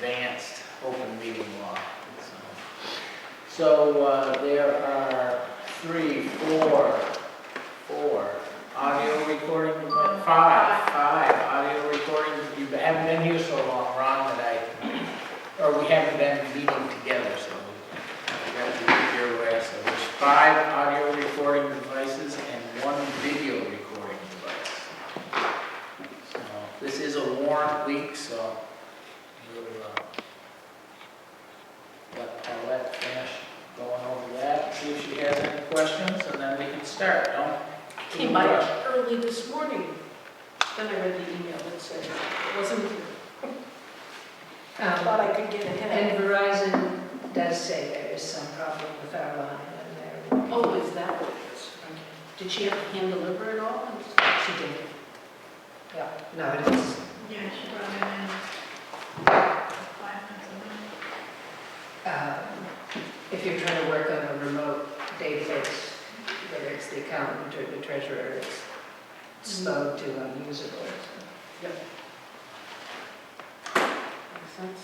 advanced open meeting law. So there are four audio recording, five audio recordings. You haven't been here so long, Ron, or we haven't been meeting together, so we got to get your way. So there's 5 audio recording devices and 1 video recording device. So this is a warrant week, so we'll let Paulette finish going over that, see if she has any questions, and then we can start. Came by early this morning. Then I read the email that said it wasn't here. Thought I could get ahead. And Verizon does say there is some problem with our line and there. Oh, is that what it is? Okay. Did she have to hand deliver it all? She did. Yeah, no, it is. Yeah, she brought it in 5 minutes If you're trying to work on a remote database, whether it's the accountant or the treasurer, it's slowed to unusable. So. Yep. Makes sense.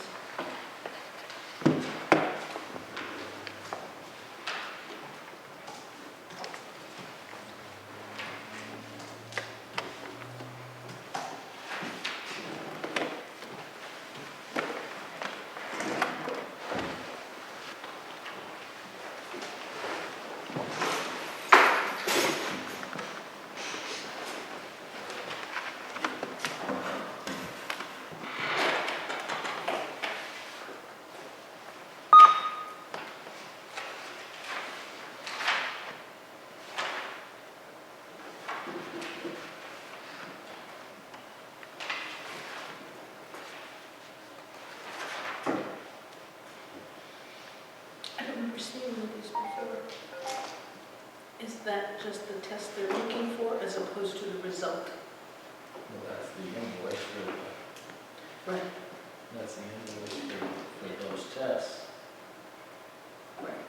Seen these before. Is that just the test they're looking for as opposed to the result? Well, that's the invoice for Right. that's the invoice for those tests. Right.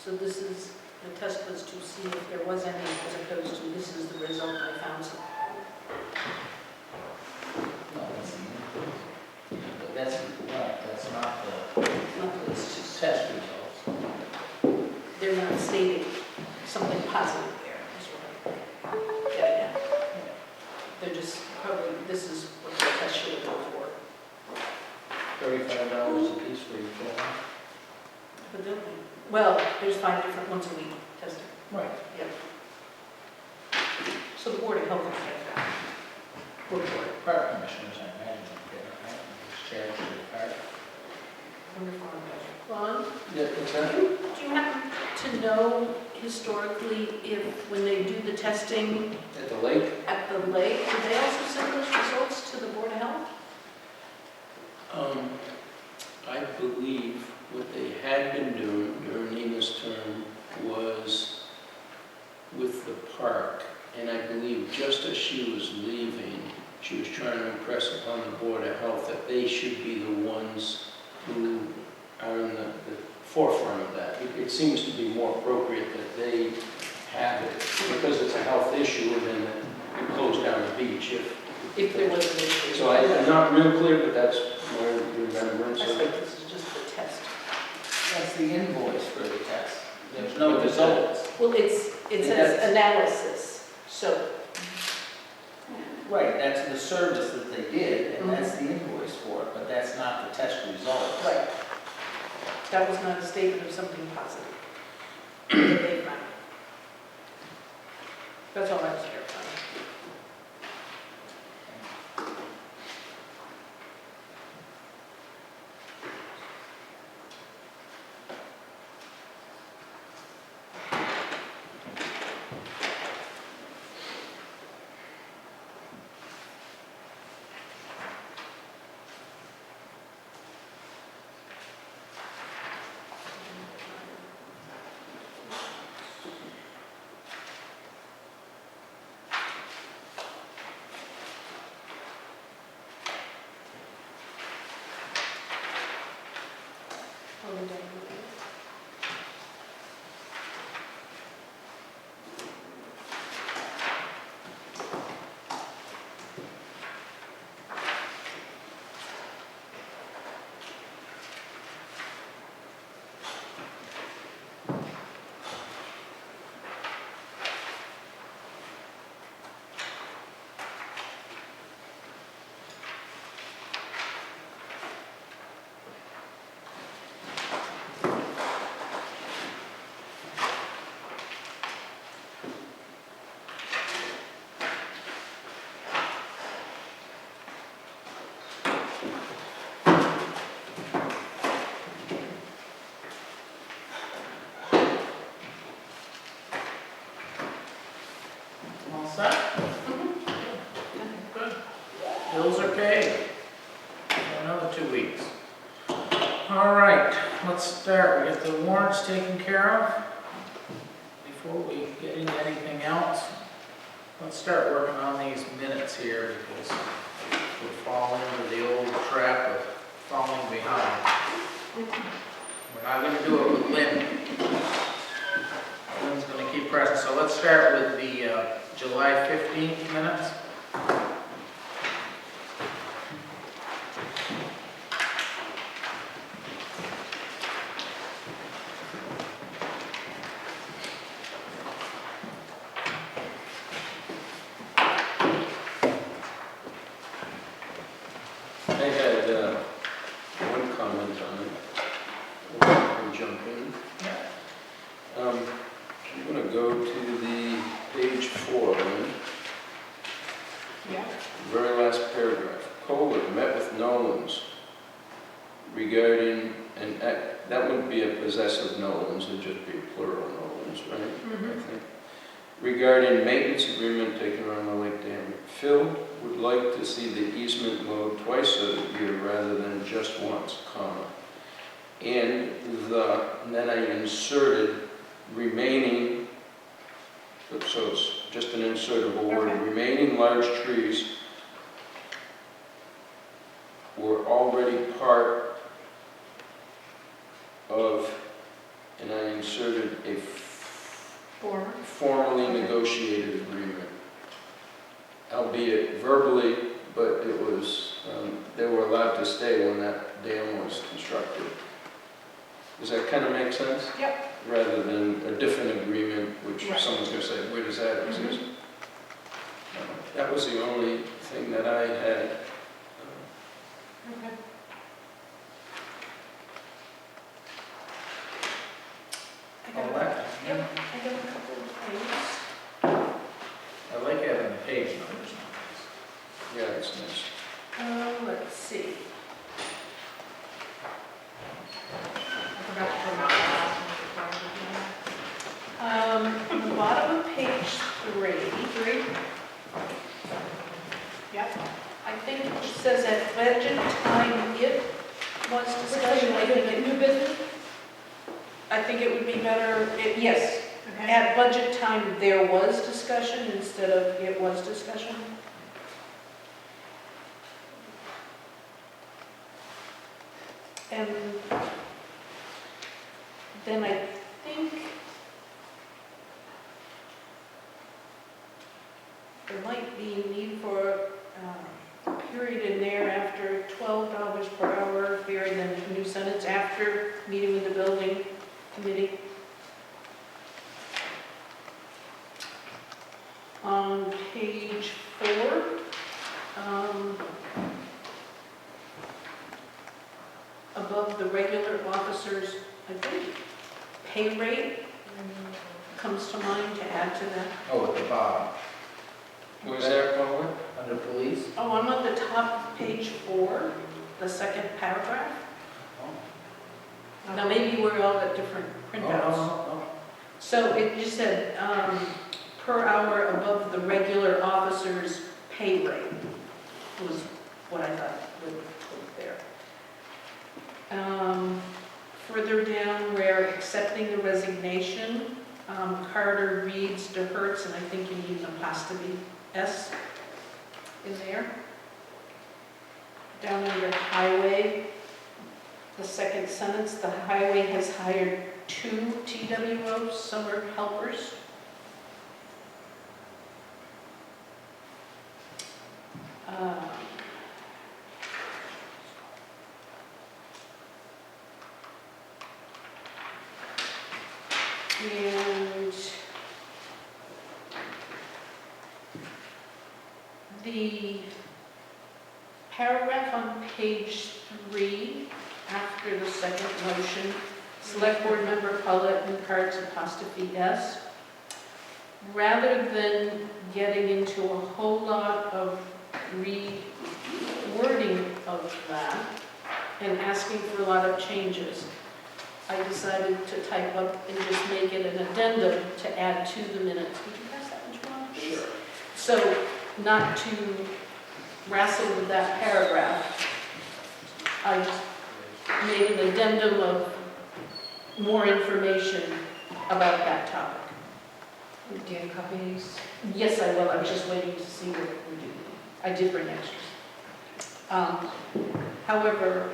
So this is, the test was to see if there was any as opposed to this is the result I found some. No, that's the invoice. But that's right. That's not the. It's just test results. They're not stating something positive there, is what I'm getting at. They're just probably, this is what the test should go for. $35 a piece for each one. Evidently. Well, there's 5 different ones a week testing. Right. Yep. So the Board of Health is like that. Board. Park commissioners, I imagine, get it, right? It's charged to the park. Wonderful. Ron, Yeah, what's that? do you happen to know historically if, when they do the testing At the lake? at the lake, do they also send those results to the Board of Health? I believe what they had been doing during Nina's term was with the park, and I believe just as she was leaving, she was trying to impress upon the Board of Health that they should be the ones who are in the forefront of that. It seems to be more appropriate that they have it because it's a health issue, and then you close down the beach If there was an issue. So I'm not real clear, but that's my remembrance I of think it. this is just the test. That's the invoice for the test. There's no results. Well, it says analysis, so. Right, that's the service that they did, and that's the invoice for it, but that's not the test results. Right. That was not a statement of something positive that they found. That's all I was here for. set? Good. Bills are paid. For another 2 weeks. All right, let's start. We get the warrants taken care of. Before we get into anything else, let's start working on these minutes here because we're falling into the old trap of falling behind. We're not going to do it with Lynn. Lynn's going to keep pressing. So let's start with the July 15th minutes. I had one comment on it. I'll jump in. I'm going to go to the page 4, Lynn. Yeah. Very last paragraph. Kohler met with Nolans regarding, and that wouldn't be a possessive Nolans, it'd just be a plural Nolans, right? I think. Regarding maintenance agreement taken around the lake dam. Phil would like to see the easement mowed twice a year rather than just once, comma. And then I inserted remaining, so it's just an insertable word, Okay. remaining large trees were already part of, and I inserted a formally negotiated agreement, albeit verbally, but it was, they were allowed to stay when that dam was constructed. Does that kind of make sense? Yep. Rather than a different agreement, which Right. someone's going to say, where does that exist? That was the only thing that I had. Okay. I All got, that. yep, I got a couple of things. I like having the page numbers Yeah, it's nice. Let's see. I forgot to put my glasses on the bottom of page 3. Yep. I think it says at budget time it was discussion. I think it, New business? I think it would be better, yes, Okay. at budget time there was discussion instead of it was discussion. And then I think there might be a need for a period in there after $12 per hour, period, then a new sentence after meeting with the building committee. On page 4, above the regular officers, I think, pay rate comes to mind to add to that. Oh, at the bottom, Was that, Paula? under police? Oh, I'm on the top of page 4, the second paragraph. Now, maybe we're all at different printouts. Oh. So it just said, per hour above the regular officer's pay rate was what I thought would put there. Further down, where accepting the resignation, Carter reads DeHertz, and I think you need an apostrophe S in there. Down under highway, the second sentence, the highway has hired 2 TWO summer helpers. And the paragraph on page 3, after the second motion, Select Board Member Paulette Cards apostrophe S. Rather than getting into a whole lot of rewording of that and asking for a lot of changes, I decided to type up and just make it an addendum to add to the minutes. Would you pass that one, John, please? Sure. So not to wrestle with that paragraph, I made an addendum of more information about that topic. Do you have copies? Yes, I will. I was just waiting to see what we do. I did bring extras. However,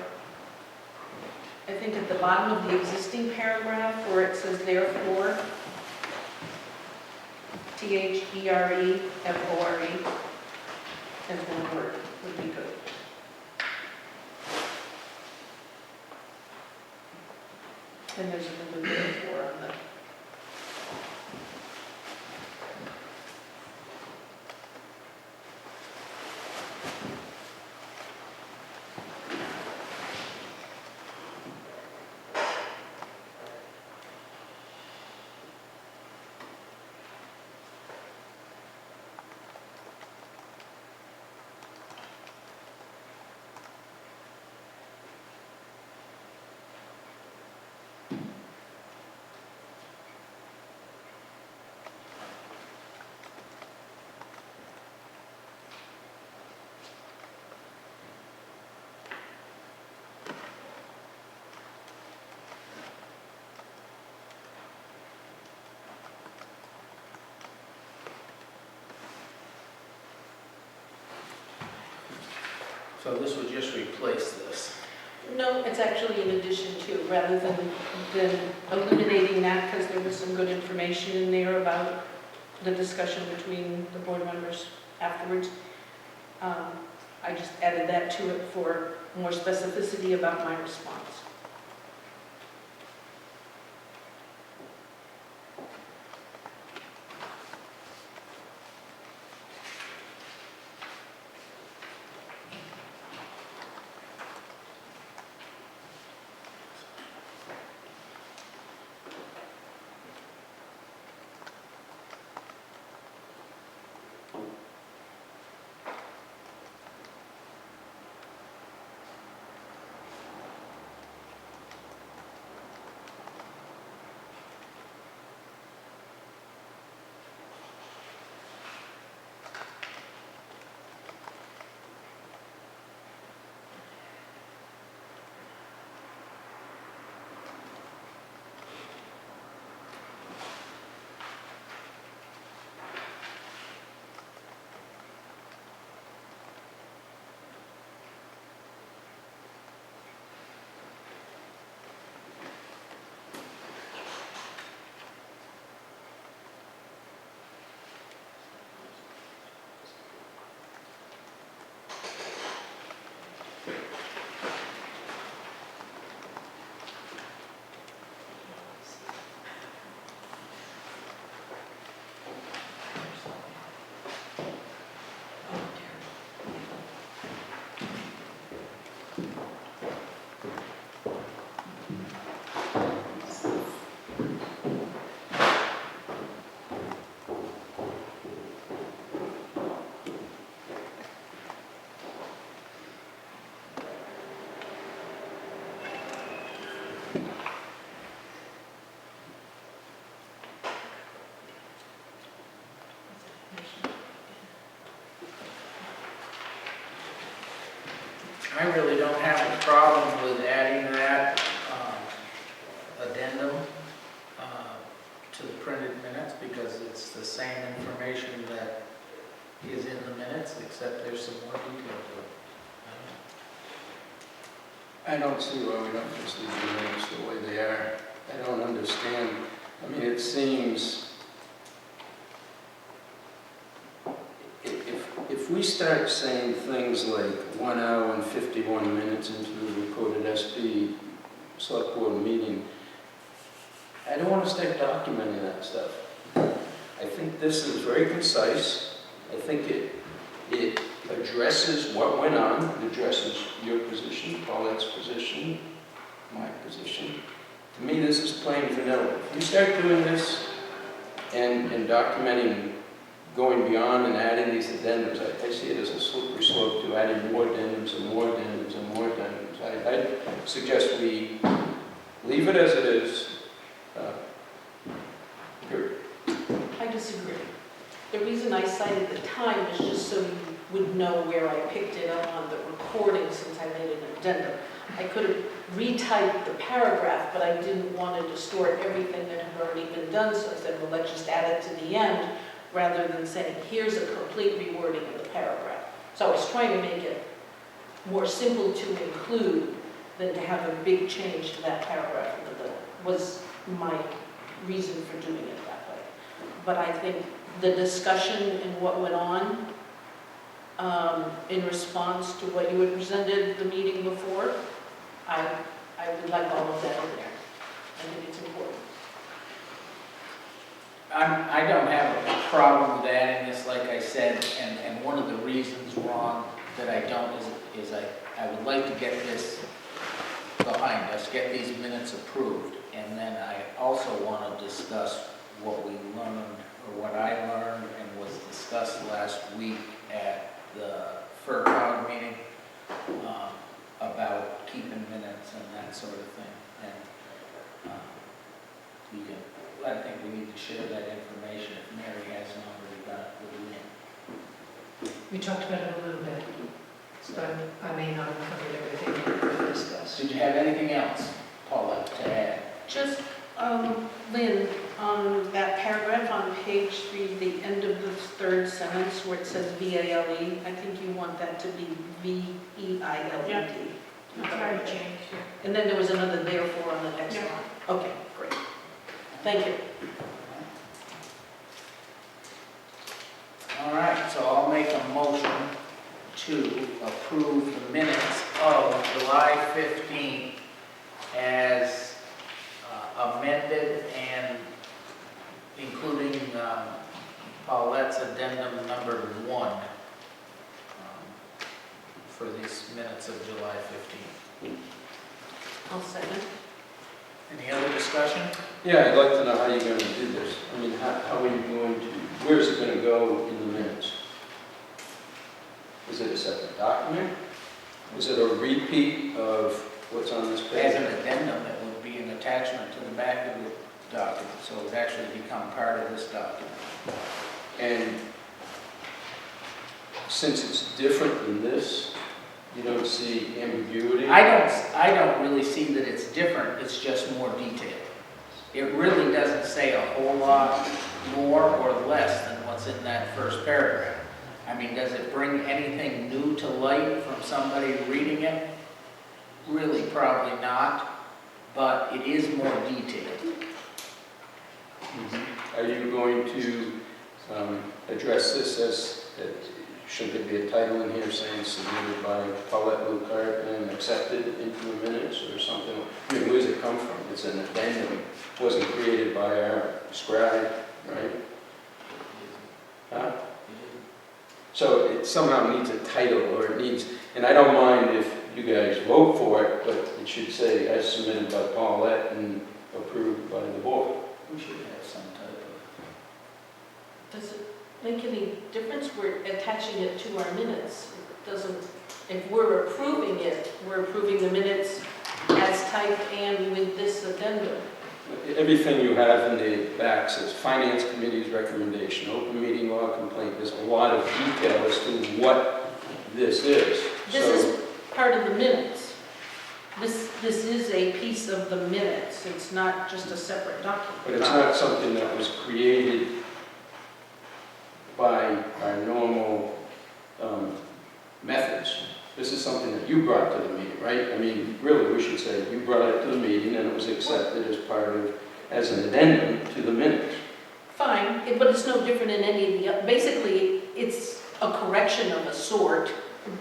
I think at the bottom of the existing paragraph where it says therefore, THEREFORE, as one word would be good. And there's another therefore on the So this would just replace this. No, it's actually in addition to, rather than eliminating that, because there was some good information in there about the discussion between the board members afterwards. I just added that to it for more specificity about my response. I really don't have a problem with adding that addendum to the printed minutes because it's the same information that is in the minutes, except there's some more detail to it. I don't see why we don't just leave the minutes the way they are. I don't understand. I mean, it seems, if we start saying things like 1 hour and 51 minutes into the recorded SB select board meeting, I don't want to start documenting that stuff. I think this is very concise. I think it addresses what went on. It addresses your position, Paulette's position, my position. To me, this is plain vanilla. If you start doing this and documenting, going beyond and adding these addendums, I see it as a slippery slope to adding more addendums and more addendums and more addendums. I suggest we leave it as it is. Period. I disagree. The reason I cited the time is just so you would know where I picked it up on the recording since I made an addendum. I could have retyped the paragraph, but I didn't want to distort everything that had already been done, so I said, well, let's just add it to the end, rather than saying, here's a complete rewording of the paragraph. So I was trying to make it more simple to include than to have a big change to that paragraph in the middle, was my reason for doing it that way. But I think the discussion and what went on in response to what you had presented the meeting before, I would like all of that in there. I think it's important. I don't have a problem with adding this, like I said, and one of the reasons, Ron, that I don't is I would like to get this behind us, get these minutes approved, and then I also want to discuss what we learned, or what I learned and was discussed last week at the FERCog meeting about keeping minutes and that sort of thing. And I think we need to share that information if Mary hasn't already done it with Lynn. We talked about it a little bit, so I may not have covered everything we discussed. Did you have anything else, Paula, to add? Just, Lynn, on that paragraph on page 3, the end of the third sentence where it says VALE, I think you want that to be VEILED. Yeah. That's already changed. And then there was another therefore on the next Yeah. line. Okay, great. Thank you. All right, so I'll make a motion to approve the minutes of July 15th as amended and including Paulette's addendum number 1 for these minutes of July 15th. I'll second. Any other discussion? Yeah, I'd like to know how you're going to do this. I mean, how are you going to, where's it going to go in the minutes? Is it a separate document? Is it a repeat of what's on this As page? an addendum, it would be an attachment to the back of the document, so it would actually become part of this document. And since it's different than this, you don't see ambiguity? I don't really see that it's different, it's just more detailed. It really doesn't say a whole lot more or less than what's in that first paragraph. I mean, does it bring anything new to light from somebody reading it? Really, probably not, but it is more detailed. Are you going to address this as, should there be a title in here saying submitted by Paulette Lucart and accepted into the minutes or something? I mean, where does it come from? It's an addendum, wasn't created by our scribe, right? Huh? So it somehow needs a title, or it needs, and I don't mind if you guys vote for it, but it should say as submitted by Paulette and approved by the board. We should have some type of... Does it make any difference? We're attaching it to our minutes. It doesn't, if we're approving it, we're approving the minutes as typed and with this addendum. Everything you have in the back says Finance Committee's recommendation, open meeting law complaint. There's a lot of detail as to what this is. This is part of the minutes. This is a piece of the minutes. It's not just a separate document. But it's not something that was created by our normal methods. This is something that you brought to the meeting, right? I mean, really, we should say you brought it to the meeting and it was accepted as part of, as an addendum to the minutes. Fine, but it's no different in any of the, basically, it's a correction of a sort,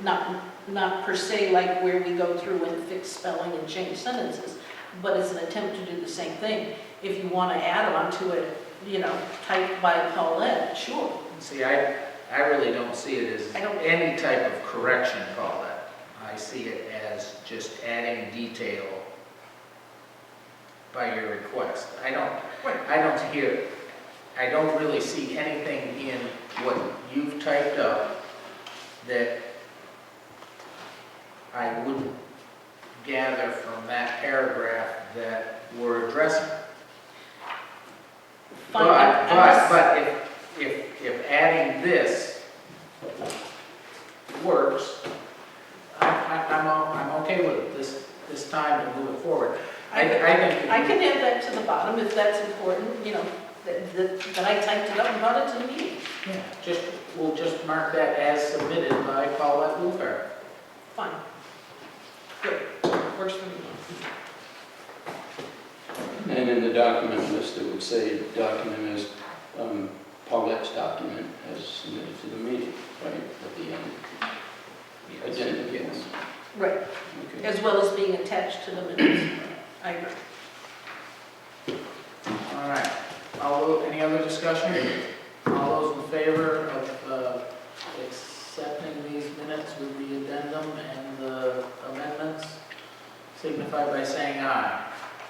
not per se like where we go through and fix spelling and change sentences, but it's an attempt to do the same thing. If you want to add on to it, you know, typed by Paulette, sure. See, I really don't see it as any type of correction, Paulette. I see it as just adding detail by your request. I don't really see anything in what you've typed up that I wouldn't gather from that paragraph that we're addressing. Fine, But if if adding this works, I'm okay with it this time to move it forward. I think. I can add that to the bottom if that's important, you know, that I typed it up and brought it to the meeting. Yeah, we'll just mark that as submitted by Paulette Bluefair. Fine. Good, works for me. And in the document list, it would say document as Paulette's document as submitted to the meeting, right, at the end. Addendum, yes. Right, Okay. as well as being attached to the minutes. I agree. All right. Any other discussion? All those in favor of accepting these minutes with the addendum and the amendments signify by saying aye.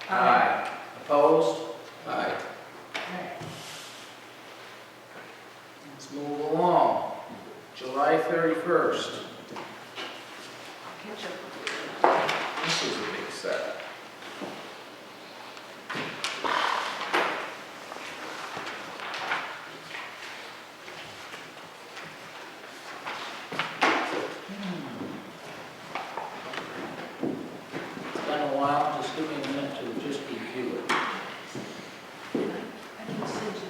Aye. Opposed? Aye. Okay. Let's move along. July 31st. Catch up. This is a big set. It's been a while, just give me a minute to just review it. I can send you.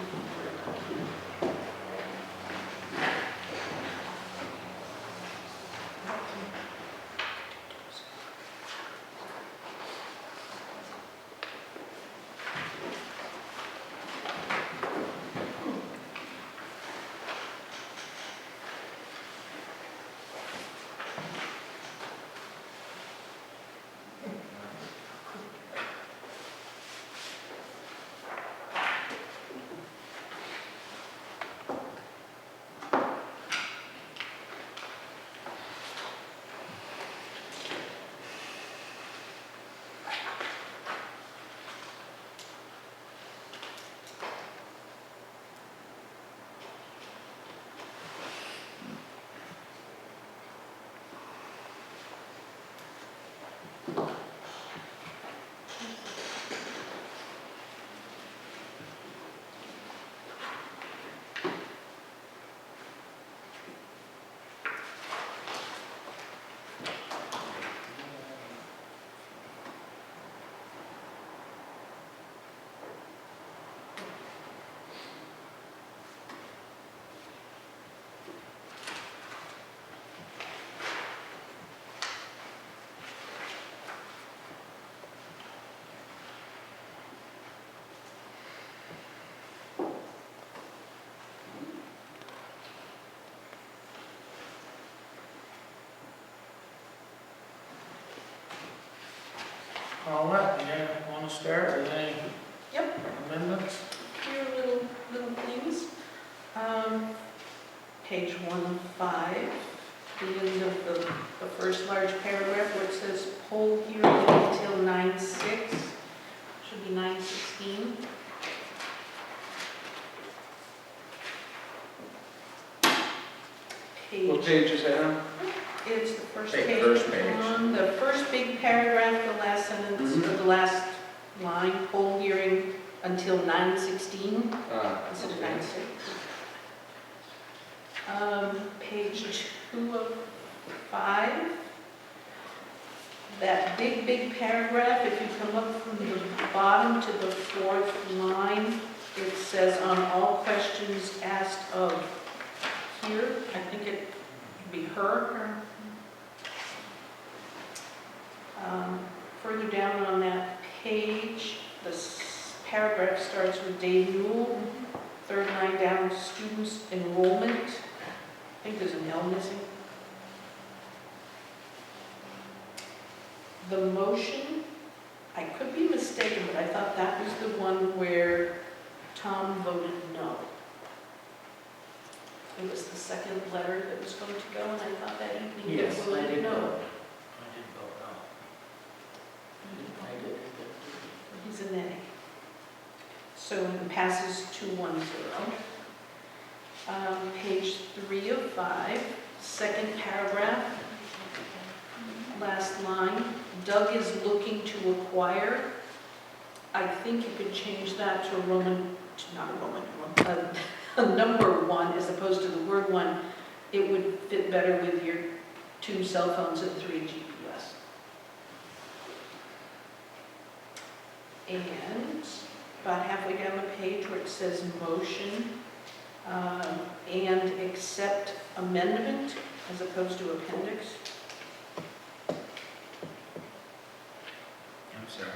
All right, you want to start with any Yep. amendments? Here are little things. Page 1 of 5, the end of the first large paragraph where it says poll hearing until 9/6, should be 9/16. What page is that on? It's the first Take page. first page. On the first big paragraph, the last sentence, Mhm. or the last line, poll hearing until 9/16. Instead of 9/6. Page 2 of 5. That big paragraph, if you come up from the bottom to the 4th line, it says on all questions asked of here, I think it would be her. Further down on that page, paragraph starts with Dave Newell. Third line down, students enrollment. I think there's an L missing. The motion, I could be mistaken, but I thought that was the one where Tom voted no. It was the second letter that was going to go, and I thought that evening he Yes, I voted did no. vote. I did vote no. I did. He's a nay. So it passes 2-1-0. Page 3 of 5, second paragraph, last line. Doug is looking to acquire. I think you could change that to not a Roman, number one as opposed to the word one, it would fit better with your 2 cell phones and 3 GPS. And about halfway down the page where it says motion, and accept amendment as opposed to appendix. I'm sorry,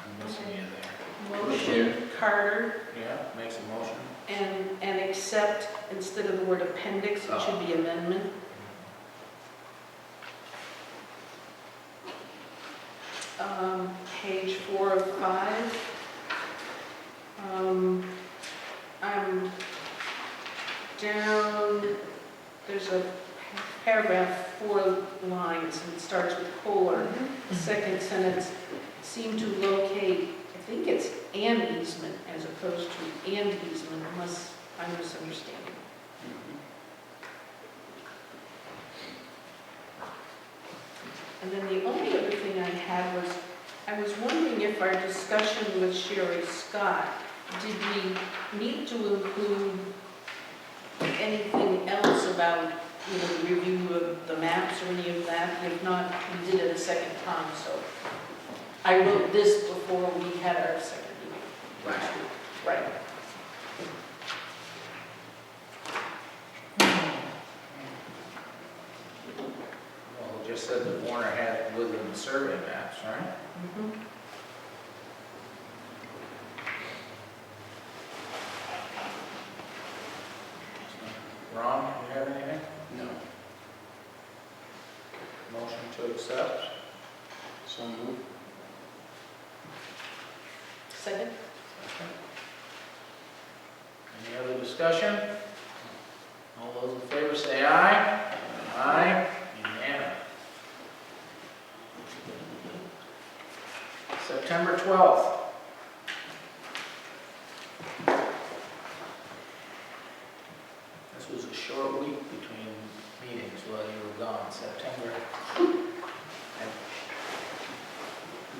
I'm missing you there. Motion, Carter, Yeah, makes a motion. and accept, instead of the word appendix, it should be amendment. Page 4 of 5. I'm down, there's a paragraph, 4 lines, and it starts with colon. The second sentence, seem to locate, I think it's an easement as opposed to and easement, unless I'm misunderstanding. And then the only other thing I had was, I was wondering if our discussion with Sherry Scott, did we need to include anything else about, the review of the maps or any of that? If not, we did it a second time, so I wrote this before we had our second meeting. Last week. Right. Well, it just said that Warner had it within the survey maps, right? Ron, do you have anything? No. Motion to accept? So moved. Second? Any other discussion? All those in favor say aye. Aye. Unanimous. September 12th. This was a short week between meetings while you were gone. September.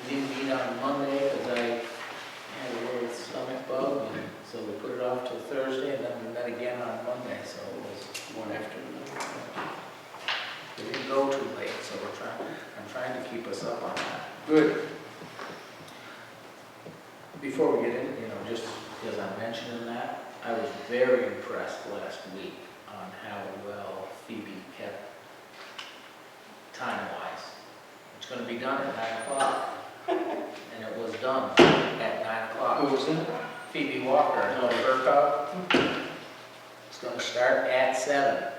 We didn't meet on Monday because I had a little stomach bug, and so we put it off till Thursday, and then we met again on Monday, so it was one afternoon. We didn't go too late, so I'm trying to keep us up on that. Good. Before we get in, just because I'm mentioning that, I was very impressed last week on how well Phoebe kept time-wise. It's going to be done at 9 o'clock, and it was done at 9 o'clock. Who was that? Phoebe Walker, her cup. It's going to start at 7.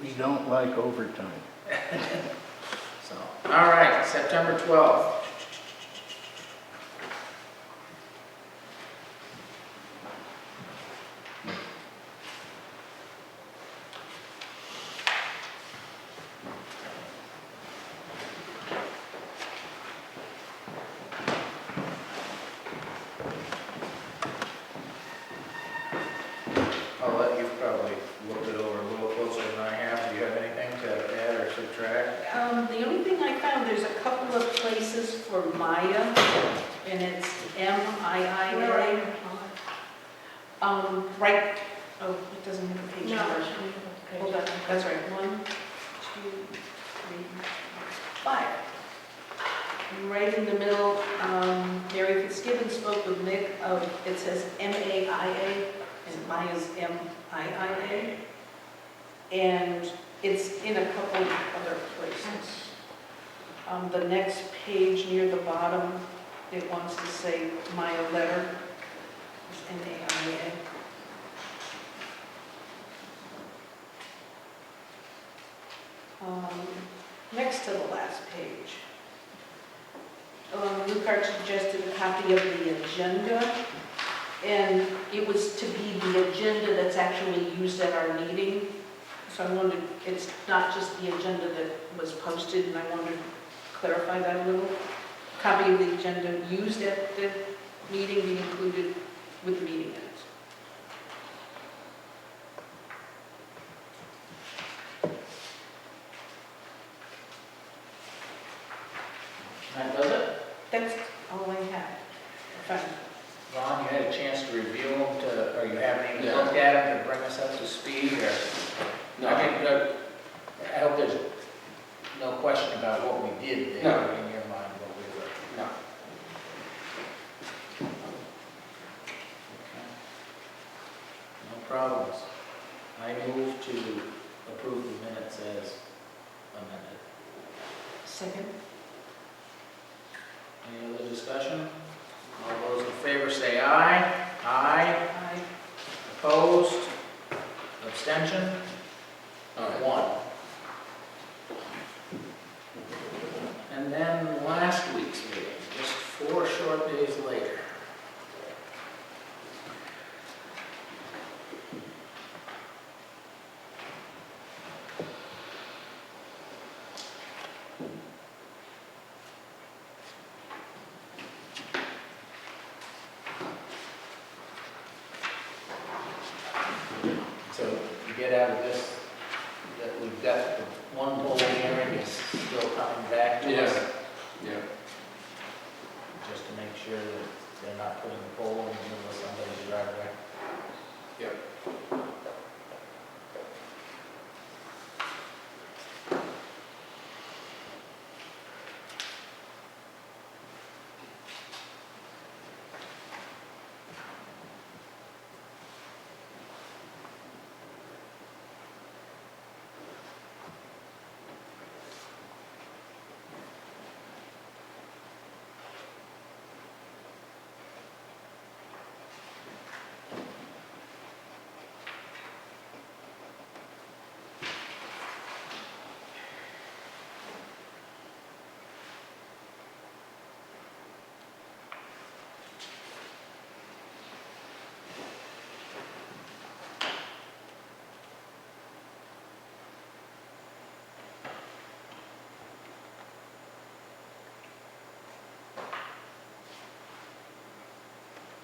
We don't like overtime. So, all right, September 12th. I'll let you probably look it over a little closer than I have. Do you have anything to add or subtract? The only thing I found, there's a couple of places for Maya, and it's M-I-I-A. Right, oh, it doesn't have a page number. Hold on, that's right, 1, 2, 3, 5. And right in the middle, Mary Fitzgibbon spoke with Nick of, it says M-A-I-A, and Maya's M-I-I-A. And it's in a couple of other places. The next page near the bottom, it wants to say Maya letter, it's M-A-I-A. Next to the last page, Lucard suggested a copy of the agenda, and it was to be the agenda that's actually used at our meeting. So I wanted, it's not just the agenda that was posted, and I wanted to clarify that a little. Copy of the agenda used at the meeting be included with the meeting minutes. That does it? That's all I had. Fine. Ron, you had a chance to review them, or you have any Steve, or? No, I mean, I hope there's no question about what we did there No. in your mind, what we were. no. No problems. I move to approve the minutes as amended. Second. Any other discussion? All those in favor say aye. Aye. Aye. Opposed? Abstention? All right. 1. And then last week's meeting, just 4 short days later. So you get out of this, that we've got the one poll hearing is still coming back to us, Yeah. just to make sure that they're not putting the pole in the middle of somebody's driveway. Yep.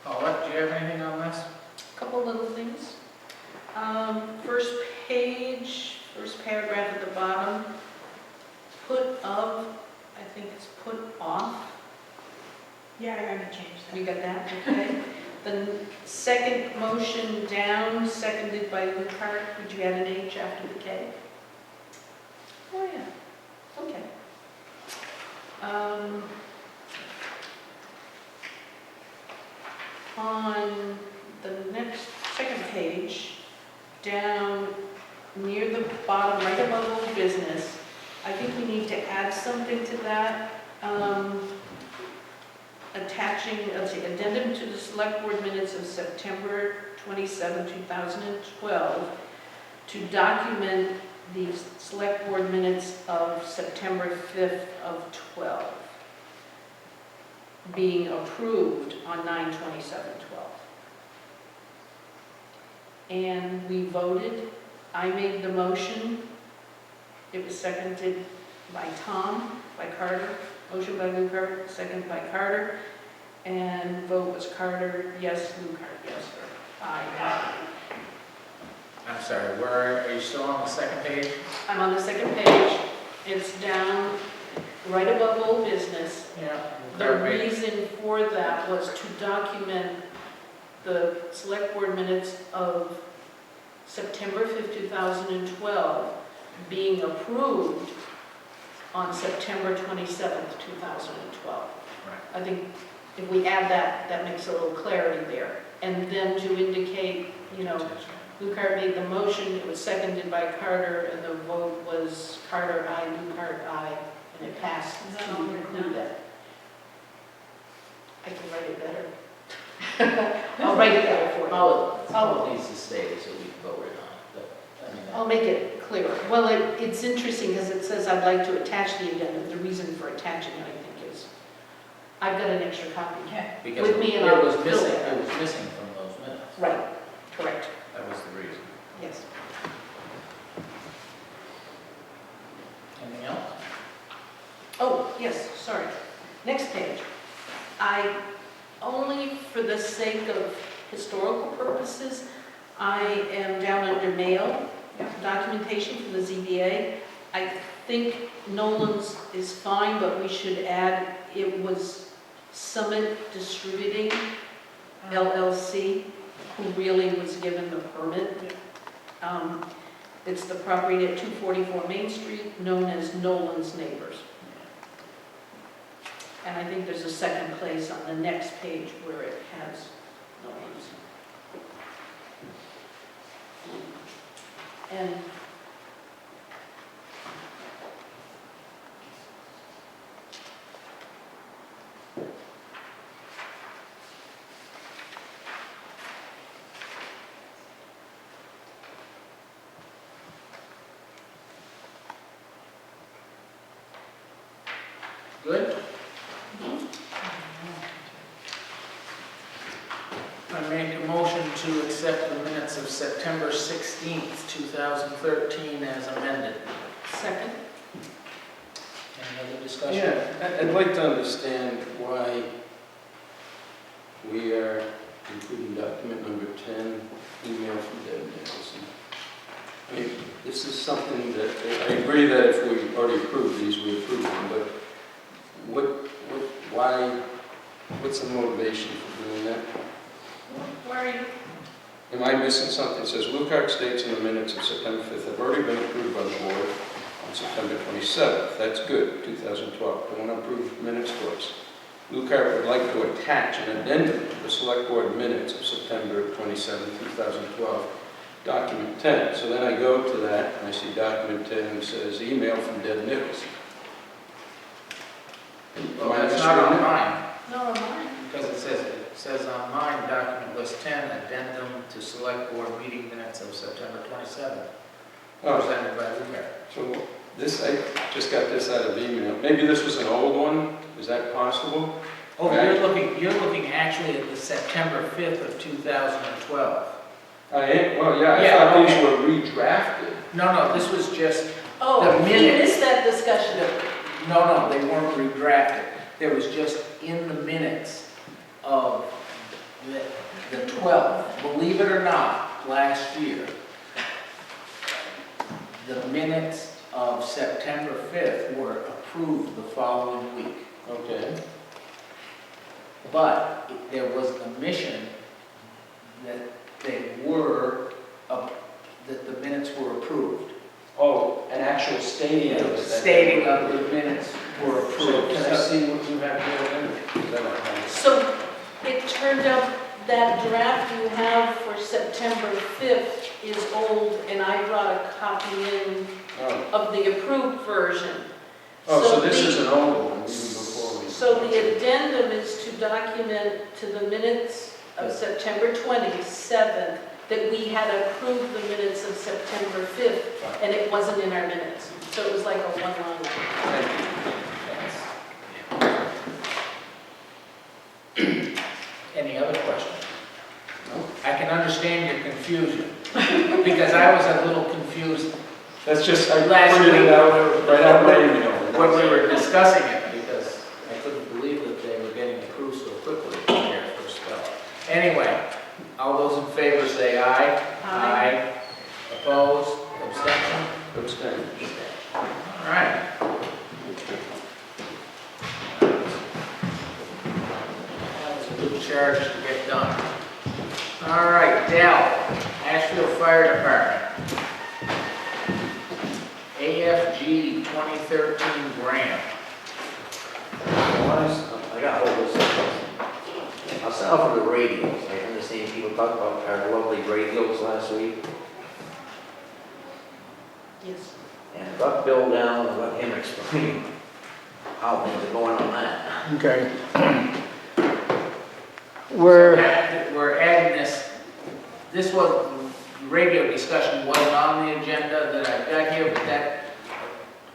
Paulette, do you have anything on this? Couple little things. First page, first paragraph at the bottom, put of, I think it's put off. Yeah, I already changed that. You got that, okay? The second motion down, seconded by Lucart, would you add an H after the K? Oh, yeah, okay. On the next, second page, down near the bottom, right above old business, I think we need to add something to that. Attaching, let's see, addendum to the select board minutes of September 27, 2012, to document the select board minutes of September 5th of 12, being approved on 9/27/12. And we voted, I made the motion, it was seconded by Tom, by Carter, motion by Lucart, second by Carter, and vote was Carter, yes, Lucart, yes, or aye. I'm sorry, where, are you still on the second page? I'm on the second page, it's down right above old business. Yeah. The reason for that was to document the select board minutes of September 5th, 2012, being approved on September 27th, 2012. Right. I think if we add that, that makes a little clarity there. And then to indicate, you know, Lucart made the motion, it was seconded by Carter, and the vote was Carter, aye, Lucart, aye, and it passed Is that to all written include down? that. I can write it better. I'll write it better for you. All it needs to state is that we voted on it, but, I mean, I'll make it clearer. Well, it's interesting because it says I'd like to attach the addendum. The reason for attaching it, I think, is I've got an extra copy. Okay. because With me and it I'll was fill missing, it. it was missing from those minutes. Right, correct, That was the reason. yes. Anything else? Oh, yes, sorry. Next page. I, only for the sake of historical purposes, I am down under mail, documentation from the ZBA. I think Nolan's is fine, but we should add, it was Summit Distributing LLC, who really was given the permit. It's the property at 244 Main Street, known as Nolan's Neighbors. And I think there's a second place on the next page where it has Nolan's. And Good? I make a motion to accept the minutes of September 16th, 2013 as amended. second, Any other discussion? Yeah, I'd like to understand why we are including document number 10, email from Deb Nicholson. I mean, this is something that, I agree that if we already approved these, we approve them, but why, what's the motivation for doing that? where are you? Am I missing something? It says, Lucar states in the minutes of September 5th have already been approved by the board on September 27th. That's good, 2012. They want to approve minutes for us. Lucar would like to attach an addendum to the select board minutes of September 27th, 2012, document 10. So then I go to that and I see document 10 and it says email from Deb Nicholson. Well, that's not on mine, No, mine. because it says on mine, document list 10, addendum to select board meeting minutes of September 27th, Oh, presented by Lucar. so this, I just got this out of email. Maybe this was an old one? Is that possible? Oh, Right. you're looking actually at the September 5th of 2012. I am, well, yeah, I Yeah, thought okay. these were redrafted. No, this was just, Oh, The you minutes. missed that discussion. no, they weren't redrafted. There was just in the minutes of the 12th, believe it or not, last year, the minutes of September 5th were approved the following week. Okay. But there was an omission that they were, that the minutes were approved. Oh, an actual stating of it. Stating of the minutes were So approved. can I see what you have here then? Is that okay? So it turned out that draft you have for September 5th is old, and I brought a copy in Oh, of the approved version. so this the- is an old one, even before we. So the addendum is to document to the minutes of September 27th that we had approved the minutes of September 5th, and it wasn't in our minutes. So it was like a one-liner. Thank you. Any other questions? No. I can understand your confusion, because I was a little confused That's just, I Last printed week, it out right out my email. when we were discussing it, because I couldn't believe that they were getting approved so quickly here for a spell. Anyway, all those in favor say aye. Aye. Opposed? Abstention? Abstain. All right. That was a good charge to get done. All right, Dell, Ashfield Fire Department. AFG 2013 grant. I got hold of some. I'll start off with the radios. I understand people talked about our lovely radios last week. Yes. And I brought Bill down and let him explain how things are going on that. Okay. We're adding this was, radio discussion wasn't on the agenda that I've got here, but that,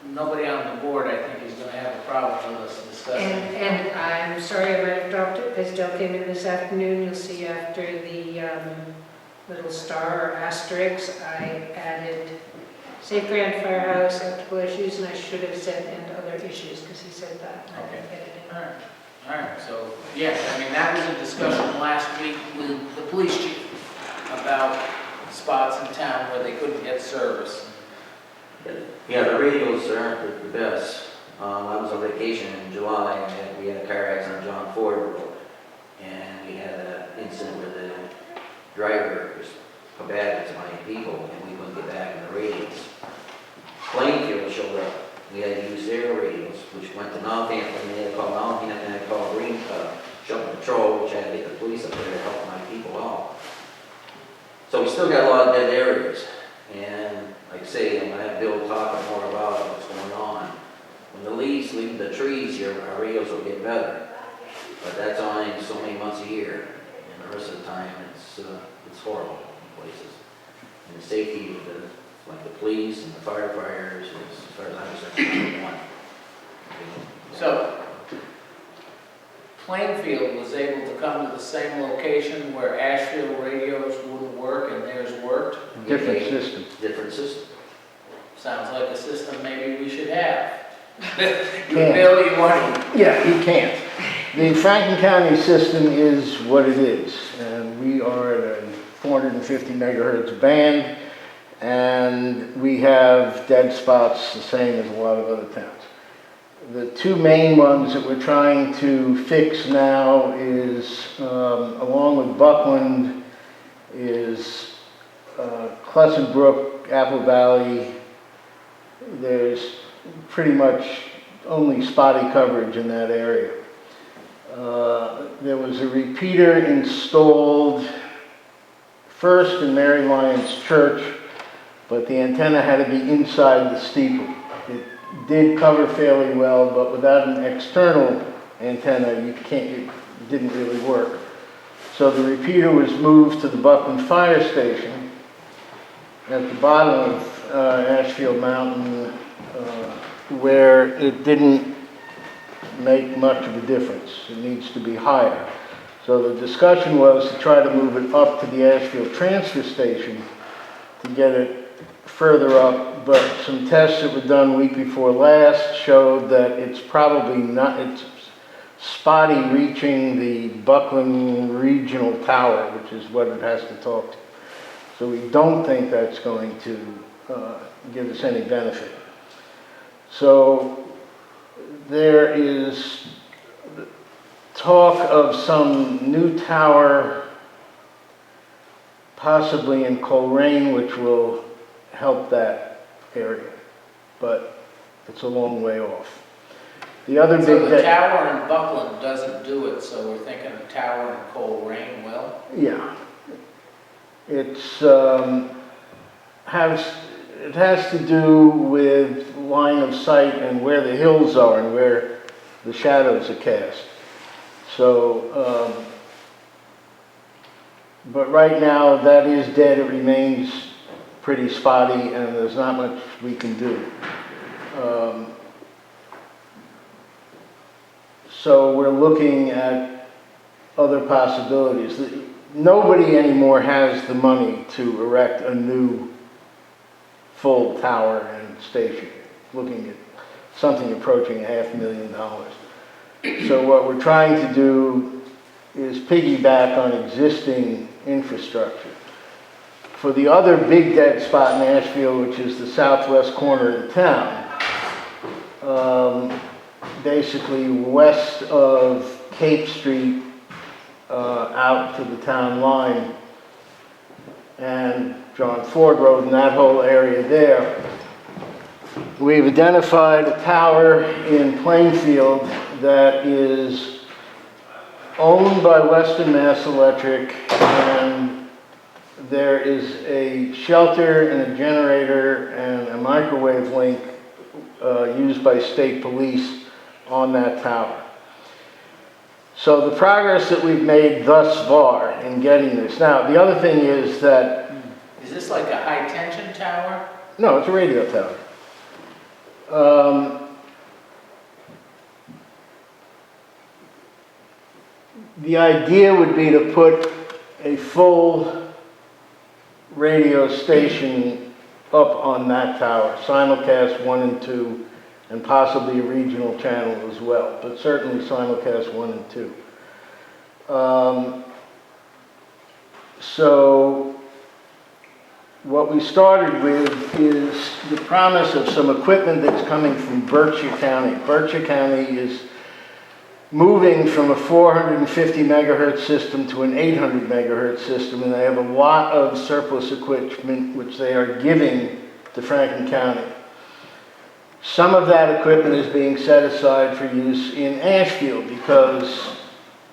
nobody on the board, I think, is gonna have a problem with us discussing. And I'm sorry I might have dropped it, because Dell came in this afternoon. You'll see after the little star or asterisk, I added Safe Grand Firehouse, electrical issues, and I should have said and other issues, because he said that. and I didn't get it in. All right, so, yes, I mean, that was a discussion last week with the police chief about spots in town where they couldn't get service. Yeah, the radios aren't the best. I was on vacation in July and we had a car accident on John Ford Road. And we had an incident where the driver was how bad it is to my people, and we couldn't get back in the radios. Plainfield showed up. We had to use their radios, which went to Northampton, they had to call Northampton, and they had to call Green, Shelter Patrol, which had to get the police up there to help my people out. So we still got a lot of dead areas, and like I say, I'm gonna have Bill talking more about what's going on. When the leaves leave the trees here, our radios will get better, but that's only so many months a year, and the rest of the time, it's horrible in places. And the safety of the police and the firefighters, as far as I'm concerned, number one. So, Plainfield was able to come to the same location where Ashfield radios wouldn't work and theirs worked? Different system. Different system. Sounds like a system maybe we should have. Yeah. Bill, you want to? Yeah, you can't. The Franklin County system is what it is, and we are at a 450 megahertz band, and we have dead spots the same as a lot of other towns. The two main ones that we're trying to fix now is, along with Buckland, is Crescent Brook, Apple Valley. There's pretty much only spotty coverage in that area. There was a repeater installed first in Mary Lyons Church, but the antenna had to be inside the steeple. It did cover fairly well, but without an external antenna, it didn't really work. So the repeater was moved to the Buckland Fire Station at the bottom of Ashfield Mountain, where it didn't make much of a difference. It needs to be higher. So the discussion was to try to move it up to the Ashfield transfer station to get it further up, but some tests that were done week before last showed that it's probably not, it's spotty reaching the Buckland Regional Tower, which is what it has to talk to. So we don't think that's going to give us any benefit. So there is talk of some new tower, possibly in Coleraine, which will help that area, but it's a long way off. The other So big the tower in Buckland doesn't do it, so we're thinking a tower in Coleraine will? Yeah, it's it has to do with line of sight and where the hills are and where the shadows are cast. So, but right now that is dead. It remains pretty spotty, and there's not much we can do. So we're looking at other possibilities. Nobody anymore has the money to erect a new full tower and station, looking at something approaching $500,000. So what we're trying to do is piggyback on existing infrastructure. For the other big dead spot in Ashfield, which is the southwest corner of the town, basically west of Cape Street, out to the town line, and John Ford Road and that whole area there. We've identified a tower in Plainfield that is owned by Western Mass Electric, and there is a shelter and a generator and a microwave link used by state police on that tower. So the progress that we've made thus far in getting this. Now, the other thing is that... Is this like a high tension tower? No, it's a radio tower. The idea would be to put a full radio station up on that tower, simulcast 1 and 2, and possibly a regional channel as well, but certainly simulcast 1 and 2. So what we started with is the promise of some equipment that's coming from Berkshire County. Berkshire County is moving from a 450 megahertz system to an 800 megahertz system, and they have a lot of surplus equipment which they are giving to Franklin County. Some of that equipment is being set aside for use in Ashfield, because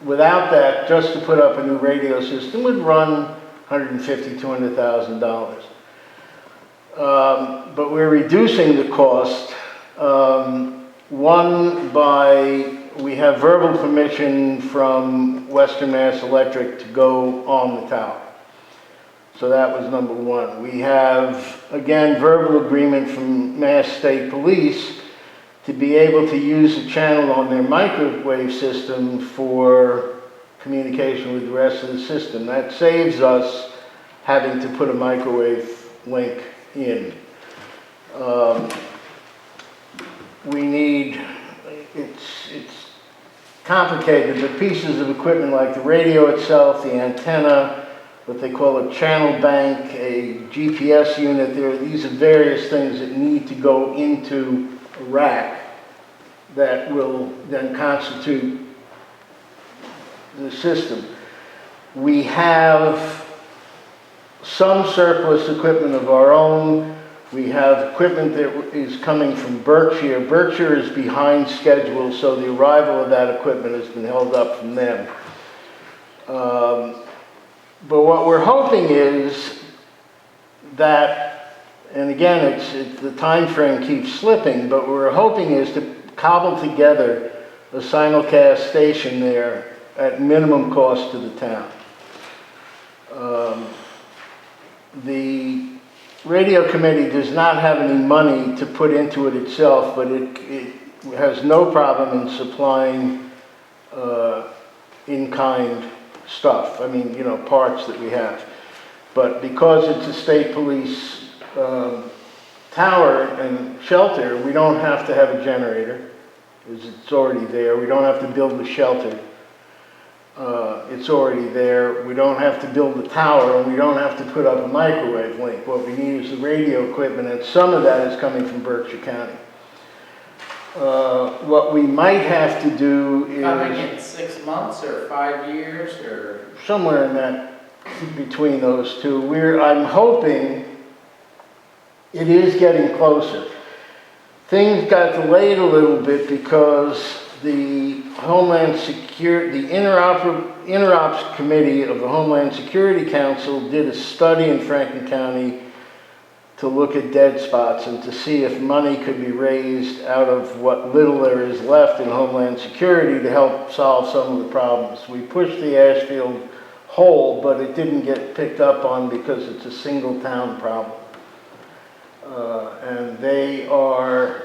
without that, just to put up a new radio system would run $150,000, $200,000. But we're reducing the cost. We have verbal permission from Western Mass Electric to go on the tower. So that was number one. We have, again, verbal agreement from Mass State Police to be able to use the channel on their microwave system for communication with the rest of the system. That saves us having to put a microwave link in. It's complicated, but pieces of equipment like the radio itself, the antenna, what they call a channel bank, a GPS unit, these are various things that need to go into a rack that will then constitute the system. We have some surplus equipment of our own. We have equipment that is coming from Berkshire. Berkshire is behind schedule, so the arrival of that equipment has been held up from them. But what we're hoping is that, and again, the time frame keeps slipping, but what we're hoping is to cobble together a simulcast station there at minimum cost to the town. The radio committee does not have any money to put into it itself, but it has no problem in supplying in-kind stuff. I mean, you know, parts that we have. But because it's a state police tower and shelter, we don't have to have a generator, because it's already there. We don't have to build the shelter. It's already there. We don't have to build the tower, and we don't have to put up a microwave link. What we need is the radio equipment, and some of that is coming from Berkshire County. What we might have to do is... Coming in 6 months or 5 years or... Somewhere in that, between those two. I'm hoping it is getting closer. Things got delayed a little bit because the Homeland Security, the Interops Committee of the Homeland Security Council did a study in Franklin County to look at dead spots and to see if money could be raised out of what little there is left in Homeland Security to help solve some of the problems. We pushed the Ashfield whole, but it didn't get picked up on because it's a single town problem. And they are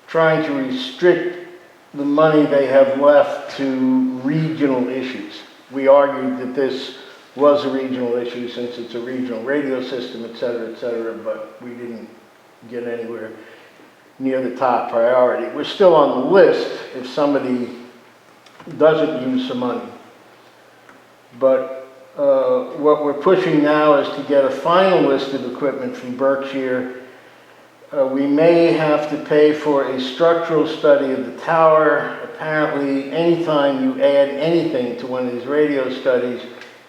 trying to restrict the money they have left to regional issues. We argued that this was a regional issue since it's a regional radio system, et cetera, but we didn't get anywhere near the top priority. We're still on the list if somebody doesn't use some money. But what we're pushing now is to get a final list of equipment from Berkshire. We may have to pay for a structural study of the tower. Apparently, anytime you add anything to one of these radio studies,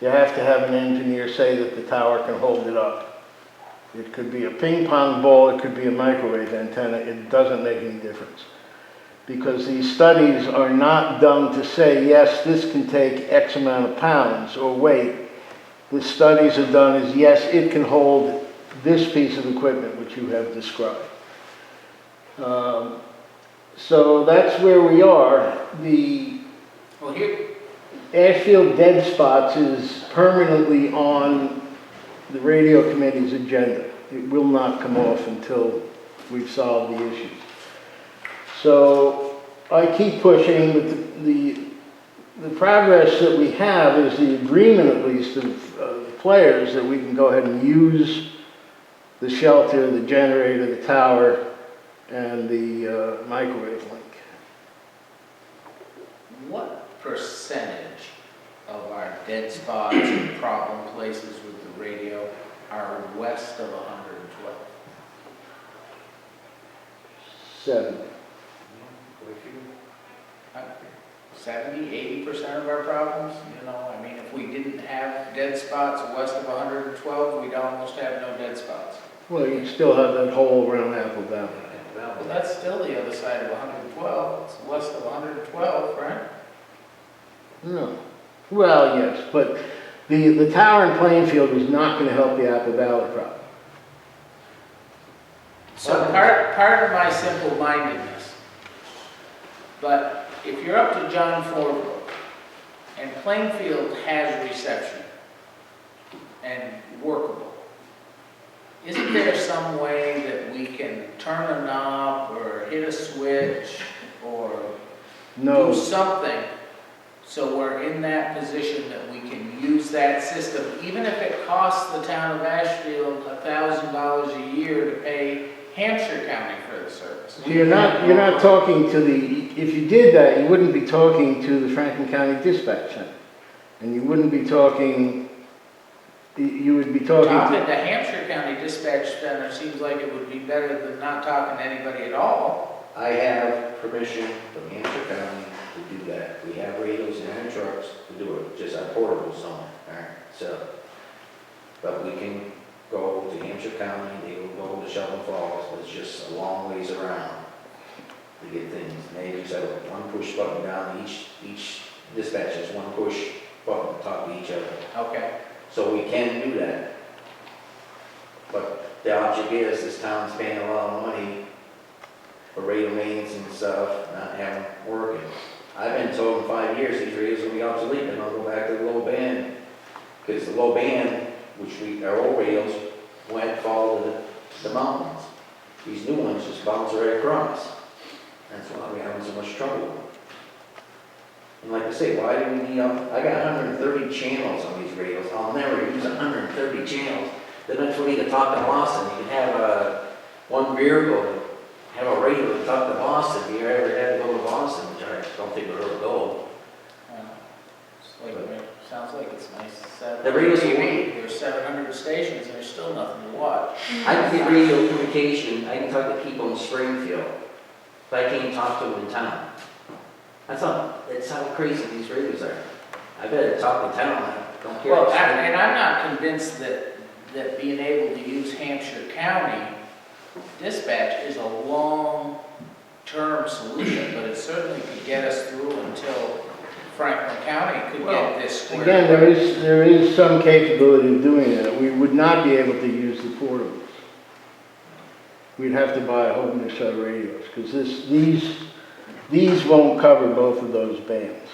you have to have an engineer say that the tower can hold it up. It could be a ping pong ball, it could be a microwave antenna, it doesn't make any difference. Because these studies are not done to say, yes, this can take X amount of pounds or weight. The studies are done as, yes, it can hold this piece of equipment which you have described. So that's where we are. The Ashfield dead spots is permanently on the radio committee's agenda. It will not come off until we've solved the issues. So I keep pushing, but the progress that we have is the agreement, at least, of the players that we can go ahead and use the shelter, the generator, the tower, and the microwave link. What percentage of our dead spots and problem places with the radio are west of 112? 7. 70-80% of our problems, you know, I mean, if we didn't have dead spots west of 112, we'd almost have no dead spots. Well, you still have that hole around Apple Valley. But that's still the other side of 112, it's west of 112, right? No. Well, yes, but the tower in Plainfield is not gonna help the Apple Valley problem. So part of my simple-mindedness, but if you're up to John Fordbrook, and Plainfield has reception and workable, isn't there some way that we can turn a knob or hit a switch or do No, something so we're in that position that we can use that system, even if it costs the town of Ashfield $1,000 a year to pay Hampshire County for the service? you're not talking to if you did that, you wouldn't be talking to the Franklin County Dispatch Center. And you wouldn't be talking, you would be talking Talking to, to Hampshire County Dispatch Center seems like it would be better than not talking to anybody at all. I have permission from Hampshire County to do that. We have radios in our trucks to do it, just our portable zone, all right? So, but we can go to Hampshire County, they will go to Shelton Falls, but it's just a long ways around to get things. Maybe just have one push button down, each dispatch has one push button to talk to each other. Okay. So we can do that. But the object is, this town's paying a lot of money for radio mains and stuff, not having them working. I've been told in 5 years these radios will be obsolete, and I'll go back to the low band. Because the low band, our old radios, follow the mountains. These new ones just bounce right across. That's why we're having so much trouble. And like I say, why do we need, I got 130 channels on these radios. I'll never use 130 channels. The next one you can talk to Boston. You can have one vehicle, have a radio to talk to Boston. If you ever had to go to Boston, which I don't think we'll ever go. Sounds like it's nice. The radios will TV, there's 700 stations, and there's still nothing to watch. I can get radio communication. I can talk to people in Springfield, but I can't talk to them in town. That's how crazy these radios are. I better talk in town. I don't care. Well, and I'm not convinced that being able to use Hampshire County Dispatch is a long-term solution, but it certainly could get us through until Franklin County could get this squared. again, there is some capability of doing that. We would not be able to use the portables. We'd have to buy a whole new set of radios, because these won't cover both of those bands.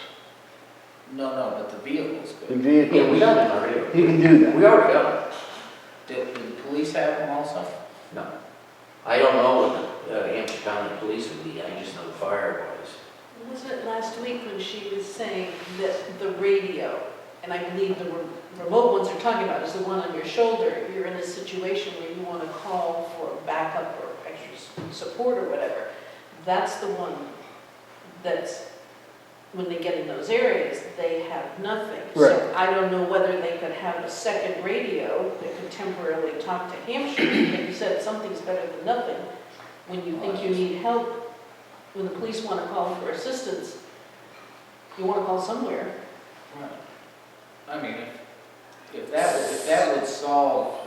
No, but the vehicles The could. vehicles, Yeah, we got it already. you can do that. We already got it. Did the police have them also? No. I don't know what the Hampshire County Police would be. I just know the fire was. Wasn't it last week when she was saying that the radio, and I believe the remote ones they're talking about is the one on your shoulder, you're in a situation where you want to call for backup or extra support or whatever, that's the one that's, when they get in those areas, they have nothing. Right. So I don't know whether they could have a second radio that could temporarily talk to Hampshire. Like you said, something's better than nothing. When you think you need help, when the police want to call for assistance, you want to call somewhere. Right. I mean, if that would solve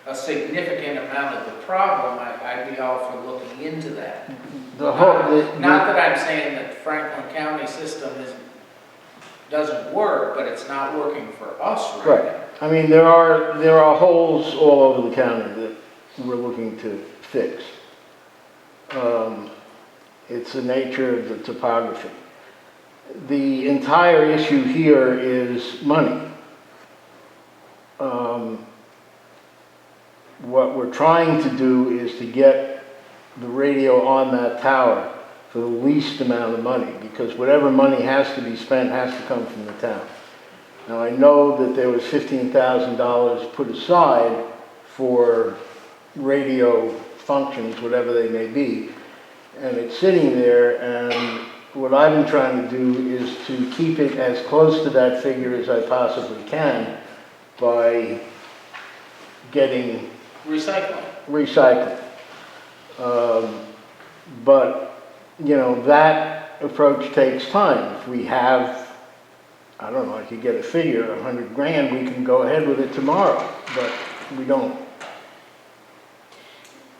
a significant amount of the problem, I'd be all for looking into that. Not that I'm saying that Franklin County system doesn't work, but it's not working for us right now. Right. I mean, there are holes all over the county that we're looking to fix. It's the nature of the topography. The entire issue here is money. What we're trying to do is to get the radio on that tower for the least amount of money, because whatever money has to be spent has to come from the town. Now, I know that there was $15,000 put aside for radio functions, whatever they may be, and it's sitting there, and what I've been trying to do is to keep it as close to that figure as I possibly can by getting Recycling. But, you know, that approach takes time. If we have, I don't know, I could get a figure, $100,000, we can go ahead with it tomorrow, but we don't.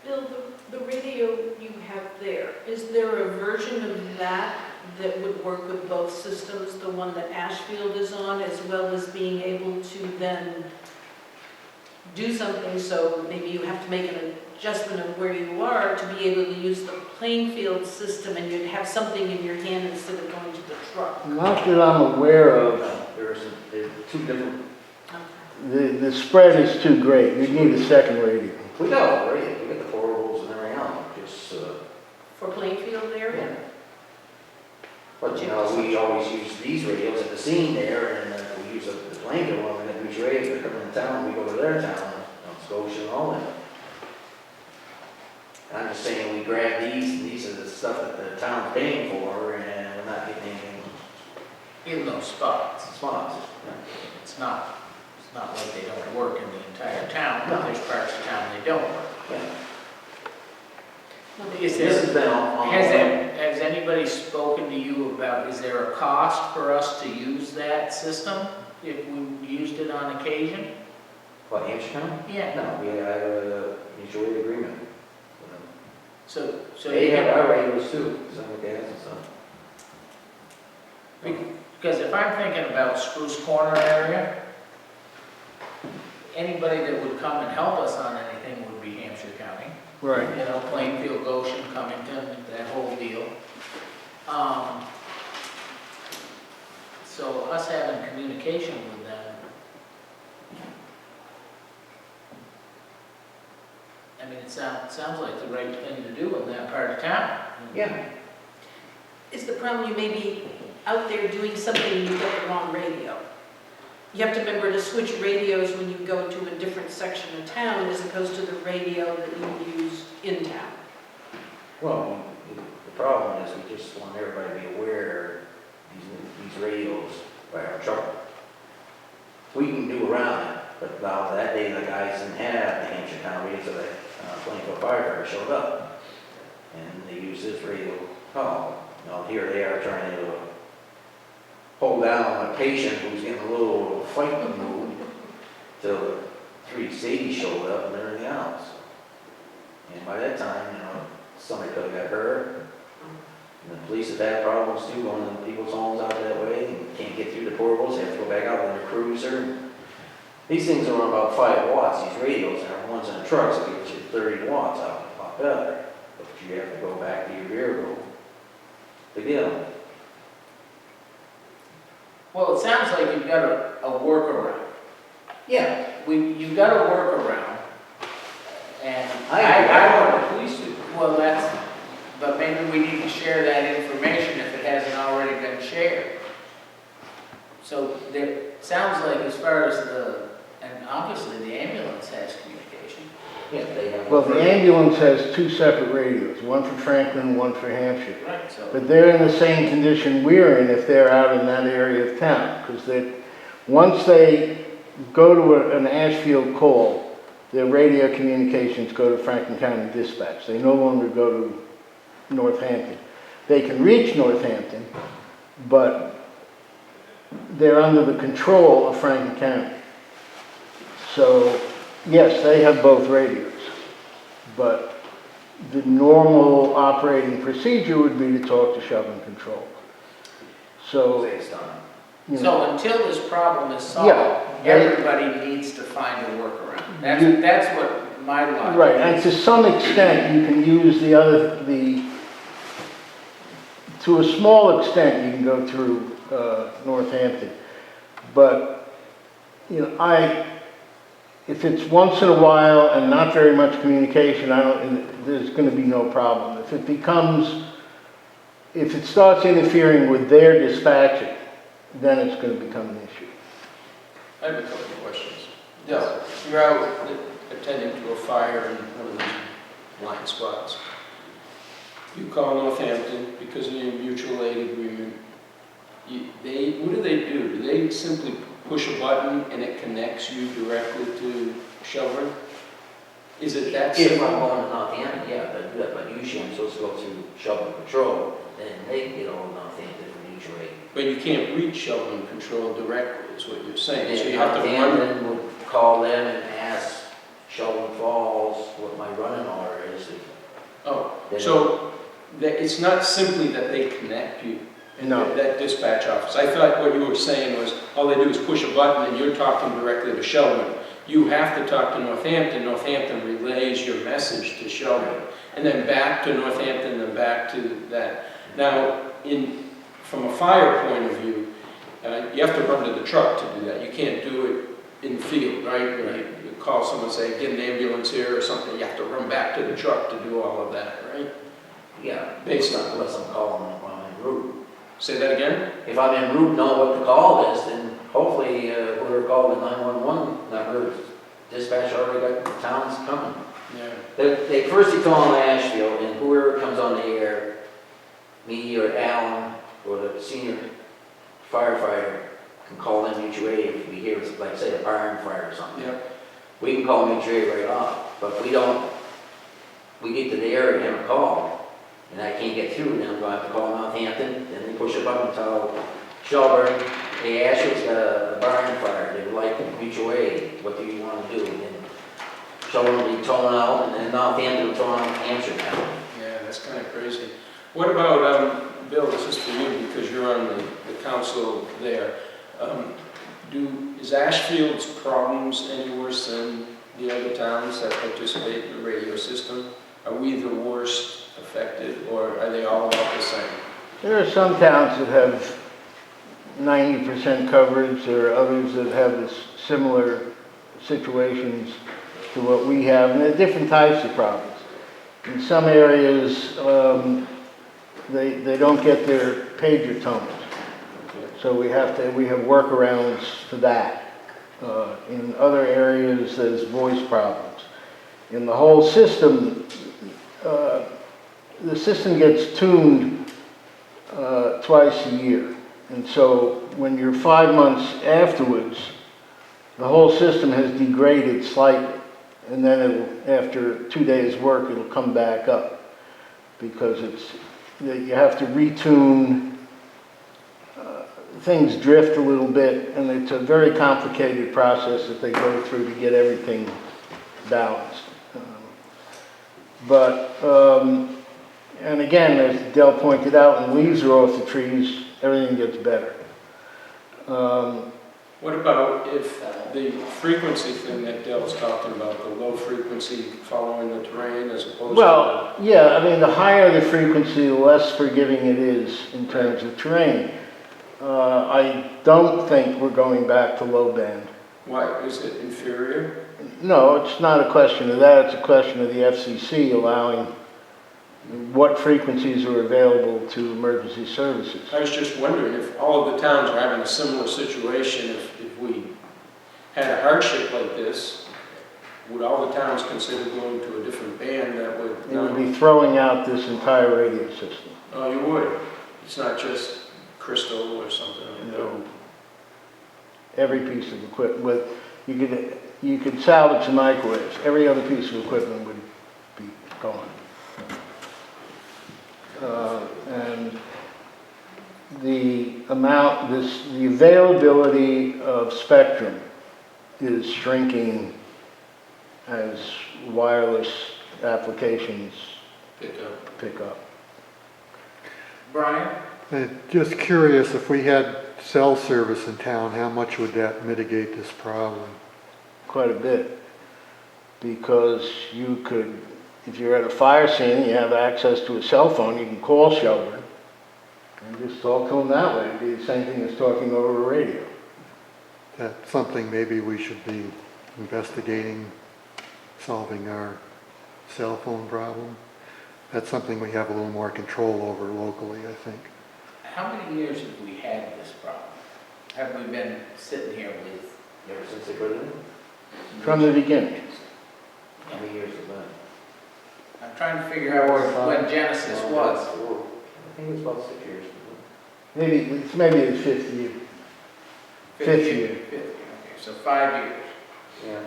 Bill, the radio you have there, is there a version of that that would work with both systems, the one that Ashfield is on, as well as being able to then do something, so maybe you have to make an adjustment of where you are to be able to use the Plainfield system, and you'd have something in your hand instead of going to the truck? Not that I'm aware of. There's two different, The spread is too great. We need a second radio. we got already, we got the portables and everything else, just, For Plainfield area? yeah. But, you know, we always use these radios at the scene there, and we use the Plainfield one, we got these radios, they come in town, we go to their town, Scotia and all that. I'm just saying, we grab these, and these are the stuff that the town's paying for, and we're not getting anything In those spots. spots. It's not like they don't work in the entire town, but there's parts of town they don't work. Yeah. Is This there, has been on. has anybody spoken to you about, is there a cost for us to use that system if we used it on occasion? What, Hampshire County? Yeah. No, we have a mutual aid agreement with them. So They you have have, our radios too, some of the gas and stuff. because if I'm thinking about Spruce Corner area, anybody that would come and help us on anything would be Hampshire County. Right. You know, Plainfield, Goshen, Cummington, that whole deal. So us having communication with them, I mean, it sounds like the right thing to do in that part of town. Yeah. Is the problem you may be out there doing something and you've got the wrong radio? You have to remember to switch radios when you go to a different section of town as opposed to the radio that you would use in town. Well, the problem is we just want everybody to be aware these radios are in trouble. We can do around it, but now that day the guys didn't have the Hampshire Town radio, so the Plainfield firefighter showed up. And they used this radio call. Now here they are trying to hold down a patient who's getting a little fight mood till the 380 showed up and everything else. And by that time, you know, somebody could have got hurt. And the police have had problems too, going to people's homes out that way and can't get through the portables, they have to go back out in their cruiser. These things are about 5 watts, these radios, and the ones in the trucks will get you 30 watts out, a lot better. But you have to go back to your vehicle to get them. Well, it sounds like you've got a workaround. Yeah. You've got a workaround, and I want the police to. well, but maybe we need to share that information if it hasn't already been shared. So there, sounds like as far as and obviously the ambulance has communication. Yeah, they have. Well, the ambulance has 2 separate radios, one for Franklin, one for Hampshire. Right, so. But they're in the same condition we're in if they're out in that area of town, because once they go to an Ashfield call, their radio communications go to Franklin County Dispatch. They no longer go to Northampton. They can reach Northampton, but they're under the control of Franklin County. So, yes, they have both radios, but the normal operating procedure would be to talk to Shove and Control. So, It's done. you know, So until this problem is solved, Yeah. everybody needs to find a workaround. That's what my logic right, and is. to some extent, you can use to a small extent, you can go through Northampton. But, you know, if it's once in a while and not very much communication, there's gonna be no problem. If it starts interfering with their dispatching, then it's gonna become an issue. I have a couple of questions. Yeah, you're out attending to a fire in one of these blind spots. You call Northampton because of your mutual aid agreement. What do? Do they simply push a button and it connects you directly to Shelburne? Is it that If I'm simple? going to Northampton, yeah, but do that, but usually I'm supposed to go through Shelburne Patrol, then they can get all Northampton from each way. But you can't reach Shelburne Patrol directly, is what you're saying. So And you have to run. Northampton would call them and ask Shelburne Falls what my running order is. Oh, Then- so it's not simply that they connect you. And No. that dispatch office. I thought what you were saying was, all they do is push a button and you're talking directly to Shelburne. You have to talk to Northampton. Northampton relays your message to Shelburne. And then back to Northampton, then back to that. Now, from a fire point of view, you have to run to the truck to do that. You can't do it in the field, right? When you call someone, say, get an ambulance here or something, you have to run back to the truck to do all of that, right? Yeah, Based on- unless I'm calling them when I'm en route. Say that again? If I'm en route, know what the call is, then hopefully whoever called the 911 number, dispatch already got the town's coming. Yeah. They first they call on Ashfield, and whoever comes on the air, me or Alan or the senior firefighter, can call them mutual aid if we hear, like say a barn fire or something. Yeah. We can call mutual aid right off, but if we don't, we get to the area and have a call, and I can't get through, then I'm going to have to call Northampton, then they push a button, tell Shelburne, hey, Ashfield's got a barn fire, they would like mutual aid, what do you want to do? And then Shelburne will be towing out, and then Northampton will tow out Hampshire County. Yeah, that's kind of crazy. What about, Bill, this is for you because you're on the council there. Is Ashfield's problems any worse than the other towns that participate in the radio system? Are we the worst affected, or are they all about the same? There are some towns that have 90% coverage, there are others that have this similar situations to what we have, and there are different types of problems. In some areas, they don't get their pager tones, so we have workarounds for that. In other areas, there's voice problems. In the whole system, the system gets tuned twice a year. And so when you're 5 months afterwards, the whole system has degraded slightly. And then after 2 days' work, it'll come back up because you have to retune. Things drift a little bit, and it's a very complicated process that they go through to get everything balanced. And again, as Dell pointed out, when leaves are off the trees, everything gets better. What about if the frequency thing that Dale's talking about, the low frequency following the terrain as opposed Well, yeah, I mean, the higher the frequency, the less forgiving it is in terms of terrain. I don't think we're going back to low band. to, why, is it inferior? No, it's not a question of that, it's a question of the FCC allowing what frequencies are available to emergency services. I was just wondering if all of the towns are having a similar situation, if we had a hardship like this, would all the towns consider going to a different band that would? It would be throwing out this entire radio system. Oh, you would? It's not just crystal or something like that? No. Every piece of equipment, you could salvage the microwaves, every other piece of equipment would be gone. And the availability of spectrum is shrinking as wireless applications pick up. Brian? Just curious, if we had cell service in town, how much would that mitigate this problem? Quite a bit, because you could, if you're at a fire scene and you have access to a cell phone, you can call Shelburne and just talk to them that way. It'd be the same thing as talking over a radio. That's something maybe we should be investigating, solving our cell phone problem. That's something we have a little more control over locally, I think. How many years have we had this problem? Have we been sitting here with? Ever since they put it in, From the beginning. how many years has that? I'm trying to figure out when Genesis was. I think it was about 6 years. Maybe the fifth year. Fifth year. 50, okay, so 5 years. Yeah.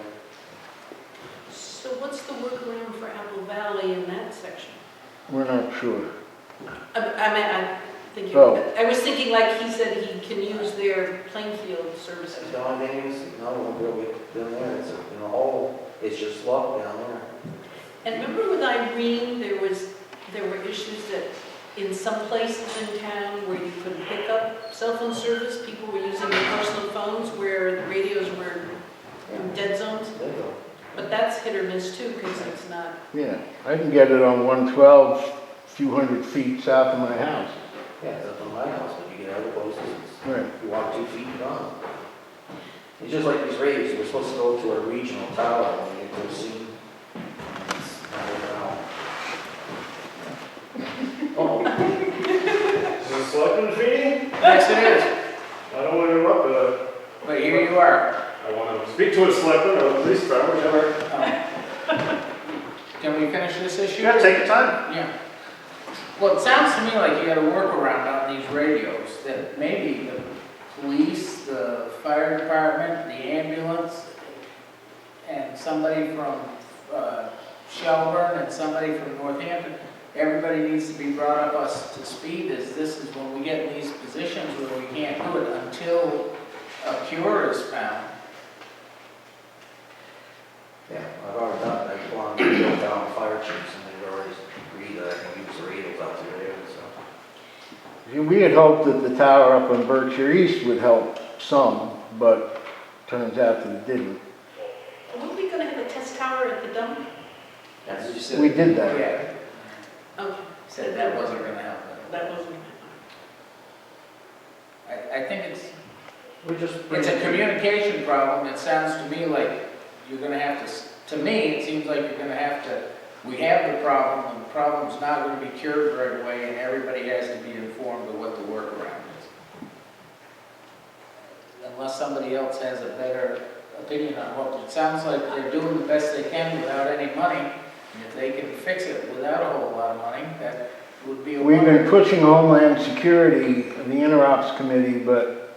So what's the workaround for Apple Valley in that section? We're not sure. I was thinking like he said he can use their Plainfield services. The only thing is, no, we'll go down there, it's, in a hole, it's just locked down there. And remember with Irene, there were issues that in some places in town where you couldn't pick up cell phone service, people were using their personal phones where the radios were in dead zones. There you go. But that's hit or miss too, because it's not. Yeah, I can get it on 112, a few hundred feet south of my house. Yeah, it's up on my house, but you get other places, Right. you walk 2 feet, you're gone. It's just like these radios, we're supposed to go to a regional tower when we get to the scene. It's not working out. Oh, Is this a selectmen's meeting? Yes, it is. I don't want to interrupt, But here you are. I want to speak to a selectman or a police department, whichever. Can we finish this issue? Yeah, take your time. Yeah. Well, it sounds to me like you got a workaround on these radios, that maybe the police, the fire department, the ambulance, and somebody from Shelburne and somebody from Northampton, everybody needs to be brought up us to speed, as this is when we get in these positions where we can't do it until a cure is found. yeah, I've already done, I've gone to the down fire chiefs and they've already agreed that I can use the radios out there, so. We had hoped that the tower up on Berkshire East would help some, but turns out that it didn't. Weren't we going to have a test tower at the dump? As you said. We did that. Yeah, Okay. said that wasn't gonna help. That wasn't. I think We're it's a communication problem. It sounds to me like you're gonna have to me, it seems like you're gonna have to, we have the problem, and the problem's not gonna be cured right away, and everybody has to be informed of what the workaround is. Unless somebody else has a better opinion on what, it sounds like they're doing the best they can without any money, and if they can fix it without a whole lot of money, that would be a We've been wonder. pushing Homeland Security, the Interops Committee, but,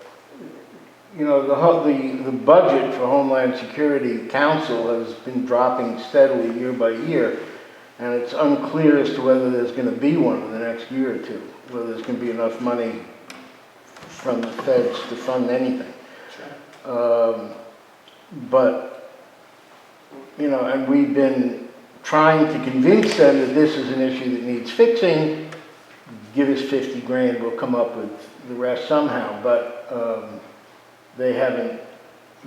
you know, the budget for Homeland Security Council has been dropping steadily year by year, and it's unclear as to whether there's going to be one in the next year or two, whether there's going to be enough money from the feds to fund anything. But, you know, and we've been trying to convince them that this is an issue that needs fixing. Give us 50 grand, we'll come up with the rest somehow, but they haven't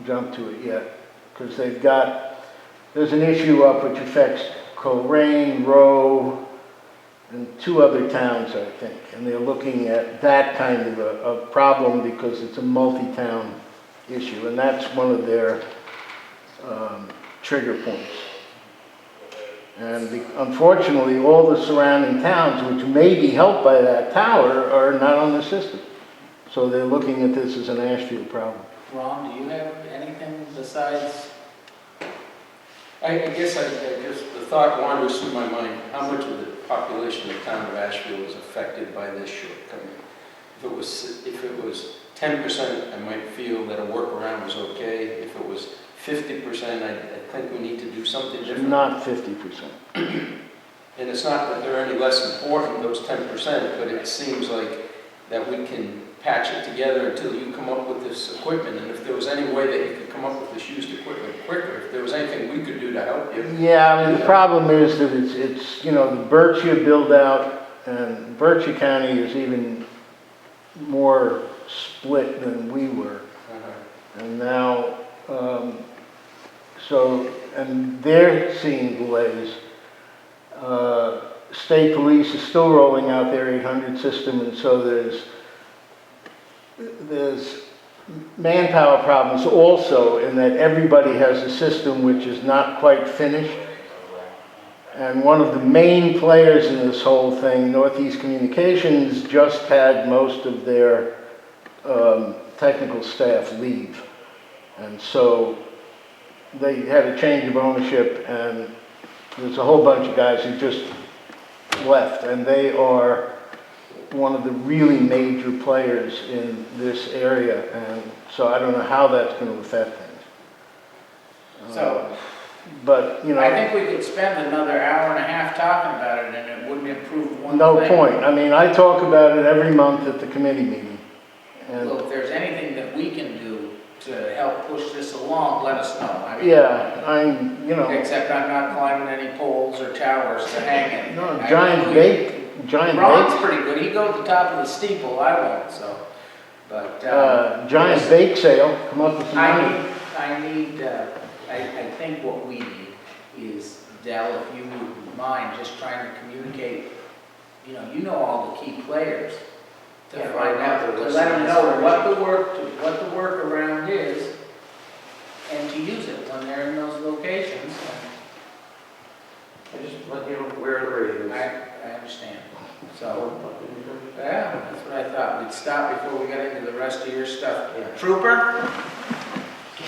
jumped to it yet, because there's an issue up which affects Coleraine, Rowe, and 2 other towns, I think, and they're looking at that kind of a problem because it's a multi-town issue, and that's one of their trigger points. And unfortunately, all the surrounding towns, which may be helped by that tower, are not on the system. So they're looking at this as an Ashfield problem. Ron, do you have anything besides? I guess just the thought wanders through my mind, how much of the population of the town of Ashfield is affected by this shortcoming? If it was 10%, I might feel that a workaround was okay. If it was 50%, I think we need to do something different. Not 50%. And it's not that they're any less important, those 10%, but it seems like that we can patch it together until you come up with this equipment. And if there was any way that you could come up with this used equipment quicker, if there was anything we could do to help you. Yeah, I mean, the problem is that it's you know, the Berkshire build out, and Berkshire County is even more split than we were. And now, and they're seeing delays. State police is still rolling out their 800 system, and so there's manpower problems also in that everybody has a system which is not quite finished. And one of the main players in this whole thing, Northeast Communications, just had most of their technical staff leave. And so they had a change of ownership, and there's a whole bunch of guys who just left, and they are one of the really major players in this area, and so I don't know how that's going to affect things. So, but, you I know, think we could spend another hour and a half talking about it and it wouldn't improve one thing. no point. I mean, I talk about it every month at the committee meeting. And, Well, if there's anything that we can do to help push this along, let us know. I mean, yeah, I'm, you know, except I'm not climbing any poles or towers to hang anything. no, I giant really- giant Ron's bake, pretty good, he goes to the top of the steeple, I won't, so, but, giant bake sale, come up with some money. I think what we need is, Dell, if you wouldn't mind, just trying to communicate, you know all the key players. To Yeah, find right out, now, to they're let them listed know as what the workaround is, and to use it when they're in those locations. I just let you know where the radios. I understand, so, yeah, that's what I thought, we'd stop before we got into the rest of your stuff. Yeah. Trooper?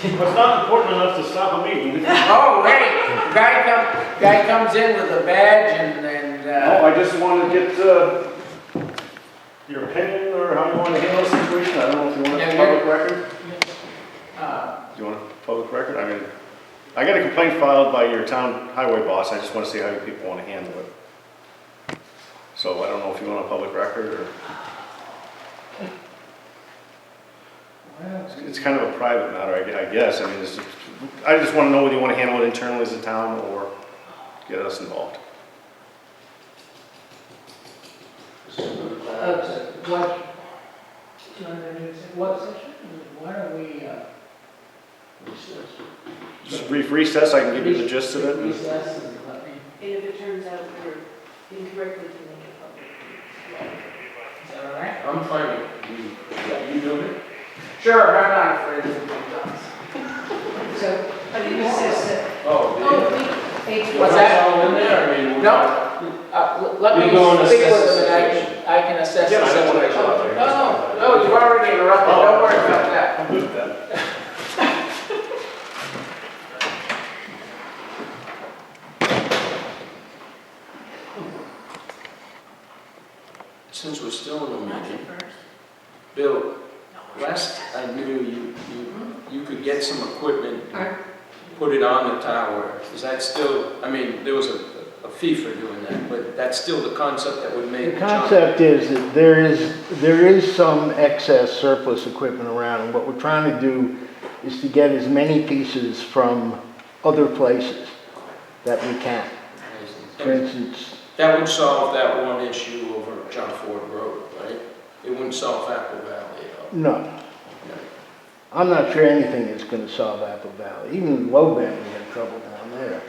It's not important enough to stop a meeting. Oh, wait, guy comes in with a badge and, No, I just wanted to get, your opinion or how you want to handle the situation. I don't know if you want Yeah, a public record. uh, Do you want a public record? I mean, I got a complaint filed by your town highway boss. I just want to see how you people want to handle it. So I don't know if you want a public record or, it's kind of a private matter, I guess. I mean, I just want to know whether you want to handle it internally as a town or get us involved. what section? Why don't we, Just brief recess, I can give you the gist of it. recess and let me, And if it turns out we're incorrectly to make it public. is that all right? I'm fine with you. Yeah, you doing it? Sure, I'm not afraid of the So, recess Oh, at 8. What's that? all in there, I mean. No. Let me You go and speak assess with the them and situation. I can assess the Yeah, I don't want to situation. interrupt you. No, you've already interrupted, don't worry about that. I'm good with that. Since we're still in the meeting, Bill, last I knew you could get some equipment and put it on the tower. Is that still, I mean, there was a fee for doing that, but that's still the concept that would make. The concept is that there is some excess surplus equipment around, and what we're trying to do is to get as many pieces from other places that we can. For instance, That would solve that one issue over John Ford Road, right? It wouldn't solve Apple Valley at all. no. I'm not sure anything is going to solve Apple Valley. Even low band, we have trouble down there.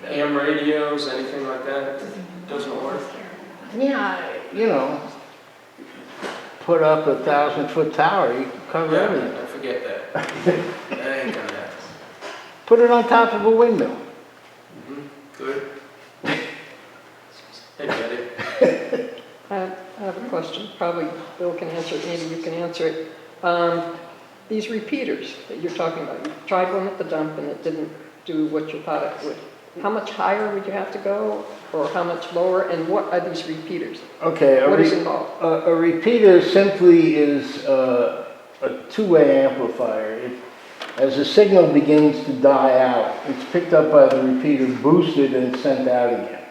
Ham radios, anything like that, doesn't work? Yeah, put up a 1,000-foot tower, you can cover everything. I forget that. That ain't gonna happen. Put it on top of a windmill. Good. Hey, Betty. I have a question, probably Bill can answer it, maybe you can answer it. These repeaters that you're talking about, you tried one at the dump and it didn't do what you thought it would. How much higher would you have to go, or how much lower, and what are these repeaters? Okay, What is involved? a repeater simply is a two-way amplifier. As the signal begins to die out, it's picked up by the repeater, boosted, and sent out again.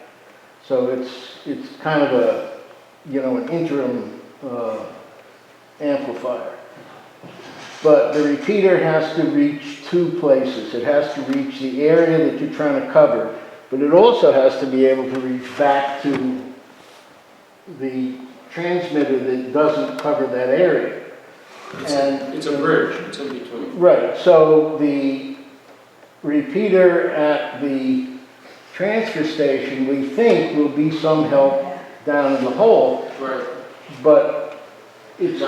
So it's kind of an interim amplifier. But the repeater has to reach two places. It has to reach the area that you're trying to cover, but it also has to be able to reach back to the transmitter that doesn't cover that area. It's a bridge, it's in between. Right, so the repeater at the transfer station, we think, will be some help down in the hole, Right. but it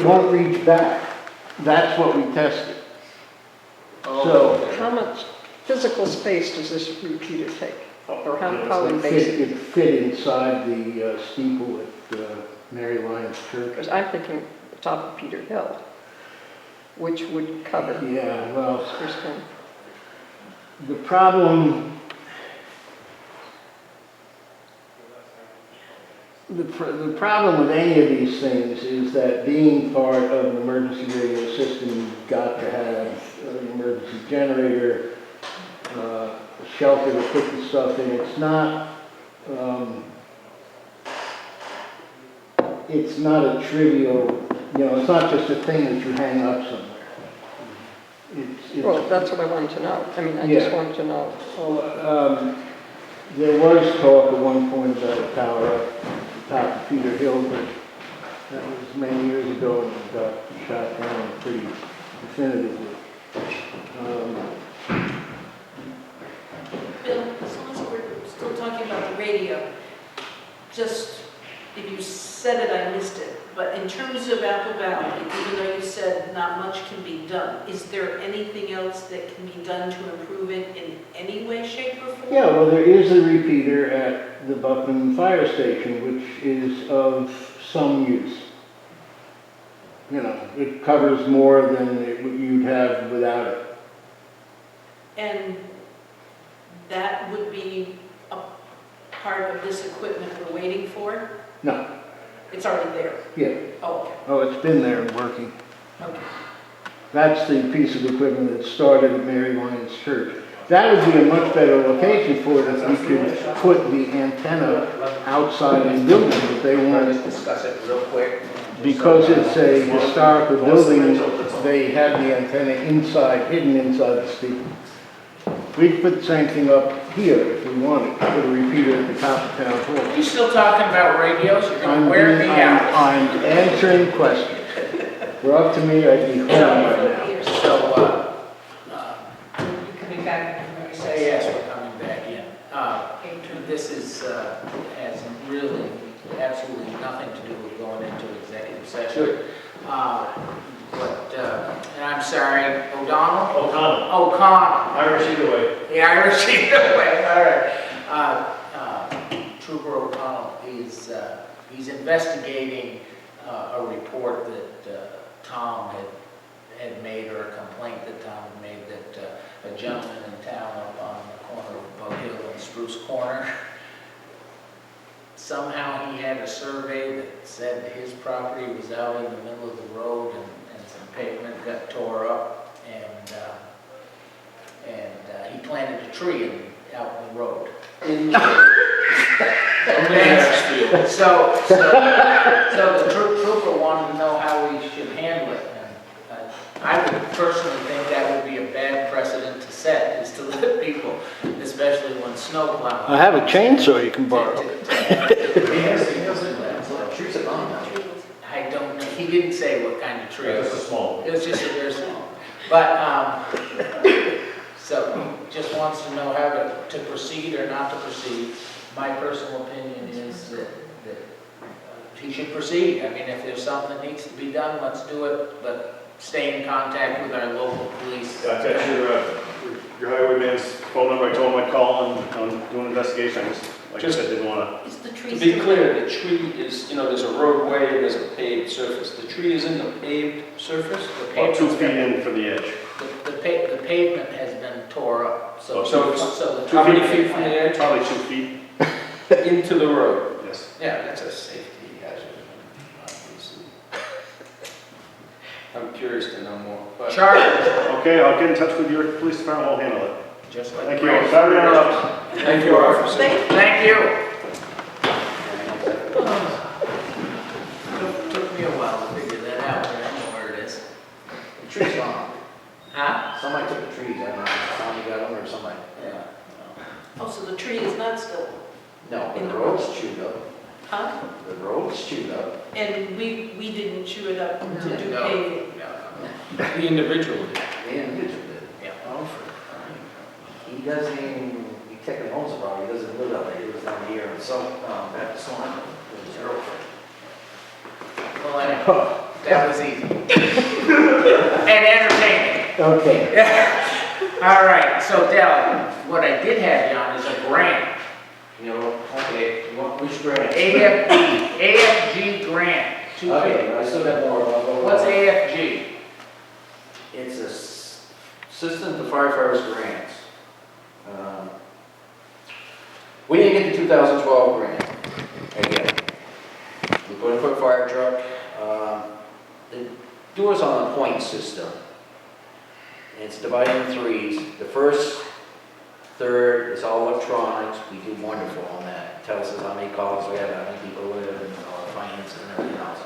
won't reach back. That's what we tested. Oh, So- okay. How much physical space does this repeater take? Or how It invasive? fit inside the steeple at Mary Lyons Church. Because I'm thinking the top of Peter Hill, which would cover Yeah, well, Spruce. the problem, the problem with any of these things is that being part of an emergency radio system, you've got to have an emergency generator, shelter to put the stuff in. It's not a trivial, it's not just a thing that you hang up somewhere. Well, that's what I wanted to know. I mean, I just Yeah. wanted to know. There was talk at one point about a tower up the top of Peter Hill, but that was many years ago and it got shot down pretty definitively. Bill, as long as we're still talking about the radio, just, if you said it, I missed it, but in terms of Apple Valley, even though you said not much can be done, is there anything else that can be done to improve it in any way, shape, or form? Yeah, well, there is a repeater at the Buckman Fire Station, which is of some use. It covers more than you'd have without it. And that would be a part of this equipment we're waiting for? No, It's already there? yeah. Oh, okay, Oh, it's been there and working. okay. That's the piece of equipment that started at Mary Lyons Church. That would be a much better location for it if we could put the antenna outside the building, but they We'll won't. just discuss it real quick. Because it's a historical building, they have the antenna hidden inside the steeple. We could put the same thing up here if we wanted, put a repeater at the top of town Are hall. you still talking about radios? You're gonna wear me out. I'm answering questions. We're up to me, I'd be home right now. So, You're coming back from recess. yes, we're coming back in. This has really absolutely nothing to do with going into executive session. And I'm sorry, O'Donnell? O'Connell. Irish either way. The Irish either way, all right. Trooper O'Connell, he's investigating a report that Tom had made, or a complaint that Tom had made, that a gentleman in town up on the corner of Bug Hill and Spruce Corner, somehow he had a survey that said that his property was out in the middle of the road and some pavement got tore up, and he planted a tree out in the road. In Ashfield. So the trooper wanted to know how we should handle it, and I would personally think that would be a bad precedent to set, is to let people, especially when snow plowing. I have a chainsaw you can borrow. Trees are gone now. I don't know, he didn't say what kind of tree. It's a small. It was just a very small. But, so, just wants to know how to proceed or not to proceed. My personal opinion is that he should proceed. I mean, if there's something that needs to be done, let's do it, but stay in contact with our local police. I've got your highwayman's phone number. I told him I'd call and do an investigation. I said, didn't want Is the To tree be still? clear, the tree is, there's a roadway and there's a paved surface. The tree is in the paved surface? The about 2 pavement's feet been- in from the edge. The pavement has been tore up, so. So it's the How many feet from the edge? Probably 2 feet, Into the road? yes. Yeah, that's a safety hazard, obviously. I'm curious to know more, but. Charge, Okay, I'll get in touch with your police department. I'll handle it. just like. Thank you. Sorry to interrupt. Thank you, officer. Thank you. Took me a while to figure that out, but I know where it is. The tree's gone. Huh? Somebody took the trees, I don't know, somebody got them or somebody. Yeah. Oh, so the tree is not still, No, the road's chewed up. huh? The road's chewed up. And we didn't chew it up to do No. paving. The individual did. The individual did. Yeah. Oh, he doesn't even, he technically owns the property, he doesn't live out there, he lives down here, and so, that's the one, with his girlfriend. Well, anyhow, that was easy. And entertaining. Okay. All right, so Dell, what I did have you on is a grant. You know, okay, which grant? AFG grant. Okay, I still got more about. What's AFG? It's a System to Firefighters Grants. We didn't get the 2012 grant, again. We put in for a fire truck. They do us on a point system. And it's divided in threes. The first Third, it's all electronics, we do wonderful on that. It tells us how many calls we have, how many people live, and all the finances and everything else.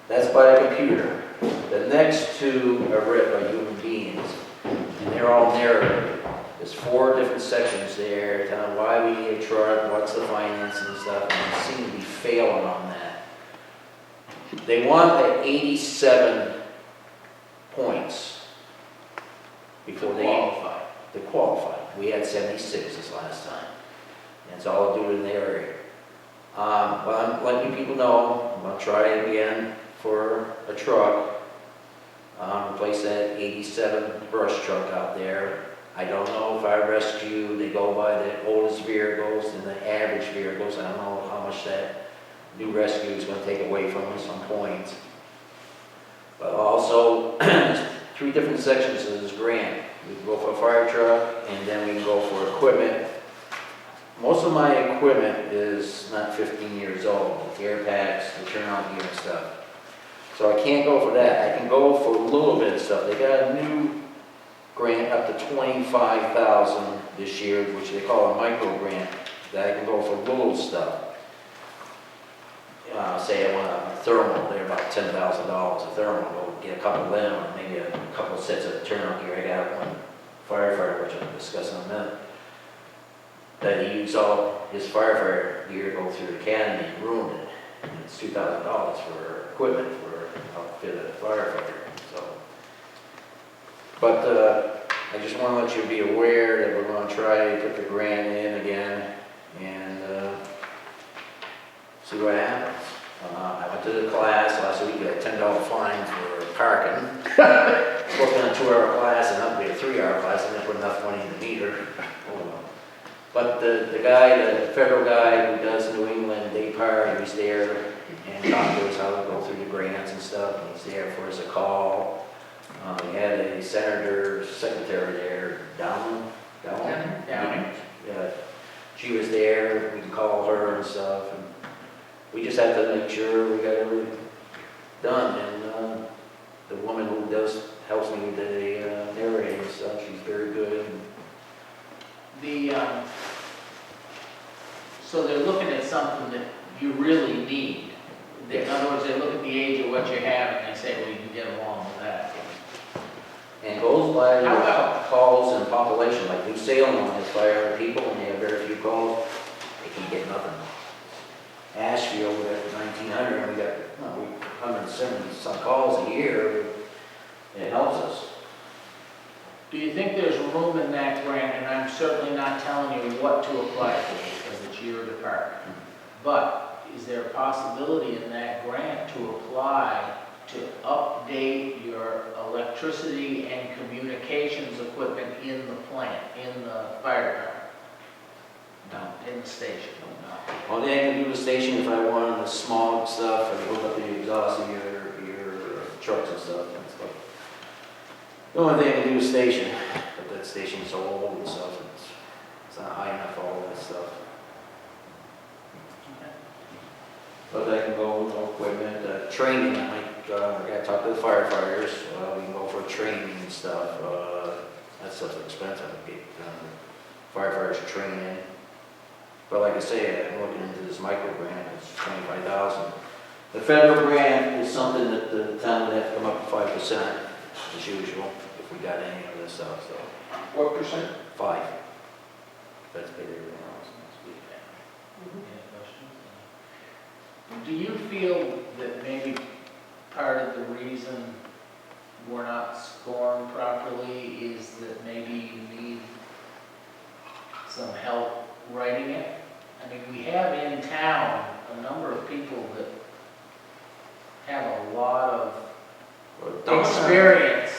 That's by a computer. The next two are read by human beings, and they're all narrative. There's 4 different sections there, telling why we need a truck, what's the financing and stuff, and they seem to be failing on that. They want the 87 points before they Qualified. to qualify. We had 76 this last time. And it's all due in the area. But I'm letting you people know, I'm gonna try it again for a truck. Replace that 87 brush truck out there. I don't know if I rescue, they go by the oldest vehicles and the average vehicles. I don't know how much that new rescue is gonna take away from us some points. But also, there's 3 different sections of this grant. We can go for a fire truck, and then we can go for equipment. Most of my equipment is not 15 years old, the air packs, the turnout gear and stuff. So I can't go for that. I can go for a little bit of stuff. They got a new grant up to $25,000 this year, which they call a micro grant, that I can go for little stuff. Say I want a thermal, they're about $10,000 a thermal, go get a couple of them, or maybe a couple of sets of turnout gear. I got one firefighter, which I'll discuss in a minute, that he used all his firefighter gear to go through the academy and ruined it. And it's $2,000 for equipment for outfit a firefighter, so. But I just want to let you be aware that we're going to try to put the grant in again and see what happens. I went to the class last week, got a $10 fine for parking. Supposed to be a 2-hour class and not be a 3-hour class, I didn't put enough money in the meter. Oh, well. But the guy, the federal guy who does New England Day Park, he was there and talked to us how to go through the grants and stuff. And he's there for us a call. We had a secretary there, Downing. Yeah, she was there, we can call her and stuff. And we just have to make sure we got everything done. And the woman who helps me with the narrating and stuff, she's very good. So they're looking at something that you really need. In other words, they look at the age of what you have and they say, well, you can get along with that. And goes by How about- calls and population, like New Salem has 500 people and they have very few calls, they can get nothing. Ashfield, we got 1,900, and we got 170 some calls a year, it helps us. Do you think there's room in that grant, and I'm certainly not telling you what to apply for because it's your department, but is there a possibility in that grant to apply to update your electricity and communications equipment in the plant, in the fire department? No, in the station, no. Only I can do the station if I want the smog stuff, and hook up the exhaust of your trucks and stuff. The only thing I can do is station, but that station's so old and stuff, it's not high enough for all that stuff. But I can go with equipment, training, I gotta talk to the firefighters, we can go for training and stuff, that stuff's expensive to get firefighters training. But like I say, I'm looking into this micro grant, it's $25,000. The federal grant is something that the town would have to come up with 5%, as usual, if we got any of this stuff, so. What percent? 5. That's bigger than else. Any questions? Do you feel that maybe part of the reason we're not scoring properly is that maybe you need some help writing it? I mean, we have in town a number of people that have a lot of experience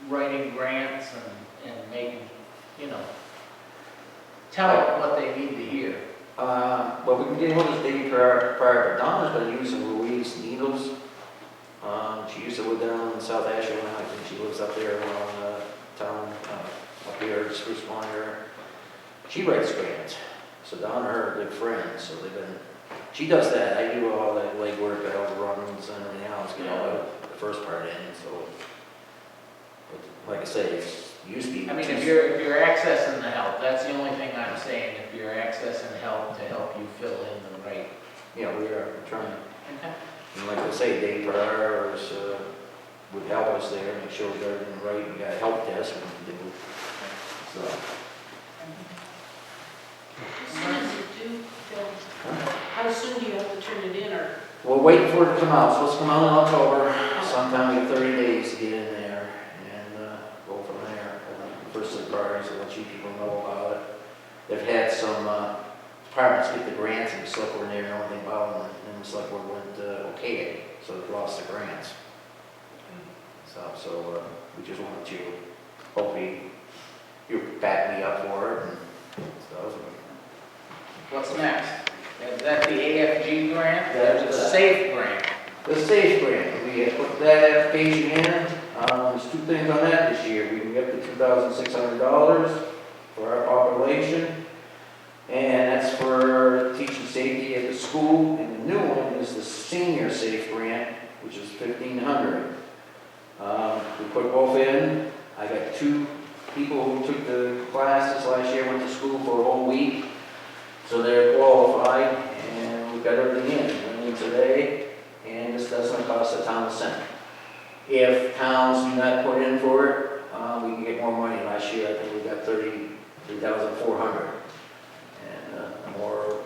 writing grants and making, telling what they need to hear. Well, we can get one of those baby prior, but Donna's been using Louise needles. She used to live down in South Ashfield, I think she lives up there around town, up here, Spruce Monitor. She writes grants, so Donna and her are good friends, so they've been, she does that, I do all that legwork, I overruns and everything else, get all the first part in, so. But like I say, it's It used to be. I mean, if you're accessing the help, that's the only thing I'm saying, if you're accessing help to help you fill in the right. Yeah, we are trying. Okay. And like I say, Dave Ferraris would help us there, make sure we're everything right. We got a help desk we can do. So, As soon as you do, Bill, how soon do you have to turn it in, or? we're waiting for it to come out. It's supposed to come out in October. Sometime we have 30 days to get in there and go from there. First surprise, I'll let you people know about it. They've had some departments get the grants and the select board there, and everything about them, and the select board went okay it, so they lost the grants. So we just wanted to, hopefully, you back me up for it and stuff. What's next? Is that the AFG grant? That's That's a the- SAFE grant. The safe grant, we had put that application in. There's two things on that this year. We can get the $2,600 for our population. And that's for teaching safety at the school. And the new one is the senior safe grant, which is $1,500. We put both in. I got 2 people who took the classes last year, went to school for a whole week. So they're qualified, and we've got everything in. Everything today, and this doesn't cost the town a cent. If towns do not put in for it, we can get more money. Last year, I think we got $33,400. And the more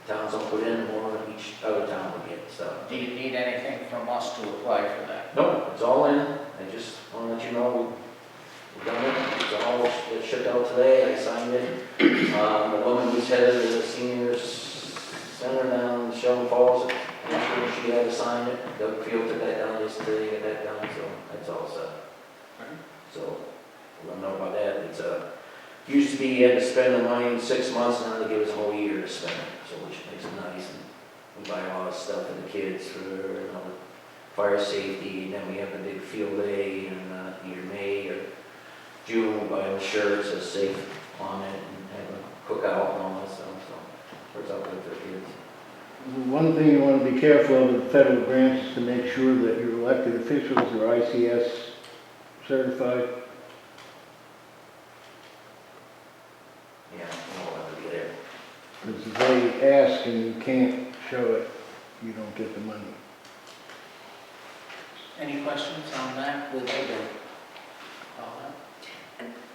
towns don't put in, the more each other town will get. So, Do you need anything from us to apply for that? nope, it's all in. I just want to let you know we've done it. It's all it shipped out today. I signed it. The woman who's head of the seniors center down in Shelton Falls, after she had to sign it, Doug Field took that down yesterday, got that done, so that's all set. So, we'll know about that. It's used to be you had to spend the money in 6 months, now they give us a whole year to spend it, so which makes it nice. And we buy a lot of stuff for the kids for, fire safety, and then we have a big field day in either May or June, we buy them shirts that safe on it and have a cookout and all that stuff, so works out good for the kids. One thing you want to be careful of with federal grants is to make sure that your elected officials are ICS certified. Yeah, we'll have to be there. Because if they ask and you can't show it, you don't get the money. Any questions on that? With Paula?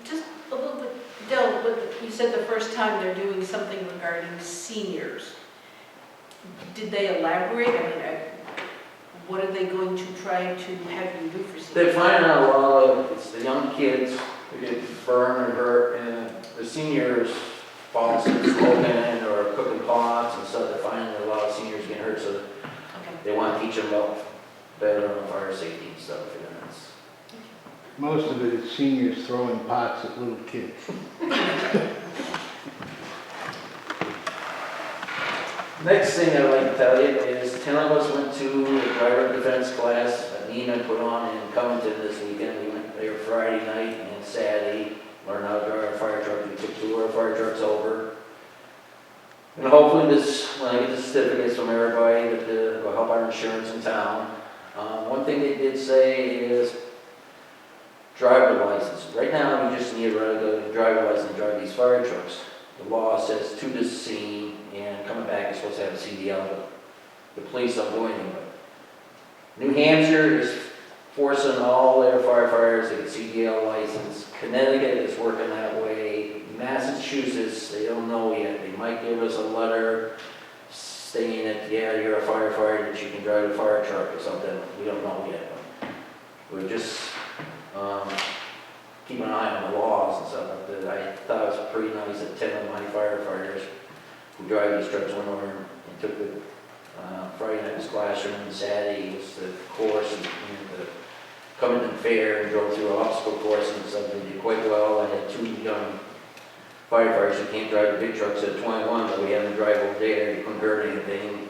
Just a little bit, Del, you said the first time they're doing something regarding seniors. Did they elaborate? I mean, what are they going to try to have you do for seniors? They're finding out a lot of, it's the young kids who get burned and hurt, and the seniors fall asleep smoking or cooking pots and stuff. They're finding that a lot of seniors get hurt, so Okay. they want to teach them about better on fire safety and stuff. And that's, Most of it is seniors throwing pots at little kids. next thing I'd like to tell you is 10 of us went to the driver defense class that Nina put on in Covington this weekend. We went there Friday night and Saturday, learned how to drive a fire truck. We took 2 of our fire trucks over. And hopefully this, when I get the certificates from everybody, that will help our insurance in town. One thing they did say is driver license. Right now, you just need a regular driver license to drive these fire trucks. The law says to the scene and coming back, you're supposed to have a CDL, but the police don't do anything. But New Hampshire is forcing all their firefighters to get CDL license. Connecticut is working that way. Massachusetts, they don't know yet. They might give us a letter saying that, yeah, you're a firefighter, that you can drive a fire truck or something. We don't know yet. We're just keeping an eye on the laws and stuff like that. I thought it was pretty nice that 10 of my firefighters who drive these trucks went over and took the Friday night was classroom, and Saturday was the course, and the Covington Fair, and drove through an obstacle course and stuff. They did quite well. I had 2 young firefighters who can't drive the big trucks at 21, but we had them drive over there. You couldn't hurt anything.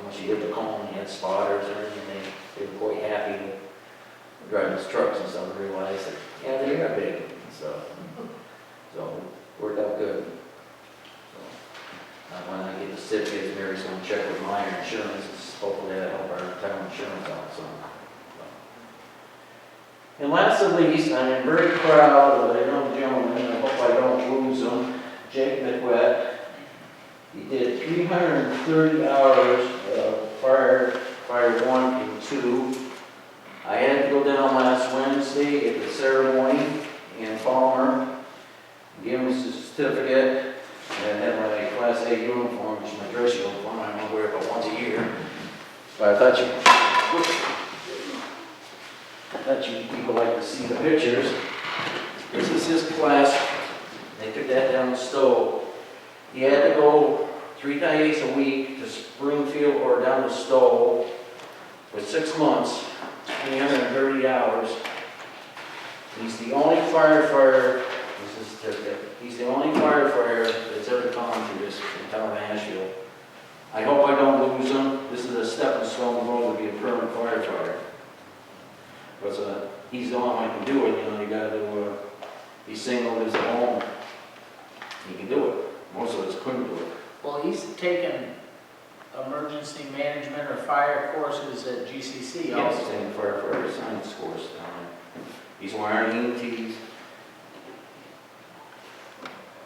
Once you hit the cone, you had spotters and everything. They were quite happy with driving these trucks and stuff, and realized that, yeah, they are big and stuff. So, it worked out good. So, when I get the certificates, Mary's going to check with my insurance, and hopefully that'll help our town insurance out some. And last but not least, I am very proud of a young gentleman, I hope I don't lose him, Jake McWett. He did 330 hours of fire 1 and 2. I had to go down last Wednesday at the ceremony in Palmer, give him his certificate, and had my Class A uniform, which is my dress uniform, I only wear it about once a year. But I thought you people like to see the pictures. This is his class. They took that down the stove. He had to go 3 days a week to Springfield or down the stove for 6 months, 330 hours. He's the only firefighter, this is certificate, he's the only firefighter that's ever gone through this in town of Ashfield. I hope I don't lose him. This is a stepping stone road to be a permanent firefighter. But he's the only one who can do it, you know, you gotta be single, lives at home. He can do it. Most of us couldn't do it. Well, he's taken emergency management or fire courses at GCC Yes, also. taking firefighter science course down there. He's wearing EMTs.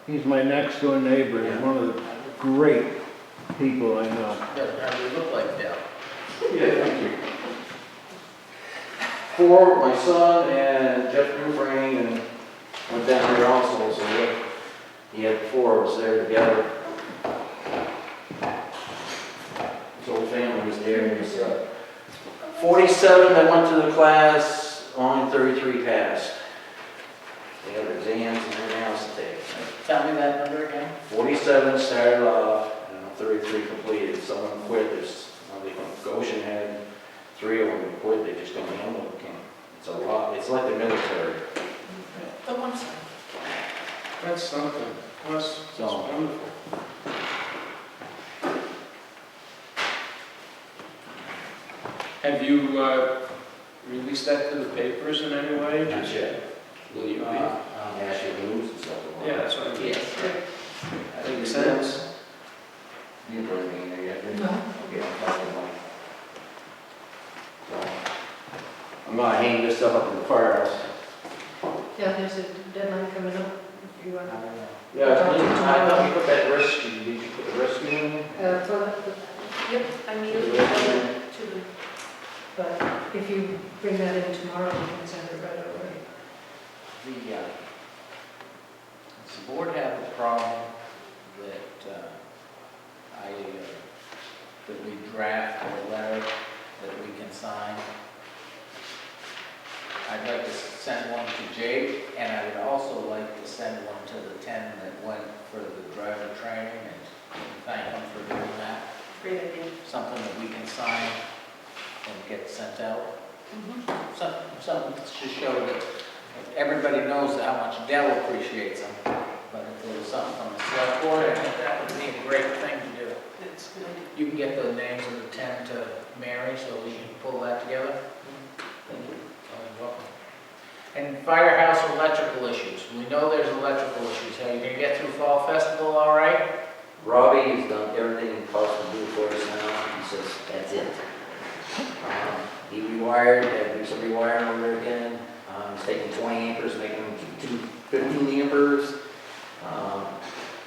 He's my next door neighbor, he's one of the great people I know. Doesn't hardly look like Dell. Yeah, thank you. 4, my son and Jeff Dufresne, and went down there also, so he had 4 of us there together. His whole family was there, and his 47 that went to the class, only 33 passed. They had exams and everything else to take. Tell me that number again. 47 started off, and 33 completed. Someone quit. Goshen had 3 of them quit. They just don't handle it. It's a lot. It's like the military. The one side. That's something. That's wonderful. Have you released that to the papers in any way? Not yet. Will you be? Ashfield News and stuff. Yeah, that's what I mean. Yes. That makes sense. You bring me in there yet? No. Okay, I'm talking about. So, I'm gonna hang this stuff up in the firehouse. Yeah, there's a deadline coming up if you want. Yeah, I thought you put that rescue, did you put the rescue in there? Yep, I mean, to the, but if you bring that in tomorrow, you can send it right away. Does the board have a problem that that we draft a letter that we can sign? I'd like to send one to Jake, and I would also like to send one to the 10 that went for the driver training and thank them for doing that. Great idea. Something that we can sign and get sent out. Something to show that everybody knows how much Dell appreciates them. But if there was something from the select board, I think that would be a great thing to do. That's good. You can get the names of the 10 to Mary, so we can pull that together. Thank you. You're welcome. And firehouse electrical issues. We know there's electrical issues. Are you gonna get through Fall Festival all right? Robbie has done everything possible to do for us now. He says, that's it. He rewired, had to do some rewiring over there again. He's taking 20 amperes, making them to 15 amperes.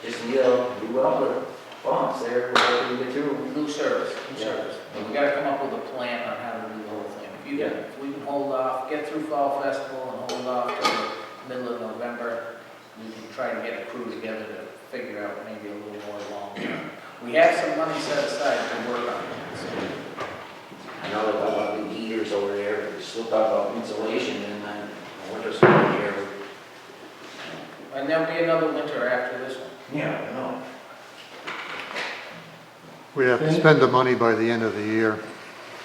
Just need a new outlet box there, we're hoping to get through. New service, new Yeah. service. And we gotta come up with a plan on how to do the whole thing. If we can hold off, get through Fall Festival and hold off till the middle of November, we can try to get a crew together to figure out maybe a little more long term. We have some money set aside to work on it, so. I know they talk about new heaters over there, but they still talk about insulation and winter storm here. And there'll be another winter after this one. Yeah, I know. We have to spend the money by the end of the year.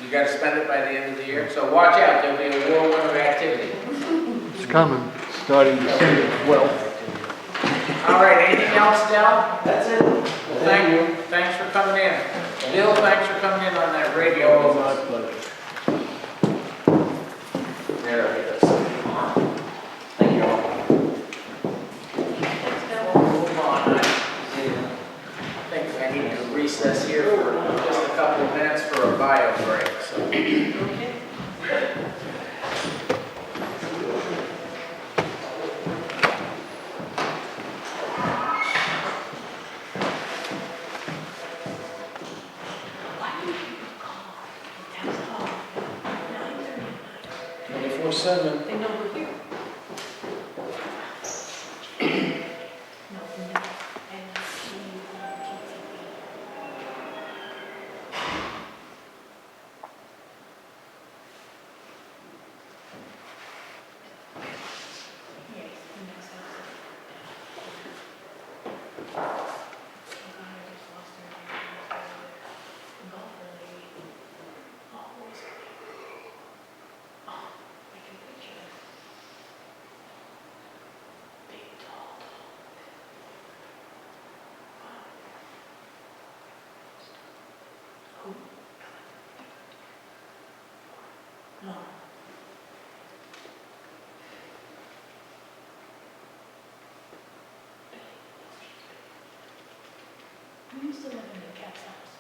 You gotta spend it by the end of the year, so watch out, there'll be a whirlwind of activity. It's coming. Starting December 12th. All right, anything else, Del? That's it. Thank you. Thanks for coming in. Bill, thanks for coming in on that radio. Oh, my pleasure. There, I get that. Thank you all. Move on. I think I need to recess here for just a couple of minutes for a bio break, so. Okay. 7. They know we're here. No, no, and yes, the next house. I just lost her. Golfer lady. Always. Oh, I can picture her. Big, tall. Who? No. We used to live in the cat's house.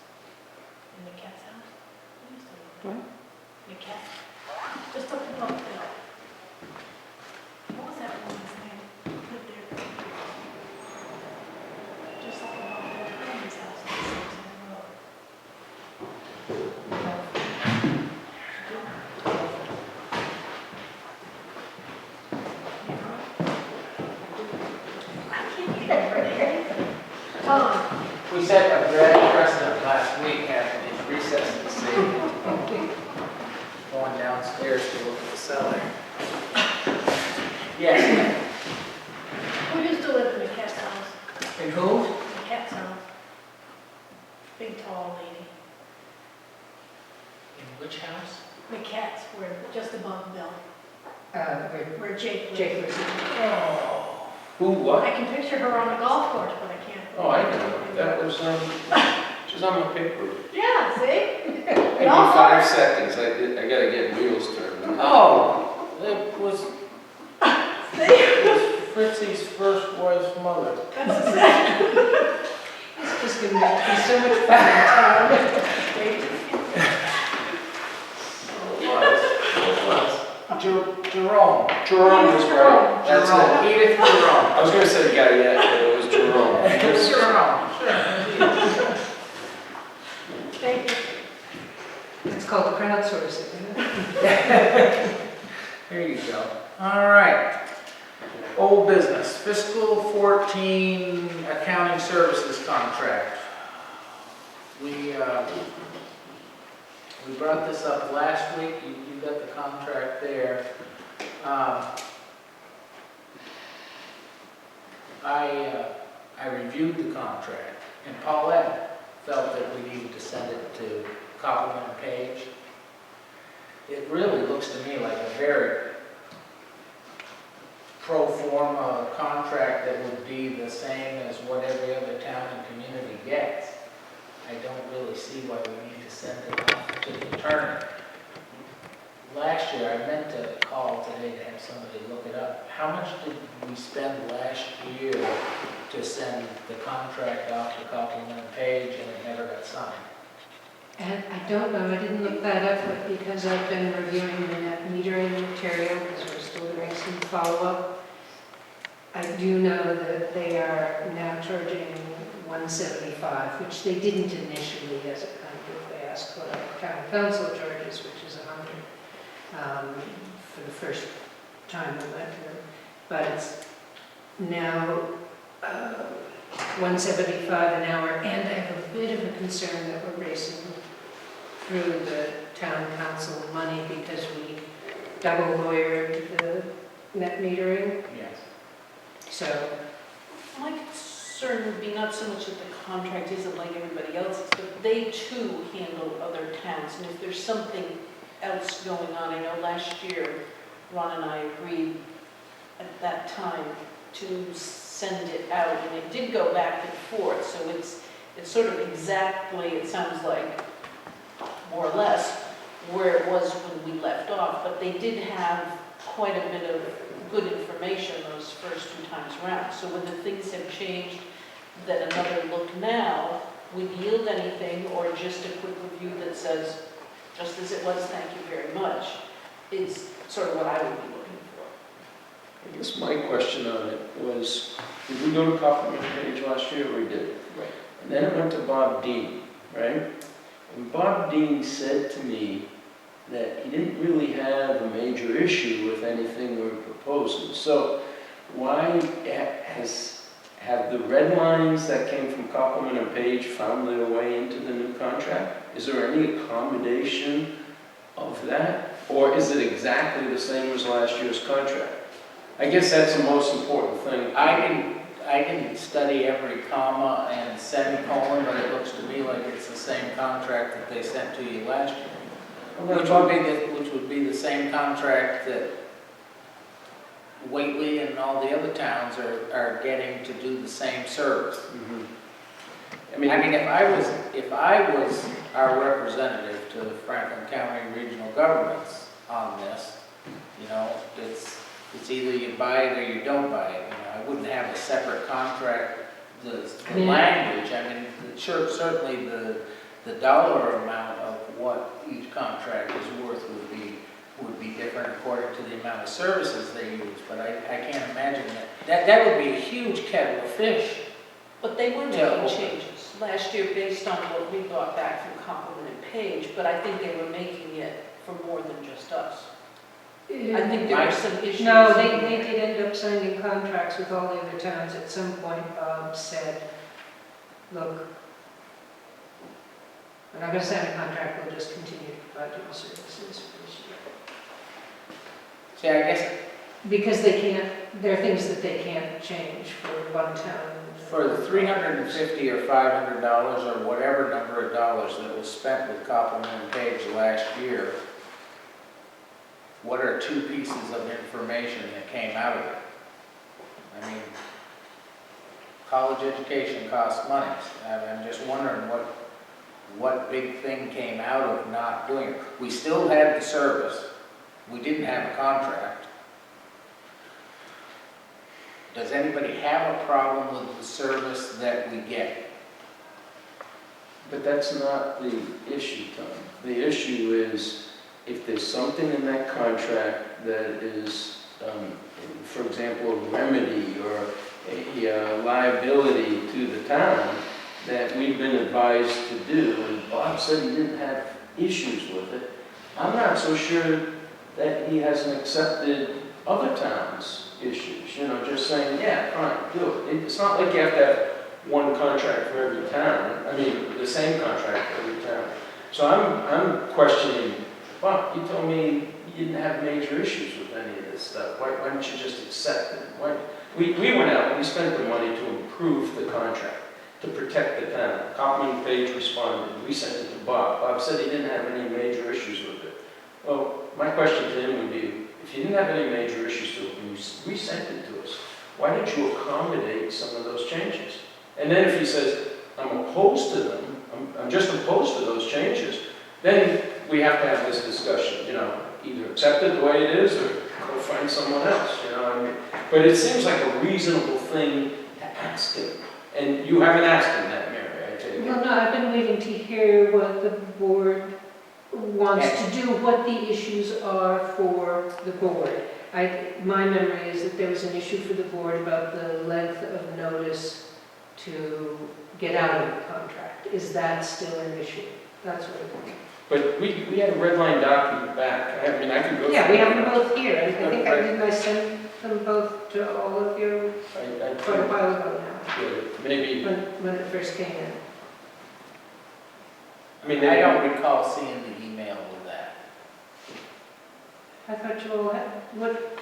In the cat's house? We used to live What? in the cat. Just up above the. What was that woman's name? Lived there. Just up above the Grandma's house on Simpson Road. I can't remember her name. We set a bad precedent last week after these recesses, going downstairs to look at the cellar. Yes, Who used to live in the cat's house? and who? The cat's house. Big tall lady. In which house? The cats were just above Bill, Where where Jake lived. Jake was. Oh, Who, what? I can picture her on the golf course, but I can't. Oh, I know. That was, she's on my paper. Yeah, see? Every We all 5 saw her. seconds, I gotta get wheels turned. oh, it was See? Fritzy's first wife's mother. That's the same. It's just going to be so much fun. It was. Jerome. Jerome was right. That's Jerome, it. Edith Jerome. I was gonna say guy yet, but it was Jerome. Jerome, sure. Thank you. It's called crowdsourcing, isn't it? There you go. All right. Old business, fiscal 14 accounting services contract. We brought this up last week. You got the contract there. I reviewed the contract, and Paulette felt that we needed to send it to Copeland and Page. It really looks to me like a very pro forma contract that would be the same as what every other town and community gets. I don't really see why we need to send it off to the attorney. Last year, I meant to call today to have somebody look it up. How much did we spend last year to send the contract off to Copeland and Page, and it never got signed? And I don't know, I didn't look that up, but because I've been reviewing the net metering material, because we're still doing some follow-up, I do know that they are now charging $175, which they didn't initially as a kind of, they asked what our town council charges, which is $100 for the first time we went through. But it's now $175 an hour, and I have a bit of a concern that we're racing through the town council money because we double lawyered the net metering. Yes. So, My concern would be not so much that the contract isn't like everybody else's, but they too handle other towns. And if there's something else going on, I know last year Ron and I agreed at that time to send it out, and it did go back and forth. So it's sort of exactly, it sounds like, more or less, where it was when we left off. But they did have quite a bit of good information those first 2 times around. So when the things have changed, that another look now would yield anything, or just a quick review that says, just as it was, thank you very much, is sort of what I would be looking for. I guess my question on it was, did we go to Copeland and Page last year, or we did? Right. And then it went to Bob Dean, right? And Bob Dean said to me that he didn't really have a major issue with anything we were proposing. So why have the red lines that came from Copeland and Page found their way into the new contract? Is there any accommodation of that? Or is it exactly the same as last year's contract? I guess that's the most important thing. I didn't study every comma and semicolon, but it looks to me like it's the same contract that they sent to you last year. Which would be the same contract that Whately and all the other towns are getting to do the same service. Mhm. I mean, if I was our representative to the Franklin County regional governments on this, you know, it's either you buy it or you don't buy it. You know, I wouldn't have a separate contract, the language, I mean, certainly the dollar amount of what each contract is worth would be different according to the amount of services they use, but I can't imagine that would be a huge kettle of fish. But they were Yeah. making changes last year based on what we got back from Copeland and Page, but I think they were making it for more than just us. I think there were some issues. No, they did end up signing contracts with all the other towns. At some point, Bob said, look, we're not going to sign a contract, we'll just continue to provide you services for this year. See, I guess Because they can't, there are things that they can't change for one town. for the $350 or $500 or whatever number of dollars that was spent with Copeland and Page last year, what are two pieces of information that came out of it? I mean, college education costs money. I'm just wondering what big thing came out of not doing it. We still had the service. We didn't have a contract. Does anybody have a problem with the service that we get? But that's not the issue, Tom. The issue is if there's something in that contract that is, for example, a remedy or a liability to the town that we've been advised to do, and Bob said he didn't have issues with it, I'm not so sure that he hasn't accepted other towns' issues, you know, just saying, yeah, fine, do it. It's not like you have to have one contract for every town, I mean, the same contract for every town. So I'm questioning, Bob, you told me you didn't have major issues with any of this stuff. Why don't you just accept it? We went out and we spent the money to improve the contract, to protect the town. Copeland Page responded, we sent it to Bob. Bob said he didn't have any major issues with it. Well, my question to him would be, if you didn't have any major issues to it, you resent it to us. Why didn't you accommodate some of those changes? And then if he says, I'm opposed to them, I'm just opposed to those changes, then we have to have this discussion, you know, either accept it the way it is or go find someone else, you know. I mean, but it seems like a reasonable thing to ask him. And you haven't asked him that, Mary, I take it. Well, no, I've been waiting to hear what the board wants to do, what the issues are for the board. My memory is that there was an issue for the board about the length of notice to get out of the contract. Is that still an issue? That's what it is. But we had a red line document back. I mean, I could go. Yeah, we have them both here. I think I sent them both to all of you I quite a while ago now, yeah, maybe, when it first came in. I mean, I they don't recall seeing the email with that. I thought you all had, what,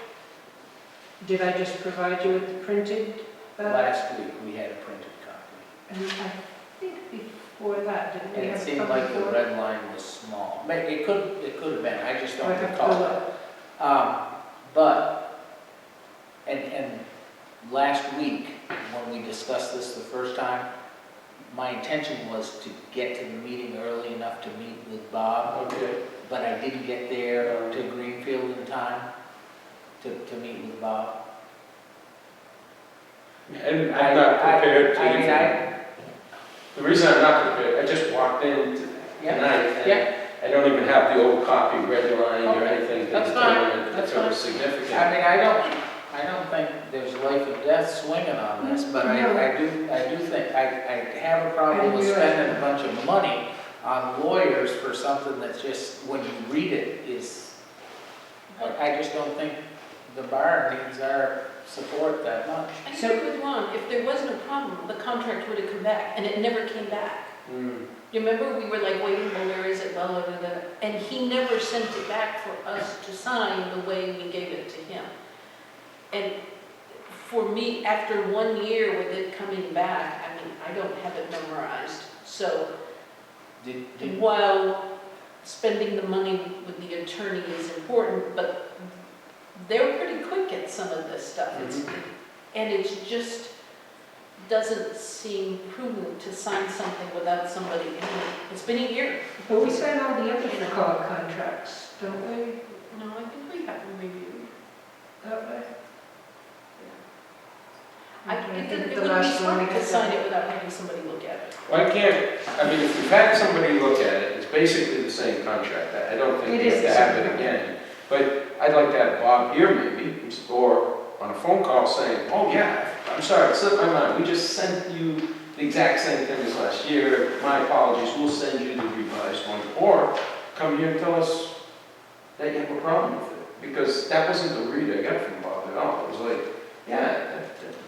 did I just provide you with the printed? Last week, we had a printed copy. And I think before that, didn't we And it have a seemed copy like the before? red line was small. It could have been, I just I don't have to recall go it. up. But, and last week, when we discussed this the first time, my intention was to get to the meeting early enough to meet with Bob, okay. but I didn't get there to Greenfield in time to meet with Bob. And I'm not prepared to. I mean, The reason I'm not prepared, I just walked in tonight and yeah, I don't even have the old copy red line or anything to That's fine, determine that's if it was fine. significant. I mean, I don't think there's life or death swinging on this, but I do think, I have a problem with spending a bunch of money on lawyers for something that's just, when you read it, is, I just don't think the bar needs our support that much. I agree with Ron, if there wasn't a problem, the contract would have come back, and it never came back. You remember, we were like, waiting, well, where is it, well, and he never sent it back for us to sign the way we gave it to him. And for me, after 1 year with it coming back, I mean, I don't have it memorized, so while spending the money with the attorney is important, but they're pretty quick at some of this stuff. And it just doesn't seem prudent to sign something without somebody in it. It's been a year. But we sign all the other FERCog contracts, don't we? No, I think we have them reviewed. Don't we? It think would the be last one we smart to got sign done. it without having somebody look at it. Why can't, I mean, if you've had somebody look at it, it's basically the same contract. I don't think It you is have to the have same it again. But I'd like to have Bob here maybe, or on a phone call saying, oh yeah, I'm sorry, it slipped my mind. We just sent you the exact same thing as last year. My apologies, we'll send you the revised one. Or come here and tell us that you have a problem with it. Because that wasn't the read I got from Bob at all. It was like, yeah,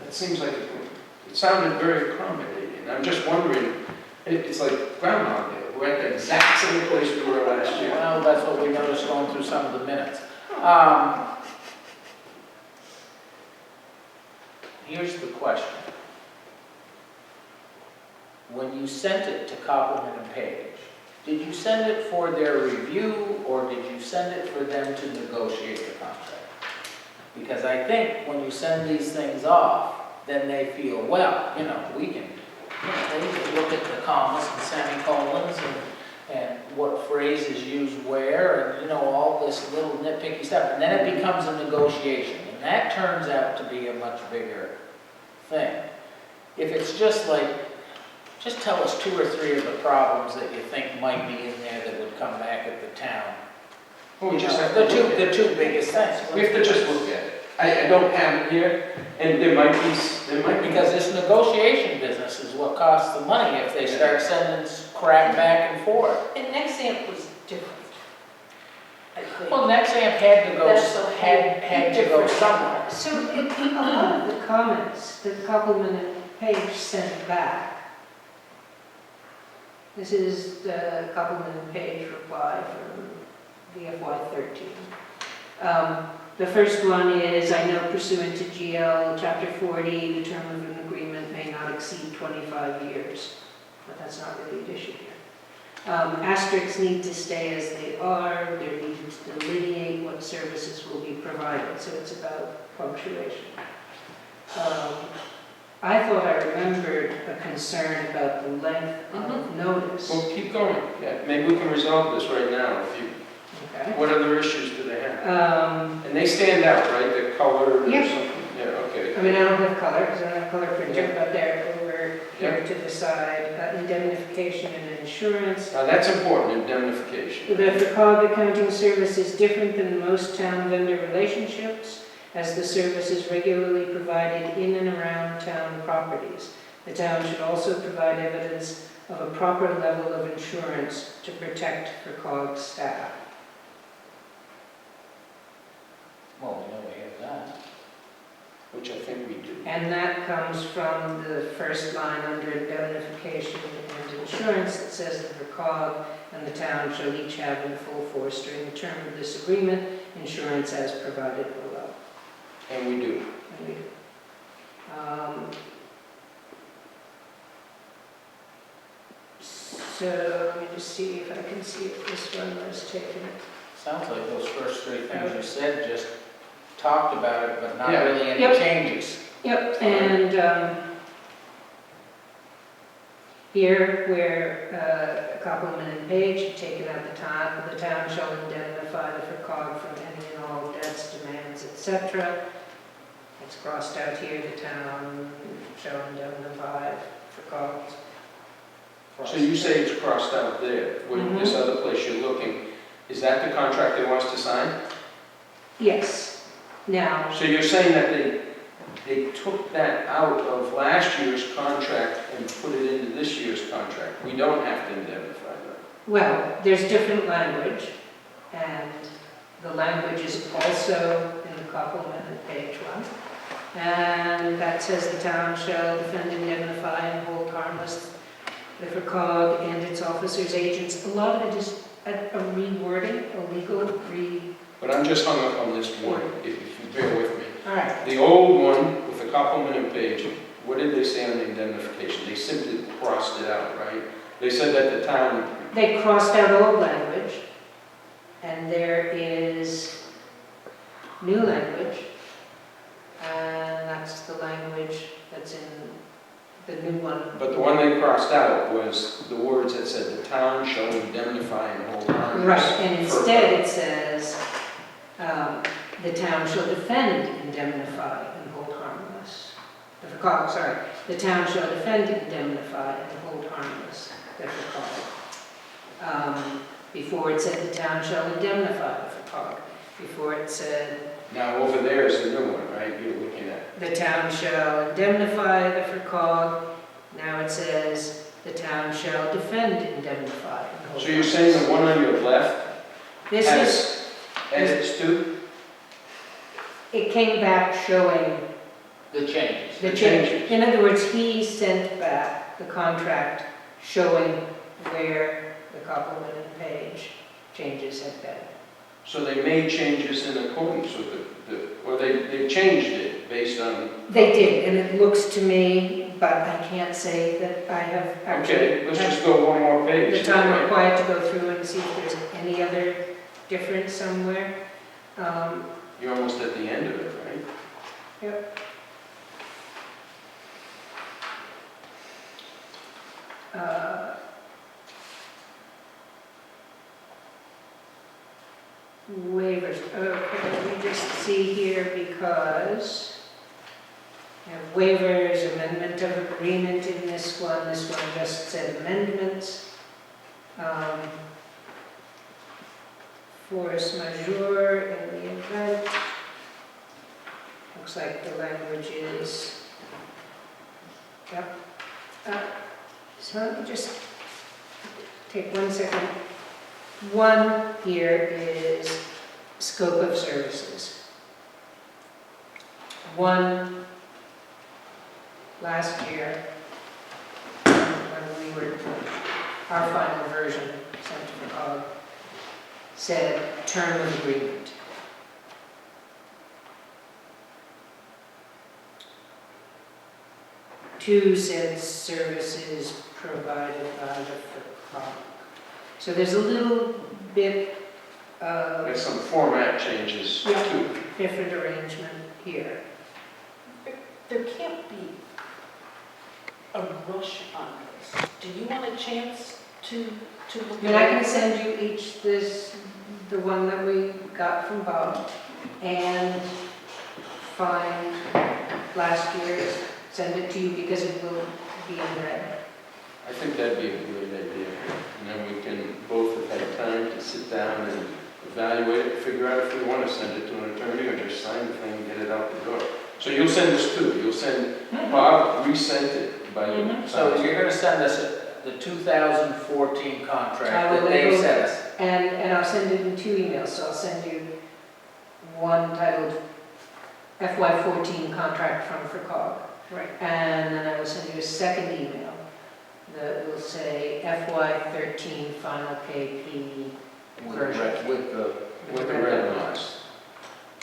that seems like it sounded very accommodating. I'm just wondering, it's like Groundhog Day. We're at the exact same place we were last year. Well, that's what we noticed going through some of the minutes. Here's the question. When you sent it to Copeland and Page, did you send it for their review or did you send it for them to negotiate the contract? Because I think when you send these things off, then they feel, well, you know, they can look at the commas and semicolons and what phrases used where, and, you know, all this little nitpicky stuff. And then it becomes a negotiation, and that turns out to be a much bigger thing. If it's just like, just tell us 2 or 3 of the problems that you think might be in there that would come back at the town. Well, we You just know, have the to look at two it. biggest things. We have to just look at it. I don't have it here, and there might be, Because this negotiation business is what costs the money if they start sending crap back and forth. And Nexamp was different, I think. Well, Nexamp had to go, That's the whole had to go different. somewhere. So a lot of the comments that Copeland and Page sent back, this is the Copeland and Page reply from the FY13. The first one is, I know pursuant to GL Chapter 40, the term of an agreement may not exceed 25 years. But that's not really an issue here. Asterisks need to stay as they are. They're needed to delineate what services will be provided. So it's about punctuation. I thought I remembered a concern about the length of notice. well, keep going. Yeah, maybe we can resolve this right now. If you, Okay. what other issues do they have? And they stand out, right? The color or Yeah. something? Yeah, okay. I mean, I don't have color, because I don't have color printer, Yeah. but they're over here to the side. Indemnification and insurance. Now, that's important, indemnification. The FERCog accounting service is different than most town vendor relationships, as the service is regularly provided in and around town properties. The town should also provide evidence of a proper level of insurance to protect FERCog staff. Well, we know we have that. Which I think we do. And that comes from the first line under indemnification and insurance that says the FERCog and the town shall each have in full force during the term of this agreement, insurance as provided below. And we do. And we do. So let me just see if I can see if this one was taken. Sounds like those first 3 things you said just talked about it, but not Yeah. really any Yep. changes. Yep, and here where Copeland and Page have taken out the town shall indemnify the FERCog from any and all debts, demands, etc. It's crossed out here, the town shall indemnify FERCog. So you say it's crossed out there, with this other place you're looking. Is that the contract they want us to sign? Yes, now, So you're saying that they took that out of last year's contract and put it into this year's contract? We don't have to indemnify them. Well, there's different language, and the language is also in the complement at page 1. And that says the town shall defend, indemnify, and hold harmless the FERCog and its officers, agents. A lot of it is a rewording, a legal But I'm just hung up on this one, if you bear with me. All right. The old one with the complemented page, what did they say on the indemnification? They simply crossed it out, right? They said that the town, They crossed out old language, and there is new language, and that's the language that's in the new one. but the one they crossed out was the words that said the town shall indemnify and hold harmless. Right, and instead it says, the town shall defend, indemnify, and hold harmless. The town shall defend, indemnify, and hold harmless, the FERCog. Before it said the town shall indemnify the FERCog. Before it said Now over there is the new one, right, you're looking at. the town shall indemnify the FERCog. Now it says the town shall defend, indemnify, and hold So you're saying the harmless. one on your left This is, has edits too? it came back showing The changes. the change. In other words, he sent back the contract showing where the complemented page changes had been. So they made changes in accordance with or they changed it based on. They did, and it looks to me, but I can't say that I have actually Okay, let's had just go one more page. the time right? required to go through and see if there's any other difference somewhere. You're almost at the end of it, right? Yep. Waivers, okay, let me just see here because I have waivers, amendment of agreement in this one just said amendments. Force majeure in the event. Looks like the language is, yep. So let me just take 1 second. One here is scope of services. One, last year, when we were, our final version sent to the COG, said term of agreement. Two said services provided by the FERCog. So there's a little bit of There's some format changes Yeah. too. different arrangement here. There can't be a rush on this. Do you want a chance to look at it? And I can send you each the one that we got from Bob, and find last year's, send it to you because it will be in red. I think that'd be a great idea. And then we can both have had time to sit down and evaluate it, figure out if we want to send it to an attorney or just sign the thing and get it out the door. So you'll send this too. You'll send, Bob resent it by you. So you're gonna send us the 2014 contract I will that they go- sent us. And I'll send it in 2 emails, so I'll send you one titled FY14 contract from FERCog. Right. And then I will send you a second email that will say FY13 final KP version. With the red lines.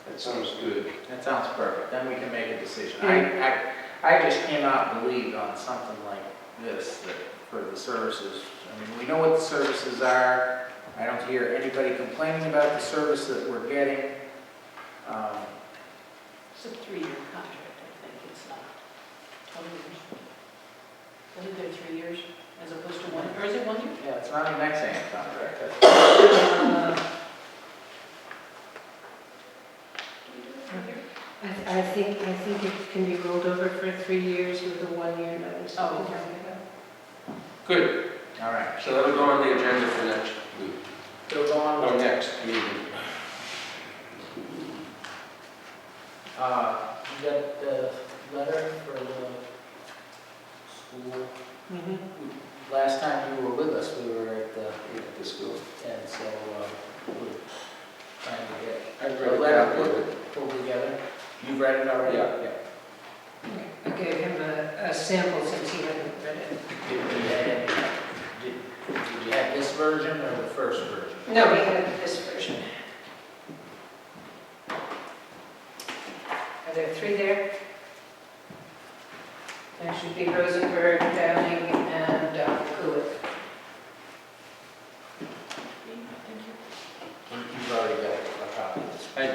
That sounds good. That sounds perfect, then we can make a decision. I just cannot believe on something like this, that for the services, I mean, we know what the services are. I don't hear anybody complaining about the service that we're getting. It's a 3-year contract, I think, it's not 20 years. I think they're 3 years as opposed to 1, or is it 1 year? Yeah, it's not an ex-ante contract. that's- I think it can be rolled over for 3 years with a 1-year notice. Oh, okay. Good. All right, So that'll go on the agenda for next week, so go on or with next meeting. you got the letter for the school? Mhm. Last time you were with us, we were at the this going. And so, we're trying to get I a read a letter copy of it. pulled together. You've read it already? Yeah. I gave him a sample since he hadn't read it. Did you have this version or the first version? No, he had this version. Are there 3 there? There should be Rosenberg, Downing, and Kulik. You've already got a copy of this. I do.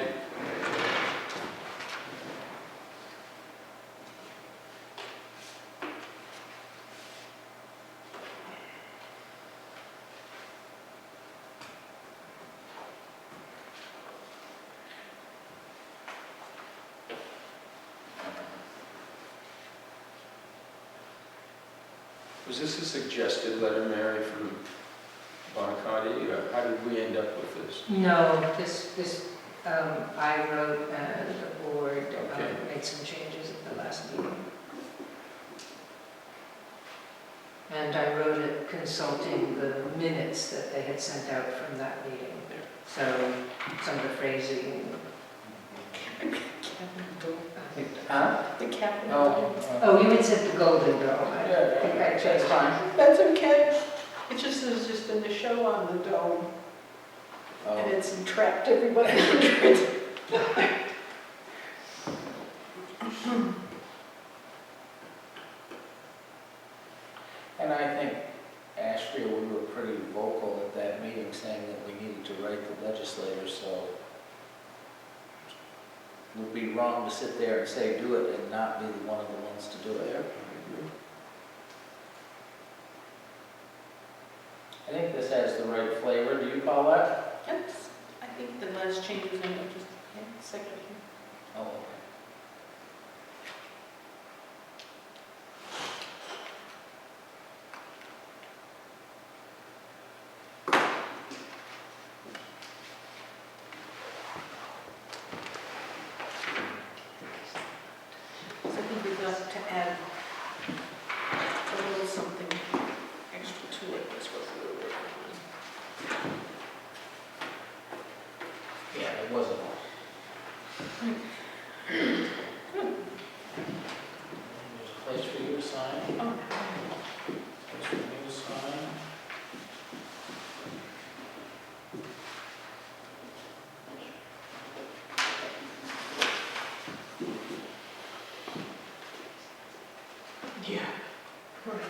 Was this a suggested letter, Mary, from Bonacotti, or how did we end up with this? No, this I wrote and the board Okay. made some changes at the last meeting. And I wrote it consulting the minutes that they had sent out from that meeting. So some of the phrasing. Huh? The captain. Oh, you had said the Golden Dome. I think I changed mine. That's okay. It just is just been a show on the dome, Oh. and it's entrapped everybody. And I think, Ashfield, we were pretty vocal at that meeting saying that we needed to write the legislators, so it would be wrong to sit there and say do it and not be one of the ones to do it. I think this has the right flavor. Do you call that? Yes, I think the last changes in it just, second. Oh, okay. So I think we've got to add a little something extra to it, that's what we were working on. Yeah, it wasn't. There's a place for you to sign. Oh. Place for me to sign. Yeah. Right.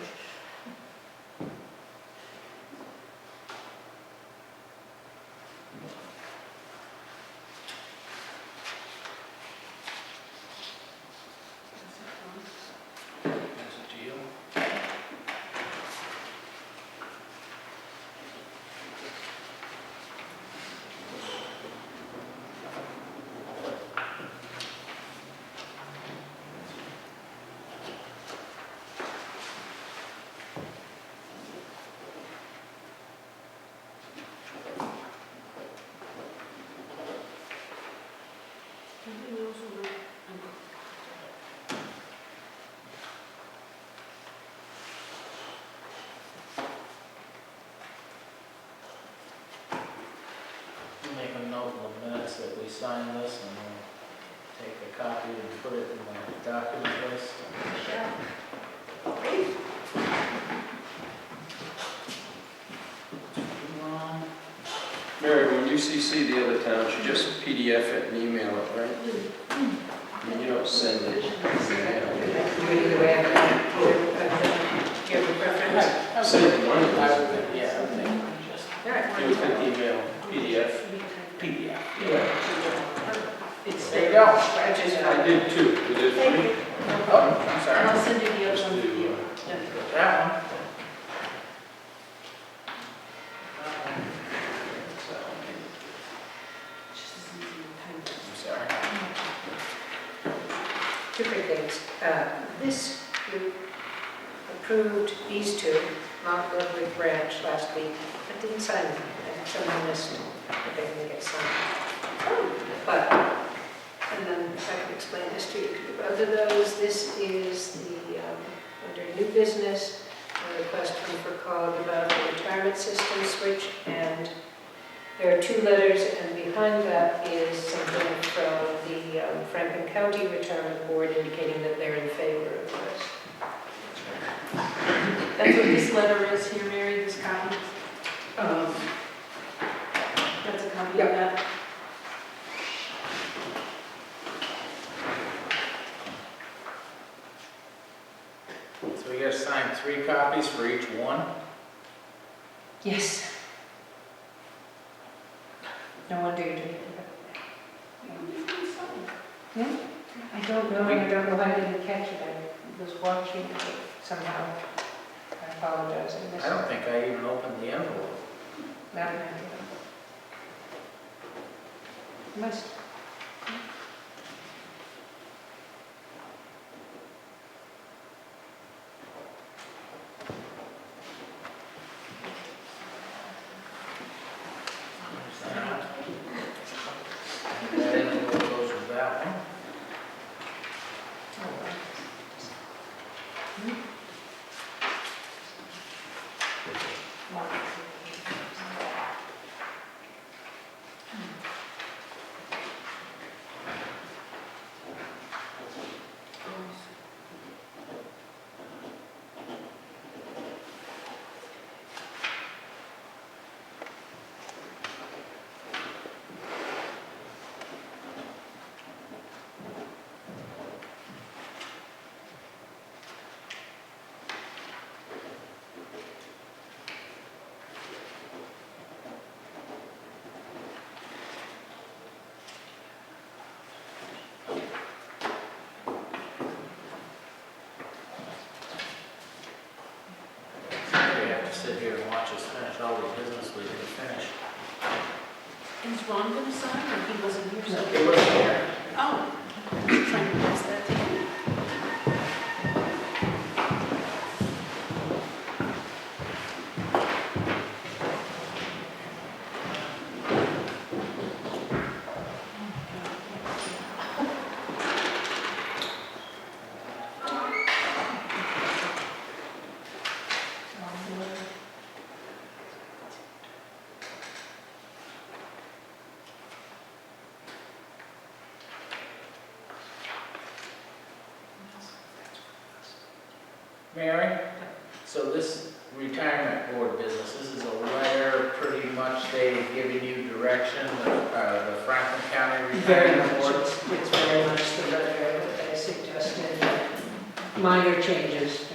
That's a deal. Anything else on that? We'll make a note in the minutes that we sign this and we'll take a copy and put it in the document list. Mary, when you CC the other towns, you just PDF it and email it, right? I mean, you don't send it. Do it either way. Do you have a preference? Send it one of I those. would think, yeah, I would think just All right. You can email PDF. PDF. It's There you there. go. I did too. You did three? Oh, I'm And sorry. I'll send you the other Just one. do, That one. Just as easy to type. I'm sorry. Two quick things. This group approved these two, Mount Ludwig Branch, last week, but didn't sign them. And someone missed that they didn't get signed. But, and then if I can explain this to you, both of those, this is the, under new business, a request from FERCog about the retirement retirement system switch, and there are 2 letters, and behind that is something from the Franklin County Retirement Board indicating that they're in favor of this. That's what this letter is here, Mary, this copy? That's a copy of that? So we gotta sign 3 copies for each one? Yes. No wonder you didn't. I don't know, and I don't know why I didn't catch it. I was watching it somehow. I apologize. I missed I don't think I even opened the envelope. that. Must. That envelope goes with that one. Sit here and watch us finish all the business we didn't finish. Is Ron gonna sign, or he wasn't here, so? It was there. Oh, I'm trying to pass that to you. Mary, so this retirement board business, this is a letter, pretty much they've given you direction, the Franklin County Very Retirement much, Board. it's very much the letter that I suggested, minor changes,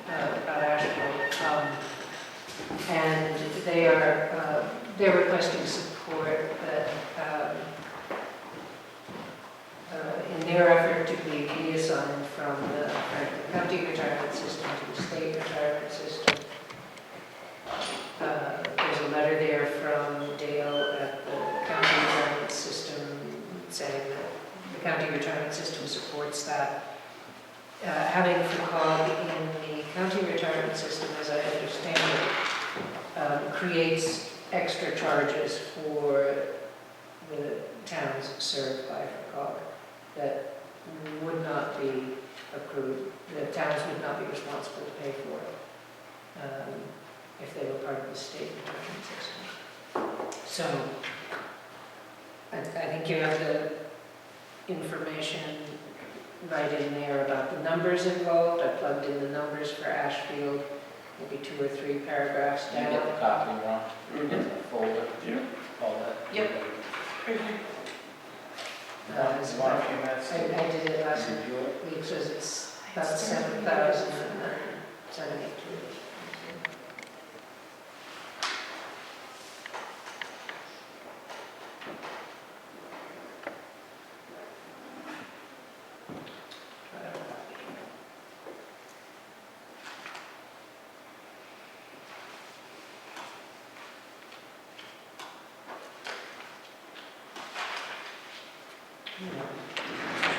about Ashfield. And they are, they're requesting support that, in their effort to be liaison from the Franklin County retirement system to the state retirement system. There's a letter there from Dale at the county retirement system saying that the county retirement system supports that. Having FCOG in the county retirement system, as I understand it, creates extra charges for the towns served by FCOG that would not be accrued, the towns would not be responsible to pay for it if they were part of the state retirement system. So I think you have the information right in there about the numbers involved. I plugged in the numbers for Ashfield, maybe 2 or 3 paragraphs You down. get the copy, Ron? You get the folder? Yeah. All that? Yep. Right here. You want a few minutes? I did it last Review it? week, so it's about 7,000 and then 72.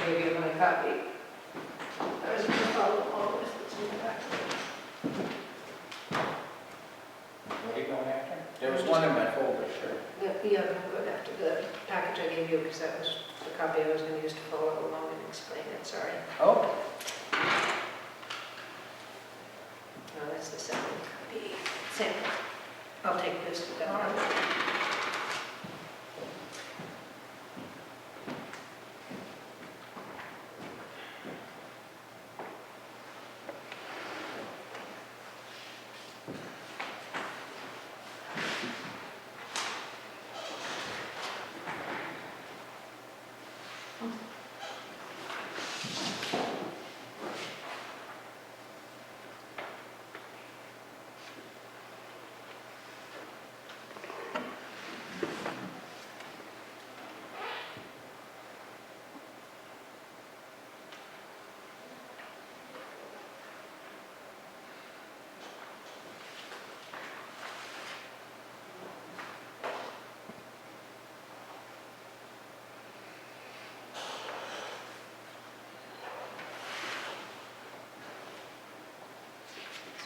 Maybe my copy. I was going to follow all this that's in the back. What are you going after? There was one in my folder, sure. Yeah, I'm going after the package I gave you because that was the copy I was going to use to follow along and explain it, sorry. Oh, No, that's the second copy. Same. I'll take this to them.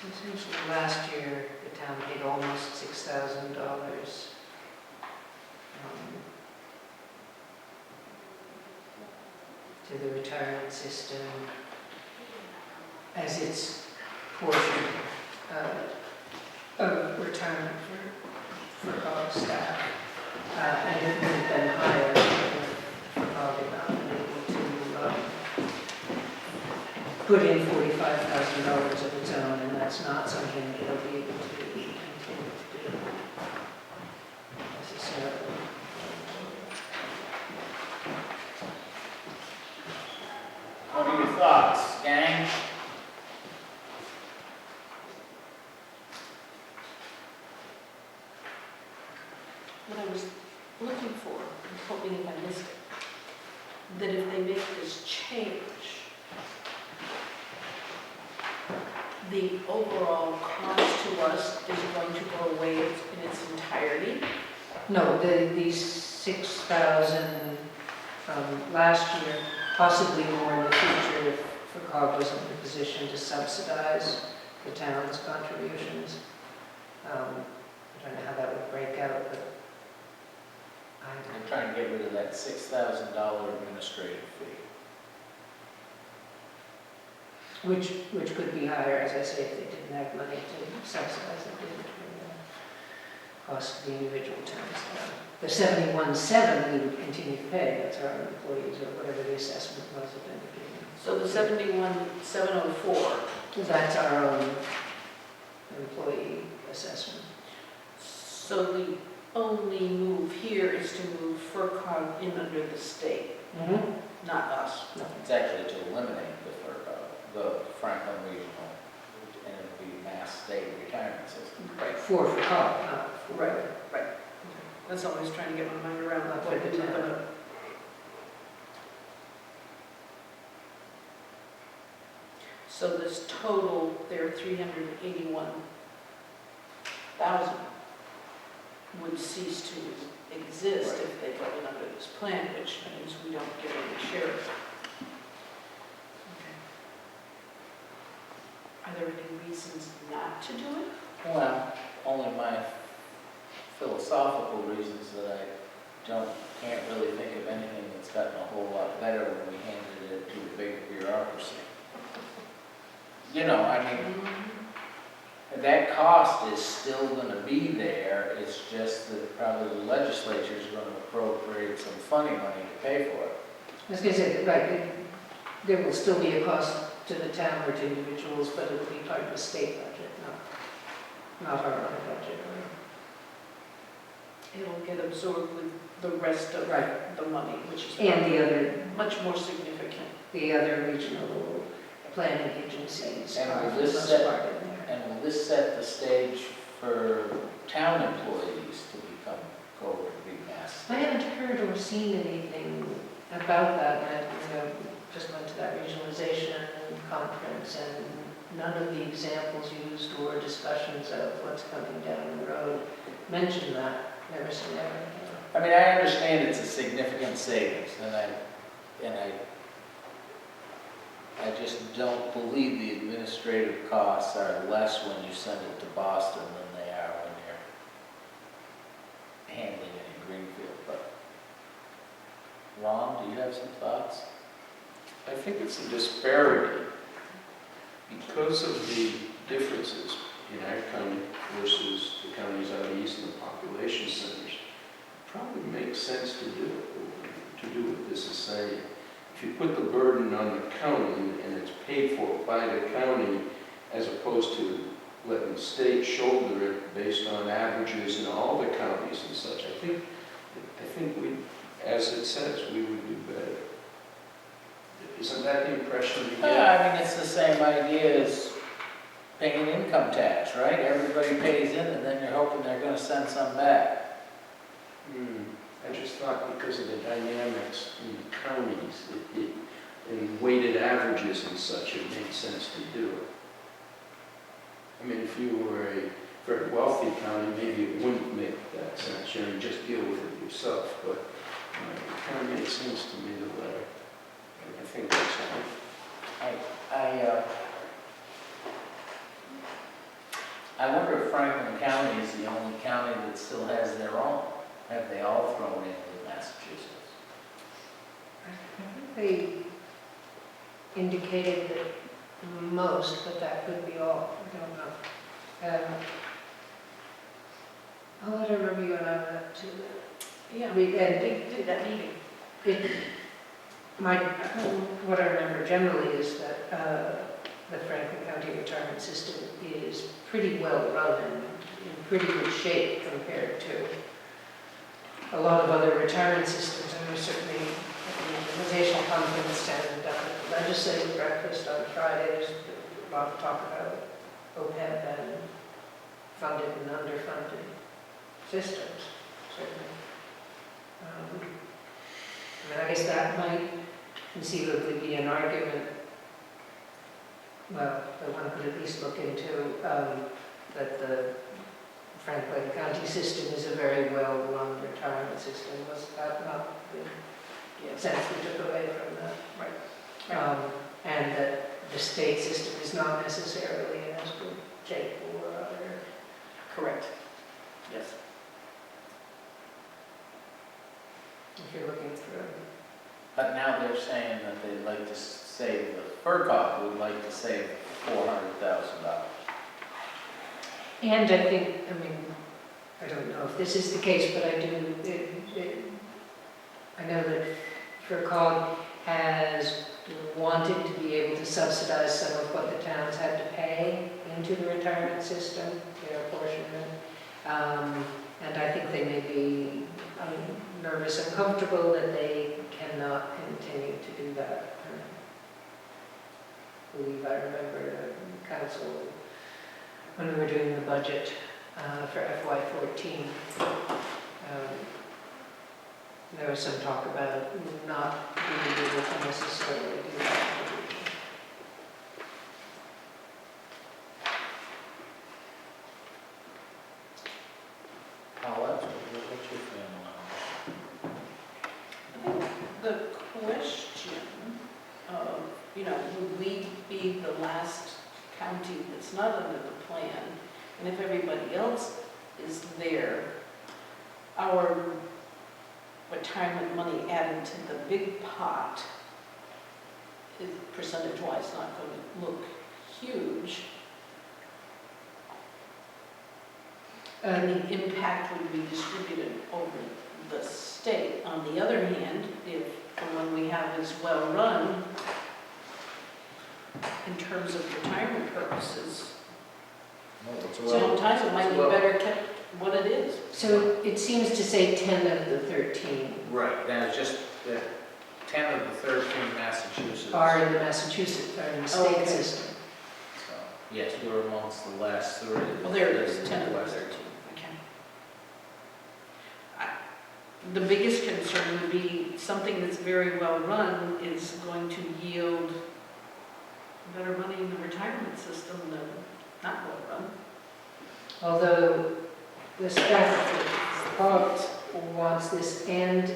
So essentially, last year, the town paid almost $6,000 to the retirement system as its portion of retirement for COG staff. And it would have been higher if COG had not been able to put in $45,000 of its own, and that's not something it'll be able to continue to do necessarily. What are your thoughts, gang? What I was looking for, and hoping if I missed it, that if they make this change, the overall cost to us is going to go away in its entirety. No, these 6,000 from last year, possibly more in the future if COG wasn't in a position to subsidize the town's contributions. I don't know how that would break out, but I'm trying to get rid of that $6,000 administrative fee. which could be higher, as I say, if they didn't have money to subsidize it, didn't bring the cost of the individual towns down. The 71,700 we would continue to pay, that's our own employees, or whatever the assessment was at the beginning. So the 71,704, That's our own employee assessment. so the only move here is to move FERCog in under the state, not us. It's actually to eliminate the Franklin Regional, and it'll be mass state retirement system. Right. For COG, not for. Right. That's all I was trying to get my mind around, Not what for it the is town. gonna. So this total, there 381,000 would cease to exist if they go in under this plan, which means we don't get any share. Okay. Are there any reasons not to do it? Well, only my philosophical reasons that I can't really think of anything that's gotten a whole lot better when we handed it to a big bureaucracy. You know, I mean, that cost is still gonna be there, it's just that probably the legislature is gonna appropriate some funny money to pay for it. I was going to say, right, there will still be a cost to the town or to individuals, but it will be part of the state budget, not our own budget. It'll get absorbed with the rest of Right. the money, which is And the other, much more significant. regional planning agencies And are will for the this most set- part in there. And will this set the stage for town employees to go to be mass? I haven't heard or seen anything about that, and just went to that regionalization conference, and none of the examples used or discussions of what's coming down the road mention that. Never seen that. I mean, I understand it's a significant savings, and I just don't believe the administrative costs are less when you send it to Boston than they are when you're handling it in Greenfield, but Ron, do you have some thoughts? I think it's a disparity because of the differences in our county versus the counties on the put the burden on the county and it's paid for by the county as opposed to letting the state shoulder it based on averages in all the counties and such. I think we, as it says, we would do better. Isn't that the impression you get? I mean, it's the same idea as paying income tax, right? Everybody pays in and then you're hoping they're gonna send some back. I just thought because of the dynamics in the counties, and weighted averages and such, it made sense to do it. I mean, if you were a very wealthy county, maybe it wouldn't make that sense, you know, you just deal with it yourself, but it kind of made sense to me the letter. I think that's fine. I wonder if Franklin County is the only county that still has their own. Have they all thrown in with Massachusetts? They indicated that most, but that could be all, I don't know. I'll let her review and I went up to the, Yeah, we, they and did that meeting. what I remember generally is that the Franklin County retirement system is pretty well run and in pretty good shape compared to a lot of other retirement systems. And there's certainly at the organizational conference and the legislative breakfast on Friday, there's a lot of talk about OPEB and funded and underfunded systems, certainly. I guess that might conceivably be an argument, well, that one could at least look into, that the Franklin County system is a very well-run retirement system. Was that not the sense we took away from that? Right. And that the state system is not necessarily in as good shape or other. Correct. Yes. If you're looking through. But now they're saying that they'd like to save, the FERCog would like to save $400,000. And I think, I don't know if this is the case, but I do, I know that FERCog has wanted to be able to subsidize some of what the towns had to pay into the retirement system, their portion of it. And I think they may be nervous and comfortable that they cannot continue to do that. I believe I remember council, when we were doing the budget for FY14, there was some talk about not being able to necessarily do that. What's your feeling on it? The question of, would we be the last county that's not under the plan? And if everybody else is there, our retirement money added to the big pot is percentage-wise not going to look huge. And the impact would be distributed over the state. On the other hand, if the one we have is well-run, in terms of retirement purposes, sometimes it might be better kept what it is. So it seems to say 10 of the 13 Right, that's just that 10 of the 13 Massachusetts. are in the Massachusetts, are in the state Okay. system. So, yes, we're amongst the last 3. Well, there it is, 10 of the 13. Okay. The biggest concern would be something that's very well run is going to yield better money in the retirement system than not well run. Although the staff report wants this, and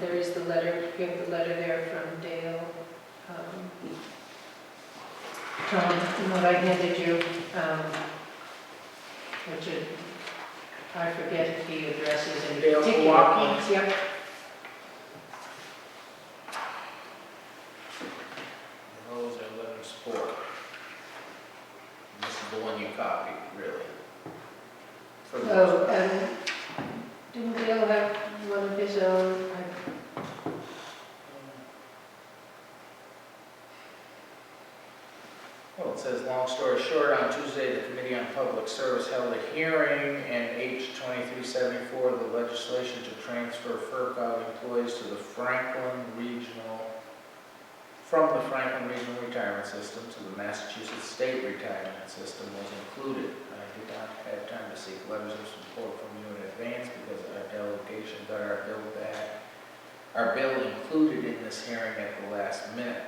there is the letter, you have the letter there from Dale. Tom, what I handed you, which I forget if he addresses any Dale particular Kowalski? points. Yep. Those are letter of support. And this is the one you copied, really. For the most Oh, part. didn't Dale have one of his own? says, long story short, on Tuesday, the Committee on Public Service held a hearing and H 2374, the legislation to transfer FERCog employees to the Franklin Regional, from the Franklin Regional Retirement System to the Massachusetts State Retirement System was included. I did not have time to seek letters of support from you in advance because our delegation got our bill back. Our bill included in this hearing at the last minute.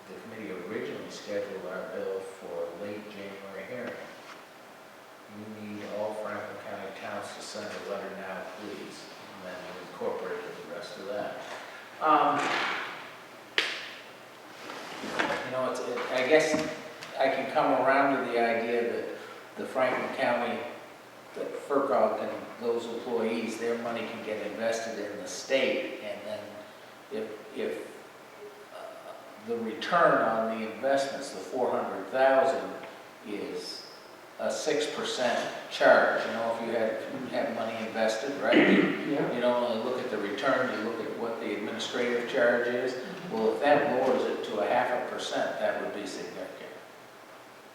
The committee originally scheduled our bill for a late January hearing. You need all Franklin County towns to send a letter now, please, and then we'll incorporate the rest of that. You know, I guess I can come around to the idea that the Franklin County, that FERCog and those employees, their money can get invested in the state, and then if the return on the investments, the 400,000, is a 6% charge. You know, if you have money invested, right? Yeah. You don't only look at the return, you look at what the administrative charge is. Well, if that lowers it to 0.5%, that would be significant.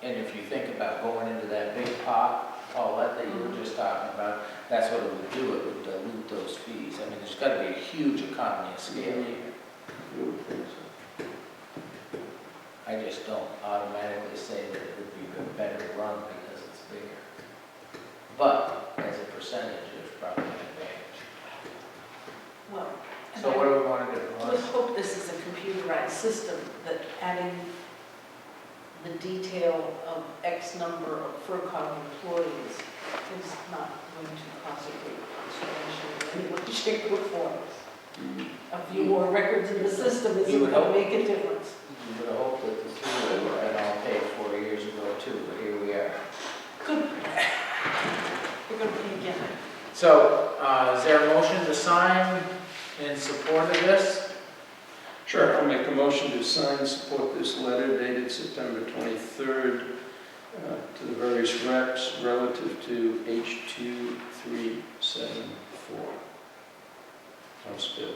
And if you think about going into that big pot, Paulette, that you were just talking about, that's what it would do. It would dilute those fees. I mean, there's got to be a huge economy of scale here. You would think so. I just don't automatically say that it would be a better run because it's bigger. But as a percentage, there's probably an advantage. Well, So what do we want to do? let's hope this is a computerized system, that adding the detail of X number of FERCog employees is not going to cause a great consternation in any way, shape, or form. A few more records in the system isn't going to make a difference. You would hope that the three were all paid 4 years ago too, but here we are. Good. We're going to pay again. So, is there a motion to sign in support of this? Sure, I'll make a motion to sign and support this letter dated September 23rd to the various reps relative to H2374. House bill.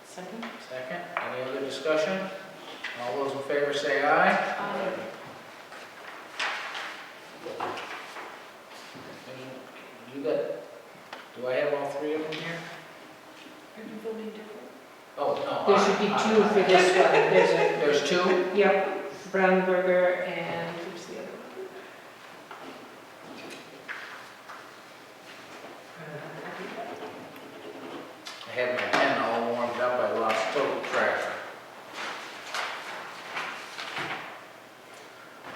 Second? Second. Any other discussion? All those in favor say aye. Aye. You got, do I have all three of them here? Are you voting different? Oh, no. There should be two for this one. There's two? Yep, Brownberger and who's the other one? I had my pen all warmed up, I lost total track.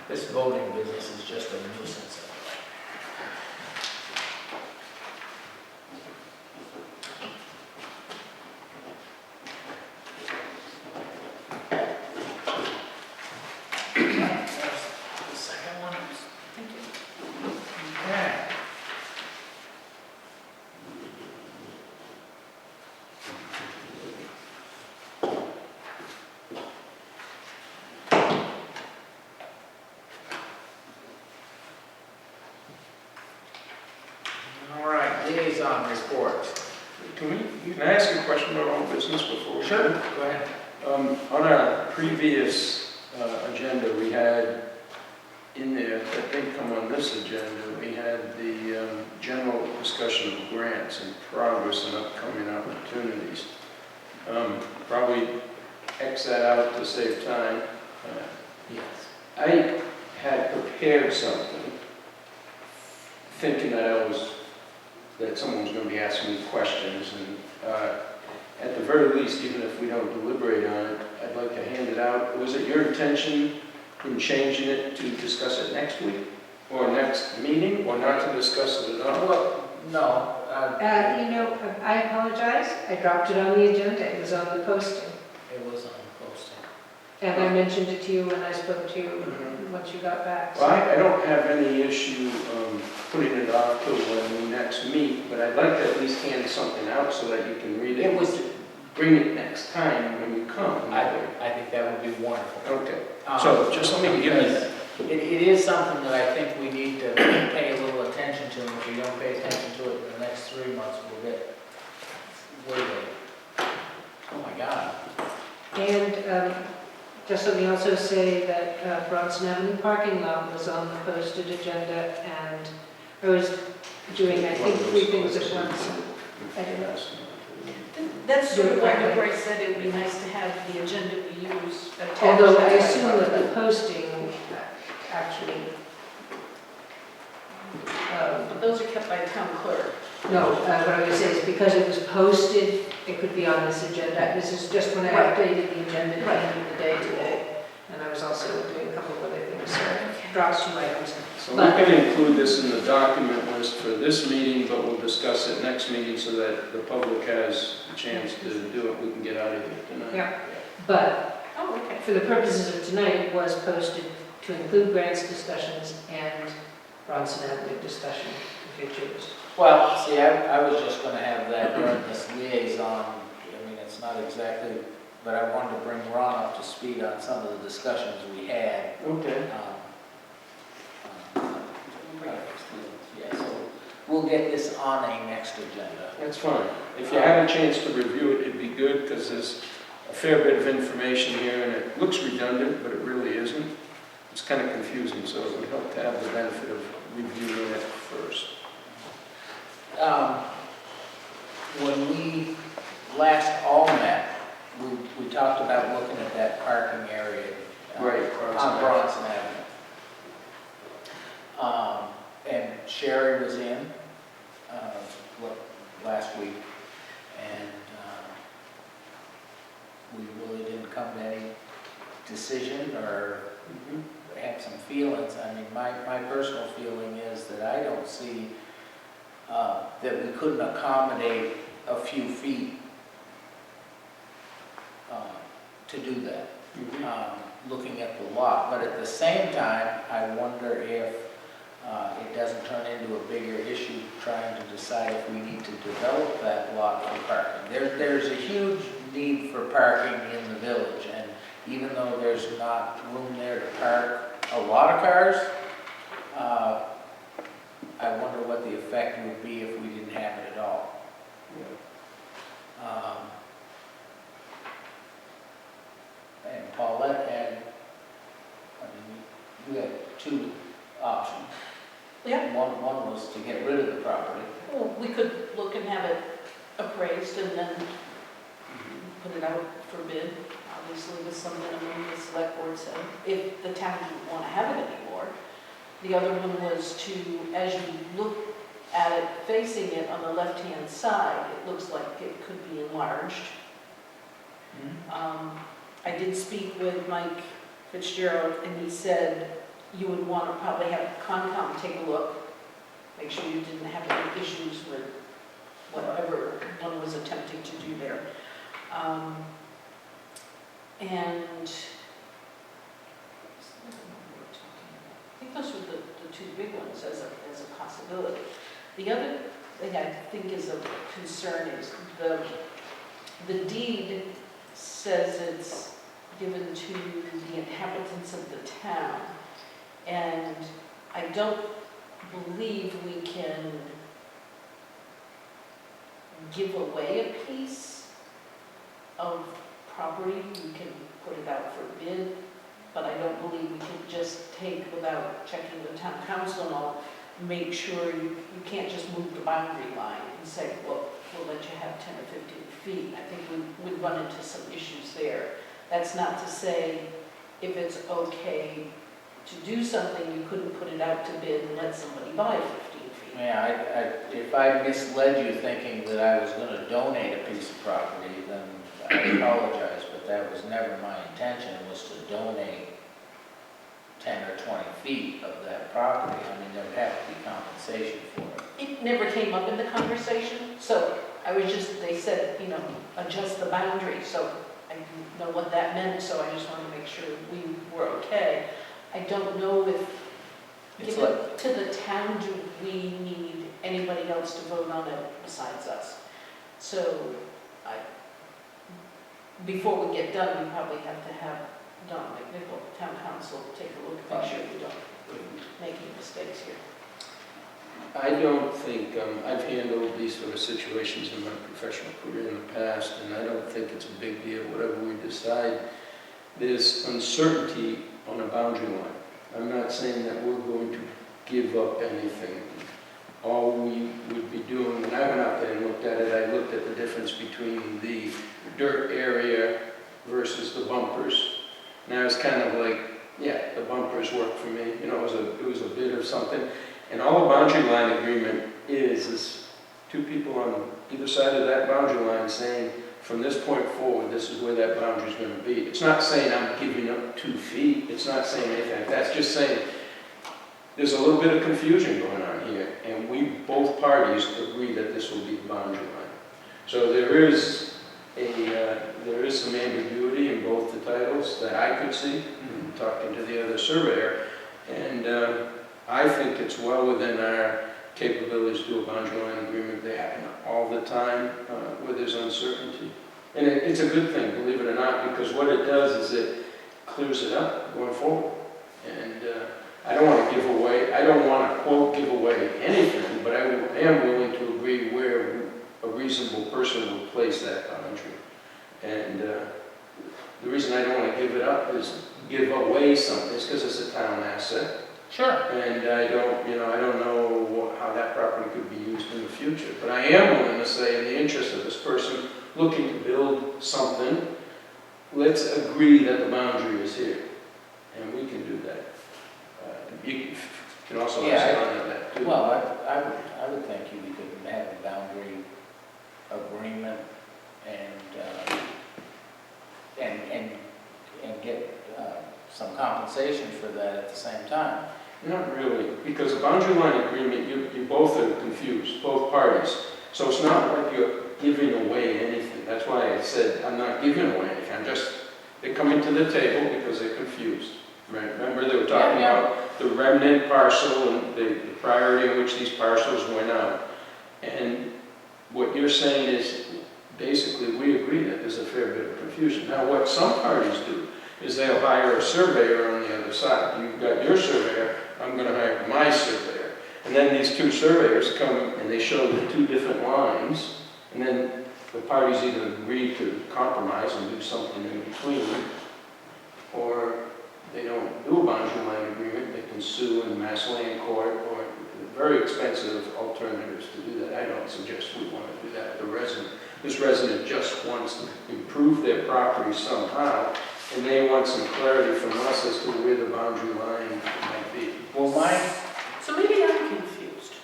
This voting business is just a nuisance. The second one. Thank you. Okay. All right, liaison reports. Can I ask you a question about old business before we Sure, go? go ahead. On our previous agenda, we had in there, that didn't come on this agenda, we had the general discussion of grants and progress and upcoming opportunities. Probably X that out to save time. Yes. I had prepared something, thinking that someone was going to be asking me questions, and at the very least, even if we don't deliberate on it, I'd like to hand it out. Was it your intention in changing it to discuss it next week, or next meeting, or not to discuss it at all? Well, no. You know, I apologize, I dropped it on the agenda, it was on the posting. It was on the posting. And I mentioned it to you when I spoke to you once you got back. Well, I don't have any issue putting it off till when we next meet, but I'd like to at least hand something out so that you can read it. It was, Bring it next time when you come. I think that would be wonderful. Okay, so just let me give you that. It is something that I think we need to pay a little attention to, and if we don't pay attention to it in the next 3 months, we'll get way late. Oh my God. And Just let me also say that Bronson Avenue parking lot was on the posted agenda, and I was doing, I think, 3 things at once. I don't know. That's sort of like where I said it would be nice to have the agenda we use attached. Although I That's assume why I that brought the it posting actually, up. But those are kept by the town clerk. no, what I would say is because it was posted, it could be on this agenda. This is just when I Right. updated the agenda at the Right. end of the day today. And I was also doing a couple of other things, so I dropped 2 items. So we can include this in the document list for this meeting, but we'll discuss it next meeting so that the public has a chance to do it. We can get out of here tonight. Yeah. But Oh, okay. for the purposes of tonight, it was posted to include grants discussions and Bronson Avenue discussion, if you choose. Well, see, I was just gonna have that during this liaison, I mean, it's not exactly, but I wanted to bring Ron up to speed on some of the discussions we had. Okay. Yeah, so we'll get this on a next agenda. That's fine. If you had a chance to review it, it'd be good, because there's a fair bit of information here, and it looks redundant, but it really isn't. It's kind of confusing, so it would help to have the benefit of reviewing it first. When we last all met, we talked about looking at that parking area. Right, On Bronson Avenue. And Sherry was in, last week, and we really didn't come to any decision or have some feelings. I mean, my personal feeling is that I don't see that we couldn't accommodate a few feet to do that. Looking at the lot, but at the same time, I wonder if it doesn't turn into a bigger issue trying to decide if we need to develop that lot for parking. There's a huge need for parking in the village, and even though there's not room there to park a lot of cars, I wonder what the effect would be if we didn't have it at all. And Paulette had, I mean, you had 2 options. Yeah. One was to get rid of the property. Well, we could look and have it appraised and then put it out for bid, obviously with some minimum the select board said, if the town didn't want to have it anymore. The other one was to, as you look at it, facing it on the left-hand side, it looks like it could be enlarged. I did speak with Mike Fitzgerald, and he said you would want to probably have Concom take a look, make sure you didn't have any issues with whatever one was attempting to do there. And I think those were the 2 big ones as a possibility. The other thing I think is of concern is the deed says it's given to the inhabitants of the town. And I don't believe we can give away a piece of property. We can put it out for bid, but I don't believe we can just take, without checking the town council and all, make sure you can't just move the boundary line and say, well, we'll let you have 10 or 15 feet. I think we'd run into some issues there. That's not to say if it's okay to do something, you couldn't put it out to bid and let somebody buy 15 feet. Yeah, if I misled you thinking that I was going to donate a piece of property, then I apologize, but that was never my intention, was to donate 10 or 20 feet of that property. I mean, there would have to be compensation for it. It never came up in the conversation, so I was just, they said, you know, adjust the boundary, so I didn't know what that meant, so I just wanted to make sure we were okay. I don't know if, It's given to the town, do we need anybody else to vote on it besides us? So, before we get done, we probably have to have Don McNichol, town council, take a look, make sure we don't make any mistakes here. I don't think, I've handled these sort of situations in my professional career in the past, and I don't think it's a big deal, whatever we decide. there's uncertainty on a boundary line. I'm not saying that we're going to give up anything. All we would be doing, when I went out there and looked at it, I looked at the difference between the dirt area versus the bumpers. And I was kind of like, yeah, the bumpers work for me. You know, it was a bit of something. And all the boundary line agreement is two people on either side of that boundary line saying, from this point forward, this is where that boundary is going to be. It's not saying I'm giving up 2 feet. It's not saying anything like that. It's just saying there's a little bit of confusion going on here, and we, both parties, agree that this will be the boundary line. So there is some ambiguity in both the titles that I could see, talking to the other surveyor, and I think it's well within our capabilities to do a boundary line agreement. They happen all the time where there's uncertainty. And it's a good thing, believe it or not, because what it does is it clears it up going forward. And I don't want to give away, I don't want to quote give away anything, but I am willing to agree where a reasonable person will place that boundary. And the reason I don't want to give it up is give away something, is because it's a town asset. Sure. And I don't know how that property could be used in the future. But I am willing to say, in the interest of this person looking to build something, let's agree that the boundary is here. And we can do that. You can also ask on that too. Well, I would think you could have a boundary agreement and get some compensation for that at the same time. Not really, because a boundary line agreement, you both are confused, both parties. So it's not like you're giving away anything. That's why I said I'm not giving away anything. They're coming to the table because they're confused. Right? Remember they were talking about the remnant parcel and the priority in which these parcels went out. And what you're saying is basically we agree that there's a fair bit of confusion. Now what some parties do is they'll hire a surveyor on the other side. You've got your surveyor, I'm going to hire my surveyor. And then these two surveyors come and they show the 2 different lines, and then the parties either agree to compromise and do something in between, or they don't do a boundary line agreement, they can sue in the mass land court, or very expensive alternatives to do that. I don't suggest we want to do that with the resident. This resident just wants to improve their property somehow, and they want some clarity from us as to where the boundary line might be. Well, So maybe I'm confused.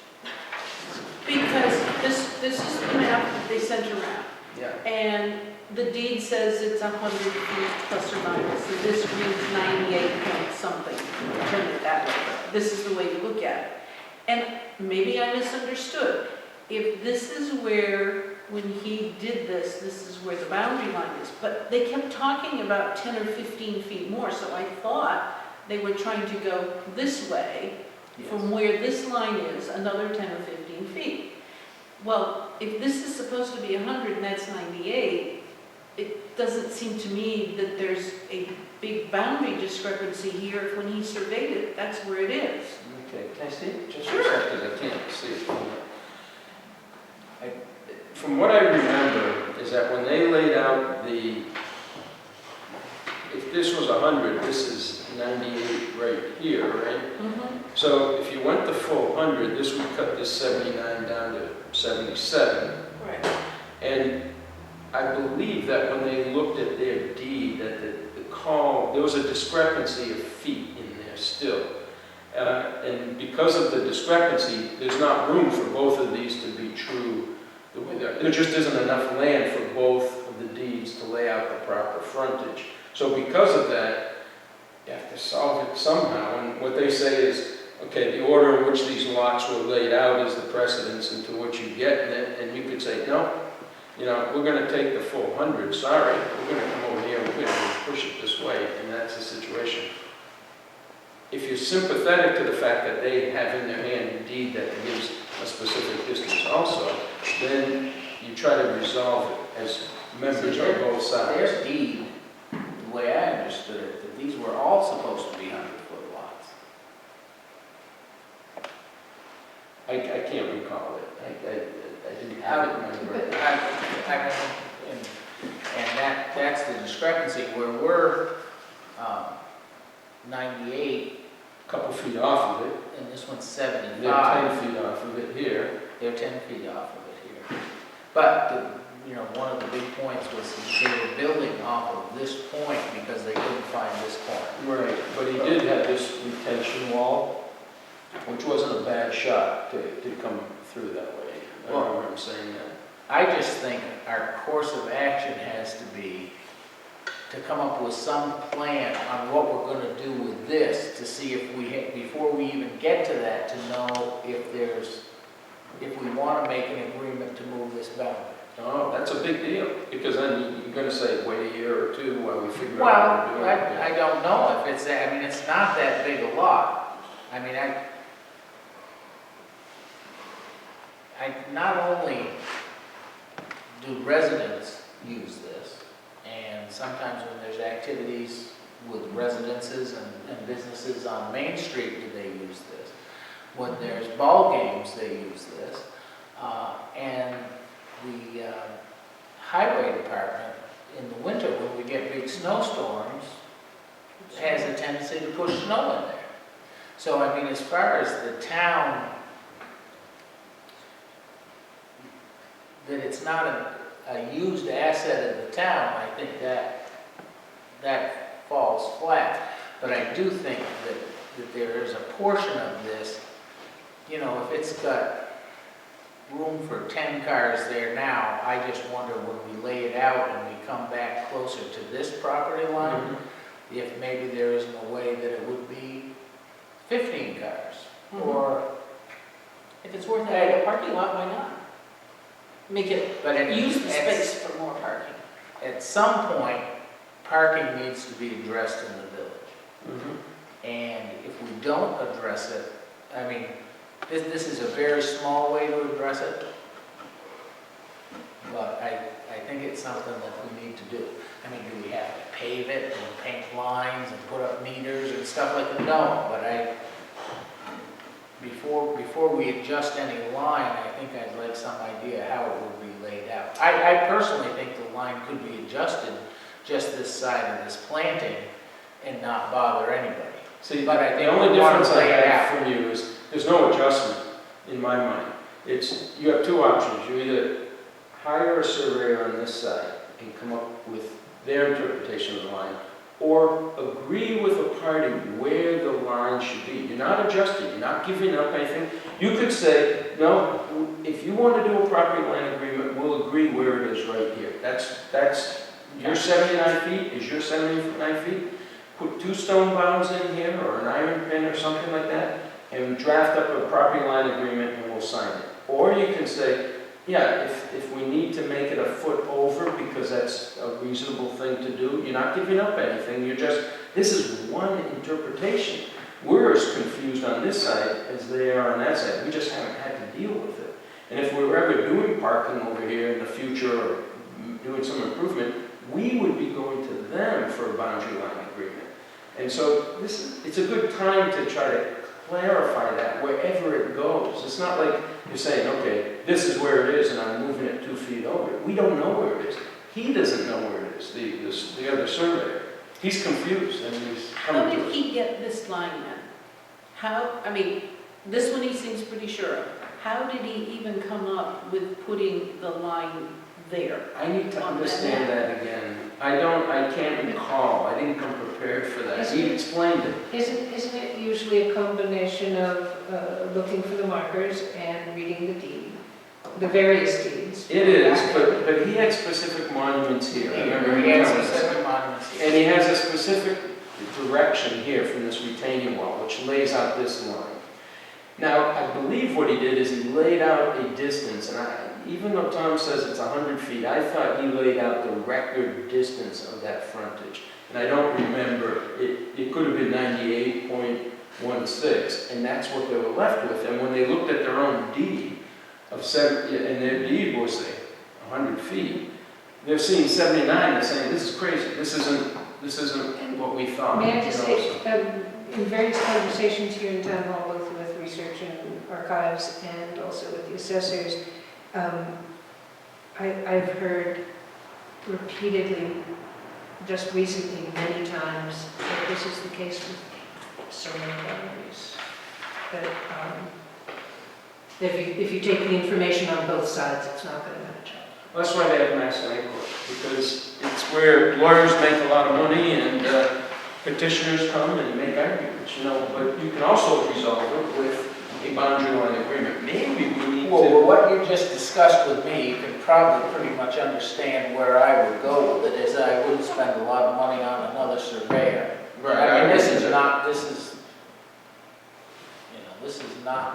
Because this is the map that they sent around. yeah. And the deed says it's 100 feet plus or minus, and this reads 98 point something. Turn it that way. This is the way to look at it. And maybe I misunderstood. If this is where, when he did this, this is where the boundary line is. But they kept talking about 10 or 15 feet more, so I thought they were trying to go this way from where this line is, another 10 or 15 feet. Well, if this is supposed to be 100 and that's 98, it doesn't seem to me that there's a big boundary discrepancy here. When he surveyed it, that's where it is. Okay, can I see it? Just Sure. for a second, because I can't see it. From what I remember is that when they laid out if this was 100, this is 98 right here, right? So if you went the full 100, this would cut this 79 down to 77. Right. And I believe that when they looked at their deed, that there was a discrepancy of feet in there still. And because of the discrepancy, there's not room for both of these to be true the way they are. There just isn't enough land for both of the deeds to lay out the proper frontage. So because of that, you have to solve it somehow. And what they say is, okay, the order in which these lots were laid out is the precedence into what you get in it. And you could say, no, we're going to take the full 100, sorry. We're going to come over here, we're going to push it this way, and that's the situation. If you're sympathetic to the fact that they have in their hand a deed that gives a specific distance also, then you try to resolve it as members on both sides. Their deed, the way I understood it, that these were all supposed to be 100-foot lots. I can't recall it. I didn't have it in my brain. And that's the discrepancy where we're 98, Couple feet off of it, and this one's they're 75. 10 feet off of it here. They're 10 feet off of it here. But, one of the big points was they were building off of this point because they couldn't find this corner. Right, but he did have this retention wall, which wasn't a bad shot to come through that way. I remember him saying that. I just think our course of action has to be to come up with some plan on what we're gonna do with this, to see if before we even get to that, to know if we wanna make an agreement to move this boundary. Oh, that's a big deal, because then you're gonna say, wait a year or two while we figure Well, out what we're doing. I don't know if it's that, it's not that big a lot. Not only do residents use this, and sometimes when there's activities with residences and businesses on Main Street, do they use this? When there's ball games, they use this. And the highway department, in the winter, when we get big snowstorms, has a tendency to push snow in there. So, as far as the town, that it's not a used asset of the town, I think that falls flat. But I do think that there is a portion of this, if it's got room for 10 cars there now, I just wonder when we lay it out and we come back closer to this property line, if maybe there isn't a way that it would be 15 cars, or... If it's worth having a parking lot, why not? Make it, use the space for more parking. At some point, parking needs to be addressed in the village. And if we don't address it, this is a very small way to address it, but I think it's something that we need to do. Do we have to pave it and paint lines and put up meters and stuff like that? No, but before we adjust any line, I think I'd like some idea how it would be laid out. I personally think the line could be adjusted just this side of this planting and not bother anybody. See, but I think the only difference I lay it have out. from you is there's no adjustment in my mind. You have two options. You either hire a surveyor on this side and come up with their interpretation of the line, or agree with a party where the line should be. You're not adjusting, you're not giving up anything. You could say, no, if you want to do a property line agreement, we'll agree where it is right here. That's your 79 feet, is your 79 feet. Put 2 stone bounds in here, or an iron pin or something like that, and draft up a property line agreement and we'll sign it. Or you can say, yeah, if we need to make it a foot over because that's a reasonable thing to do, you're not giving up anything, this is one interpretation. We're as confused on this side as they are on that side. We just haven't had to deal with it. And if we were ever doing parking over here in the future or doing some improvement, we would be going to them for a boundary line agreement. And so it's a good time to try to clarify that wherever it goes. It's not like you're saying, okay, this is where it is and I'm moving it 2 feet over. We don't know where it is. He doesn't know where it is, the other surveyor. He's confused and he's How coming to did us. he get this line then? This one he seems pretty sure of. How did he even come up with putting the line there? I need to understand that again. I can't recall. I didn't come prepared for that. He explained it. Isn't it usually a combination of looking for the markers and reading the deed, the various deeds? It is, but he had specific monuments here. I remember He has telling us. specific monuments here. And he has a specific direction here from this retaining wall, which lays out this line. Now, I believe what he did is he laid out a distance, and even though Tom says it's 100 feet, I thought he laid out the record distance of that frontage. And I don't remember, it could have been 98.16, and that's what they were left with. And when they looked at their own deed of 70, and their deed was, say, 100 feet, they're seeing 79, they're saying, this is crazy, this isn't what we thought. May I just you know, say, in various conversations here in town hall, both with research and archives and also with the assessors, I've heard repeatedly just recently, many times, that this is the case with so many properties. That if you take the information on both sides, it's not going to match up. Well, that's why they have mass land court, because it's where lawyers make a lot of money and petitioners come and make arguments, you know, but you can also resolve it with a boundary line agreement. Maybe we need Well, to... with what you just discussed with me, you can probably pretty much understand where I would go with it, is I wouldn't spend a lot of money on another surveyor. I mean, this is, we're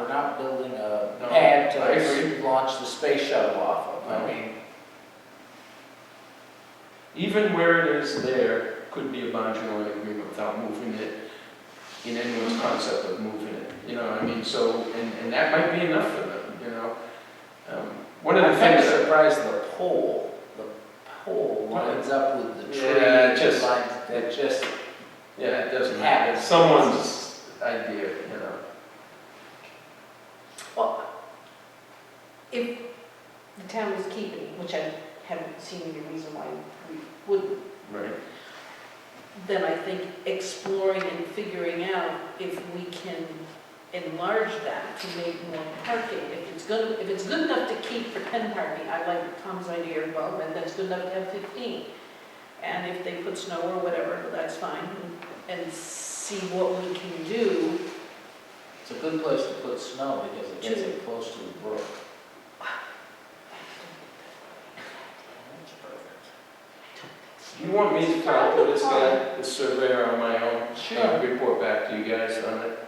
not building a No, pad I agree. to launch the space shuttle off of. I mean, Even where it is there, could be a boundary line agreement without moving it in anyone's concept of moving it, you know, I mean, so, and that might be enough for them, you know. One of the I'm kind of things that... surprised the pole lines up with the tree. Yeah, it just- lines, that just, Yeah, it doesn't Happens. matter. Someone's idea, you know. Well, if the town is keeping, which I haven't seen any reason why we wouldn't, Right. then I think exploring and figuring out if we can enlarge that to make more parking. If it's good enough to keep for 10 parking, I like Tom's idea of, well, then that's good enough to have 15. And if they put snow or whatever, that's fine, and see what we can do. it's a good place to put snow because it gets it close to the brook. That's perfect. You want me to talk to this guy, this surveyor on my own? Sure. And report back to you guys on it?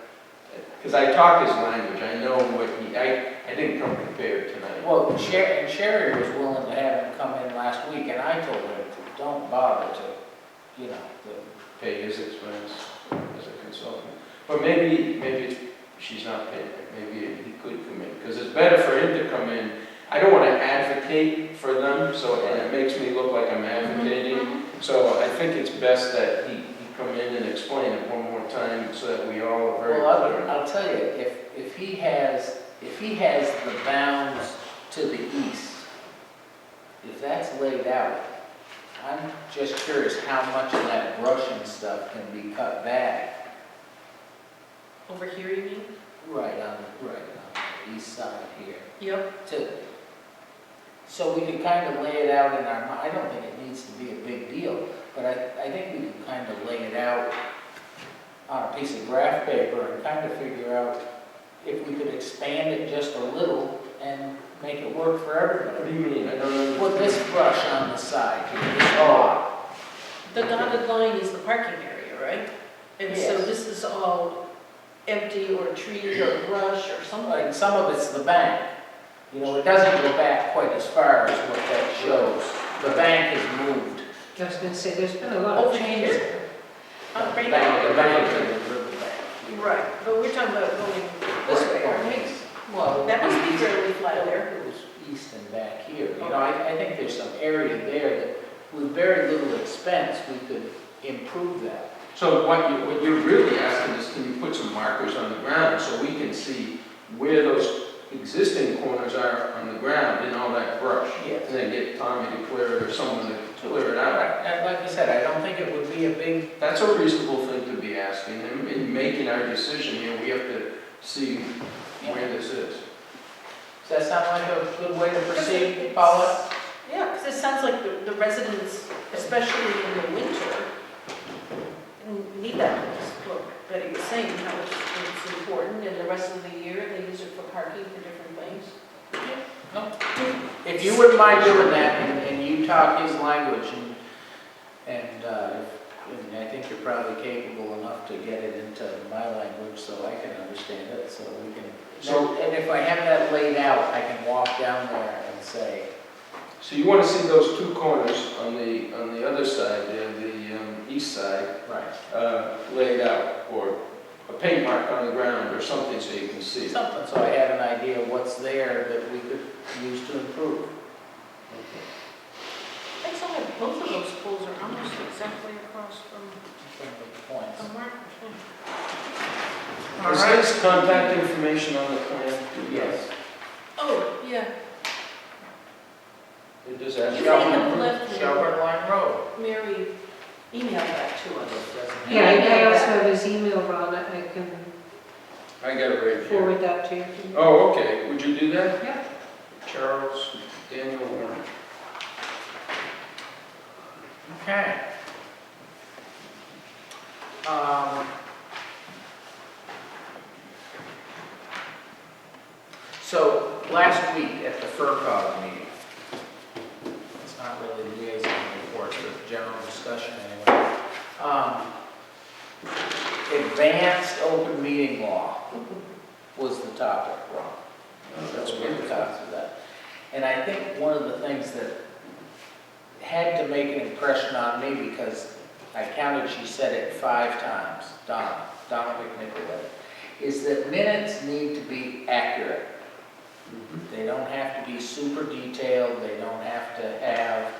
Because I talk his language, I know what I didn't come prepared tonight. Well, Sherry was willing to have him come in last week, and I told her, don't bother to, Pay his expense as a consultant. But maybe she's not paying it, maybe he could come in, because it's better for him to come in. I don't want to advocate for them, and it makes me look like I'm advocating. So I think it's best that he come in and explain it one more time so that we all are very well, clear. I'll tell you, if he has the bounds to the east, if that's laid out, I'm just curious how much of that brush and stuff can be cut back. Over here, you mean? Right on the east side here. Yep. So we could kind of lay it out in our, I don't think it needs to be a big deal, but I think we could kind of lay it out on a piece of graph paper and kind of figure out if we could expand it just a little and make it work for What do everybody. you mean? I don't know. Put this brush on the side here, this block. The dotted line is the parking area, right? And so Yes. this is all empty or trees or brush or something. And some of it's the bank. You know, it doesn't go back quite as far as what that shows. The bank is moved. I was going to say, there's been a lot of Over changes. here? The Right bank and the riverbank. Right, but we're talking about going This this way, aren't we? Well, That must be fairly flat there. It was east and back here. You know, I think there's some area there that with very little expense, we could improve that. So what you're really asking is, can you put some markers on the ground so we can see where those existing corners are on the ground in all that brush? Yes. And then get Tommy to clear it or someone to clear it out. And like I said, I don't think it would be a big, That's a reasonable thing to be asking. And in making our decision here, we have to see where this is. does that sound like a good way to proceed, Paula? Yeah, because it sounds like the residents, especially in the winter, need that place. What Betty was saying, how it's important, and the rest of the year, they use it for parking for different things. If you wouldn't mind doing that and you talk his language and I think you're probably capable enough to get it into my language so I can understand it, so we can. And if I have that laid out, I can walk down there and say. So you want to see those two corners on the other side there, the east side, Right. laid out, or a paint mark on the ground or something so you can see it. Something, so I have an idea of what's there that we could use to improve. I saw that both of those poles are almost exactly across from Points. Is his contact information on the plan? Yes. Oh, yeah, It does have. You may have left me. Shelburne Line Road. Mary email that to us. Yeah, I also have his email, Ron, I can I got it right here. forward that to you. Oh, okay, would you do that? Yeah. Charles Daniel Warren. Okay. So, last week at the FERCog meeting, it's not really liaison reports, but general discussion anyway. Advanced open meeting law was the topic, Ron. That's what we talked about that. And I think one of the things that had to make an impression on me, because I counted, she said it 5 times, Donna McNichol, is that minutes need to be accurate. They don't have to be super detailed, they don't have to have,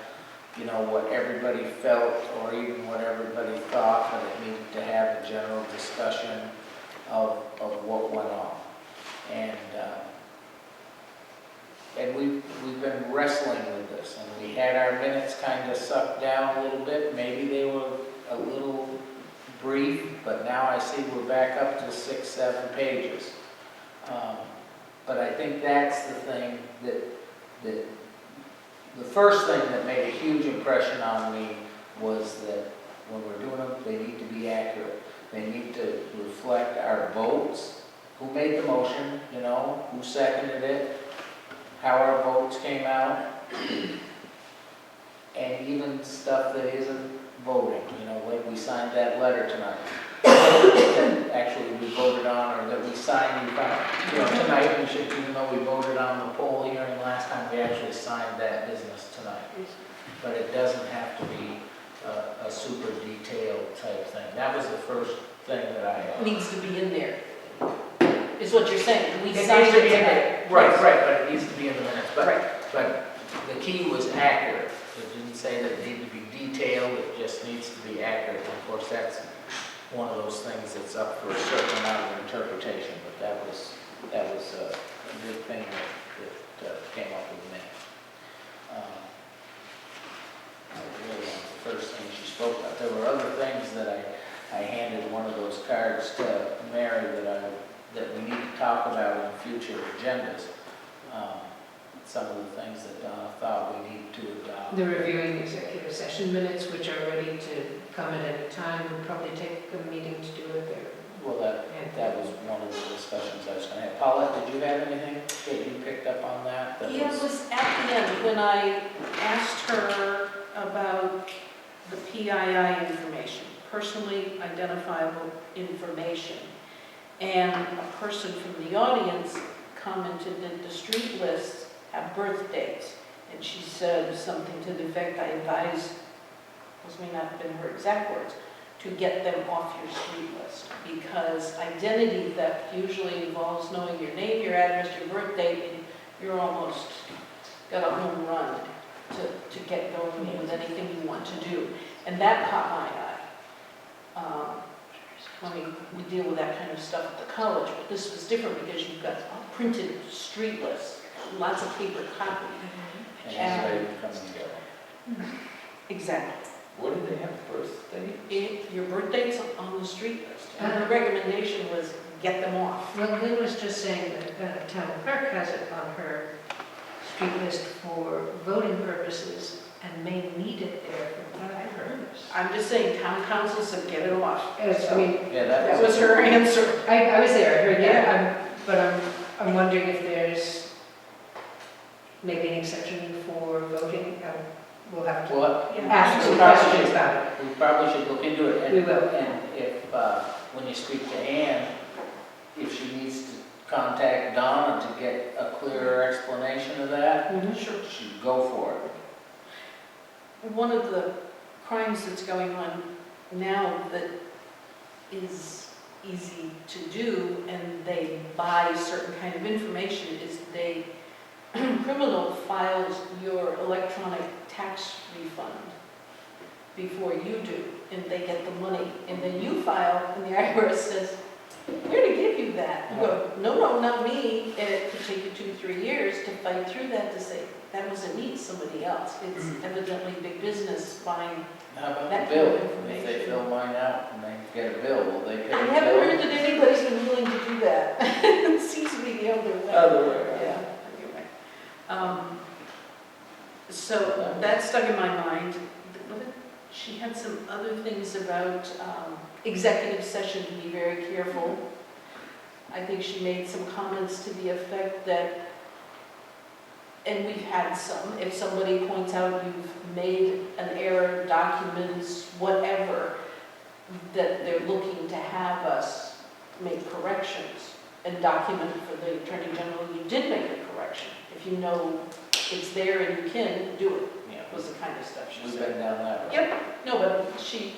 you know, what everybody felt or even what everybody thought, but it needed to have a general discussion of what went on. And we've been wrestling with this, and we had our minutes kind of sucked down a little bit. Maybe they were a little brief, but now I see we're back up to 6, 7 pages. But I think that's the thing that the first thing that made a huge impression on me was that when we're doing them, they need to be accurate. They need to reflect our votes, who made the motion, you know, who seconded it, how our votes came out, and even stuff that isn't voting, you know, like we signed that letter tonight. That actually we voted on, or that we signed, you know, tonight, we should, even though we voted on the poll hearing last time, we actually signed that business tonight. But it doesn't have to be a super detailed type thing. That was the first thing that I... Needs to be in there, is what you're saying. We It signed needs to it be in today. there. Right, but it needs to be in the minutes. Right. But the key was accurate. It didn't say that it needed to be detailed, it just needs to be accurate. Of course, that's one of those things that's up for a certain amount of interpretation, but that was a big thing that came up with me. That was really one of the first things she spoke about. There were other things that I handed one of those cards to Mary that we need to talk about in future agendas. Some of the things that Donna thought we need to adopt. The reviewing executive session minutes, which are ready to come at any time, would probably take a meeting to do it there. Well, that was one of the discussions I was going to have. Paulette, did you have anything that you picked up on that? Yeah, it was at the end when I asked her about the PII information, personally identifiable information. And a person from the audience commented that the street lists have birth dates. And she said something to the effect, I advise, those may not have been her exact words, to get them off your street list. Because identity theft usually involves knowing your name, your address, your birth date, and you're almost got a home run to get going with anything you want to do. And that caught my eye. I mean, we deal with that kind of stuff at the college, but this was different because you've got a printed street list, lots of paper copy. And anybody can come and go. Exactly. What did they have, birthday? Your birth date's on the street list. And the recommendation was get them off. Well, Lynn was just saying that Town Clerk has it on her street list for voting purposes and may need it there for that purpose. I'm just saying, town council said get it off. I mean, Yeah, That was her answer. I was there, I heard that, but I'm wondering if there's maybe an exception for voting. We'll have to Well, ask some we probably questions should- about it. we probably should look into it. And- We will. And if, when you speak to Ann, if she needs to contact Donna to get a clearer explanation of that, Sure. she'd go for it. One of the crimes that's going on now that is easy to do, and they buy certain kind of information, is criminal files your electronic tax refund before you do, and they get the money, and then you file, and the IRS says, we're to give you that. You go, no, not me. And it could take you 2-3 years to fight through that to say, that wasn't me, it's somebody else. It's evidently big business buying. How about That the kind of bill? If information. they fill mine out and they get a bill, will they pay the I bill? haven't heard that anybody's been willing to do that. It seems to be the other way. Other way around. Yeah, anyway. So that stuck in my mind. She had some other things about executive session to be very careful. I think she made some comments to the effect that, and we've had some, if somebody points out you've made an error, documents, whatever, that they're looking to have us make corrections and document for the Attorney General, you did make a correction. If you know it's there and you can, do it, was the kind of stuff she We've said. been down that road. Yep, no, but she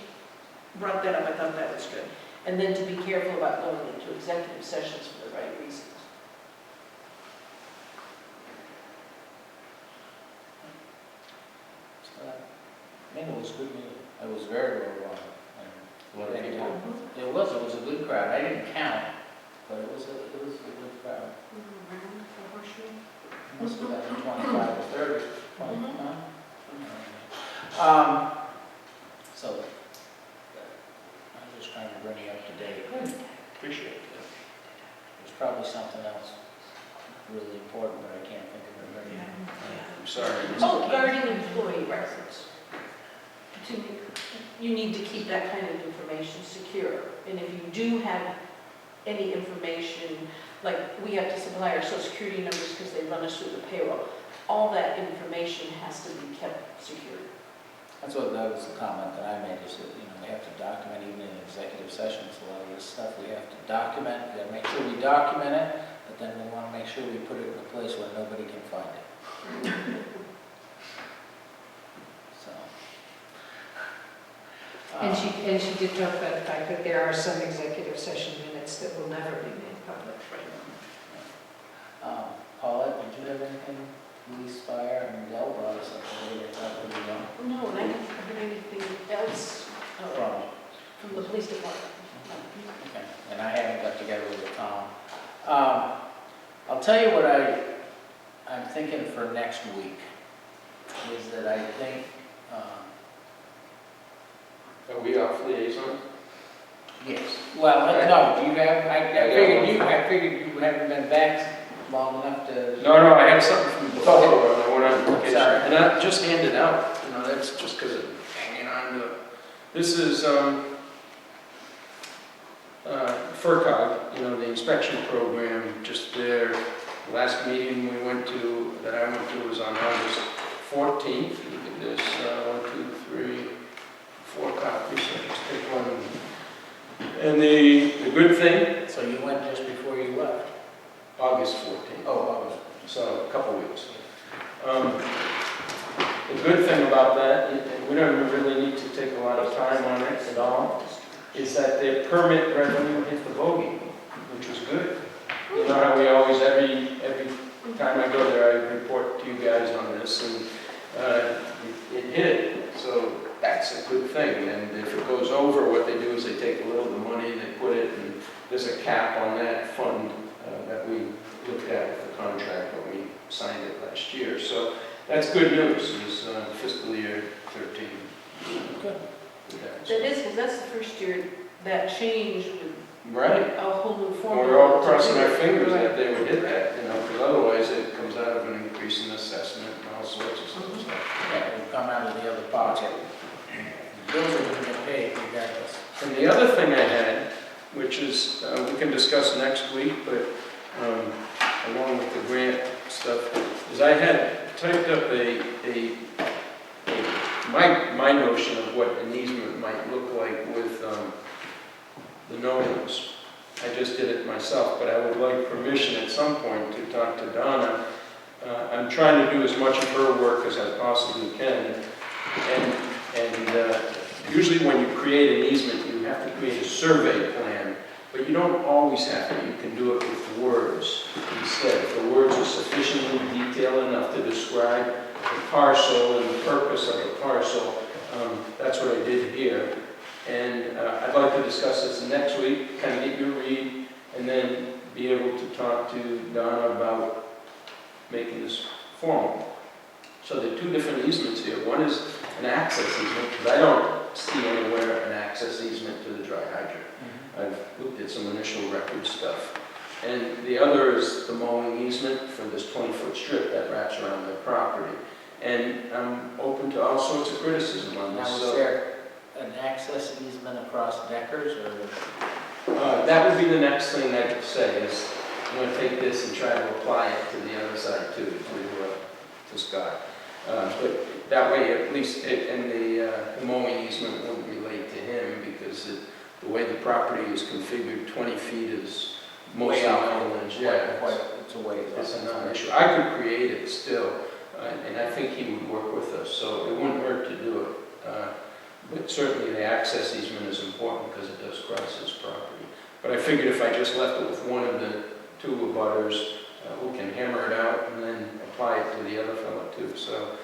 brought that up, I thought that was good. And then to be careful about going into executive sessions for the right reasons. I mean, it was good meeting. It was very well run. A lot of people. It was a good crowd. I didn't count, but it was a good crowd. Must have been 25 or 30, 20, huh? So, I'm just trying to bring you up to date. Appreciate it. There's probably something else really important, but I can't think of it right now. I'm sorry. Oh, guarding employee records. You need to keep that kind of information secure. And if you do have any information, like we have to supply our social security numbers because they run us through the payroll, all that information has to be kept secure. That was the comment that I made, is that, we have to document even in executive sessions, a lot of this stuff we have to document, we gotta make sure we document it, but then we wanna make sure we put it in a place where nobody can find it. So. And she did talk about the fact that there are some executive session minutes that will never be made public. Paulette, did you have anything, police, fire, and Dell brought us up earlier, I thought we were No, and I haven't heard anything else from. from the police department. Okay, and I haven't got together with Tom. I'll tell you what I'm thinking for next week, is that I think, Are we off liaison? yes, well, no, you have, I figured you haven't been back long enough to. No, I have something from before, and I went on vacation. Sorry. And I just handed out, that's just because of hanging on to it. This is, FERCOG, the inspection program, just their last meeting that I went to was on August 14th. Look at this, 1, 2, 3, 4 copies, so just take one. And the good thing, So you went just before you left? August 14th. Oh, August. So a couple weeks. The good thing about that, and we don't really need to take a lot of time on it at all, is that their permit revenue hit the bogey, which was good. You know how we always, every time I go there, I report to you guys on this, and it hit it. So that's a good thing. And if it goes over, what they do is they take a little of the money, they put it, and there's a cap on that fund that we looked at with the contract when we signed it last year. So that's good news, is fiscal year 13. Good. That is, because that's the first year that changed with Right. a whole new Well, formula. we're all crossing our fingers that they would hit that, because otherwise it comes out of an increase in assessment and all sorts of stuff. Yeah, it will come out of the other pocket. The bills are going to get paid regardless. And the other thing I had, which is, we can discuss next week, but along with the grant stuff, is I had typed up my notion of what an easement might look like with the Knowles. I just did it myself, but I would like permission at some point to talk to Donna. I'm trying to do as much of her work as I possibly can, and usually when you create an easement, you have to create a survey plan, but you don't always have to. You can do it with words instead. If the words are sufficiently detailed enough to describe the parcel and the purpose of the parcel, that's what I did here. And I'd like to discuss this next week, kind of get your read, and then be able to talk to Donna about making this formal. So there are two different easements here. One is an access easement, because I don't see anywhere an access easement to the dry hydrant. I've looked at some initial record stuff. And the other is the mowing easement for this 20-foot strip that wraps around their property. And I'm open to all sorts of criticism on Now, this. is So, there an access easement across Deckers, or? that would be the next thing I'd say is, I'm going to take this and try to apply it to the other side too, to Scott. But that way, at least, and the mowing easement wouldn't relate to him because the way the property is configured, 20 feet is mostly islands. Yeah, It's a ways. it's a non-issue. I could create it still, and I think he would work with us, so it wouldn't hurt to do it. But certainly the access easement is important because it does cross his property. But I figured if I just left it with one of the two abutters, who can hammer it out and then apply it to the other fellow too. So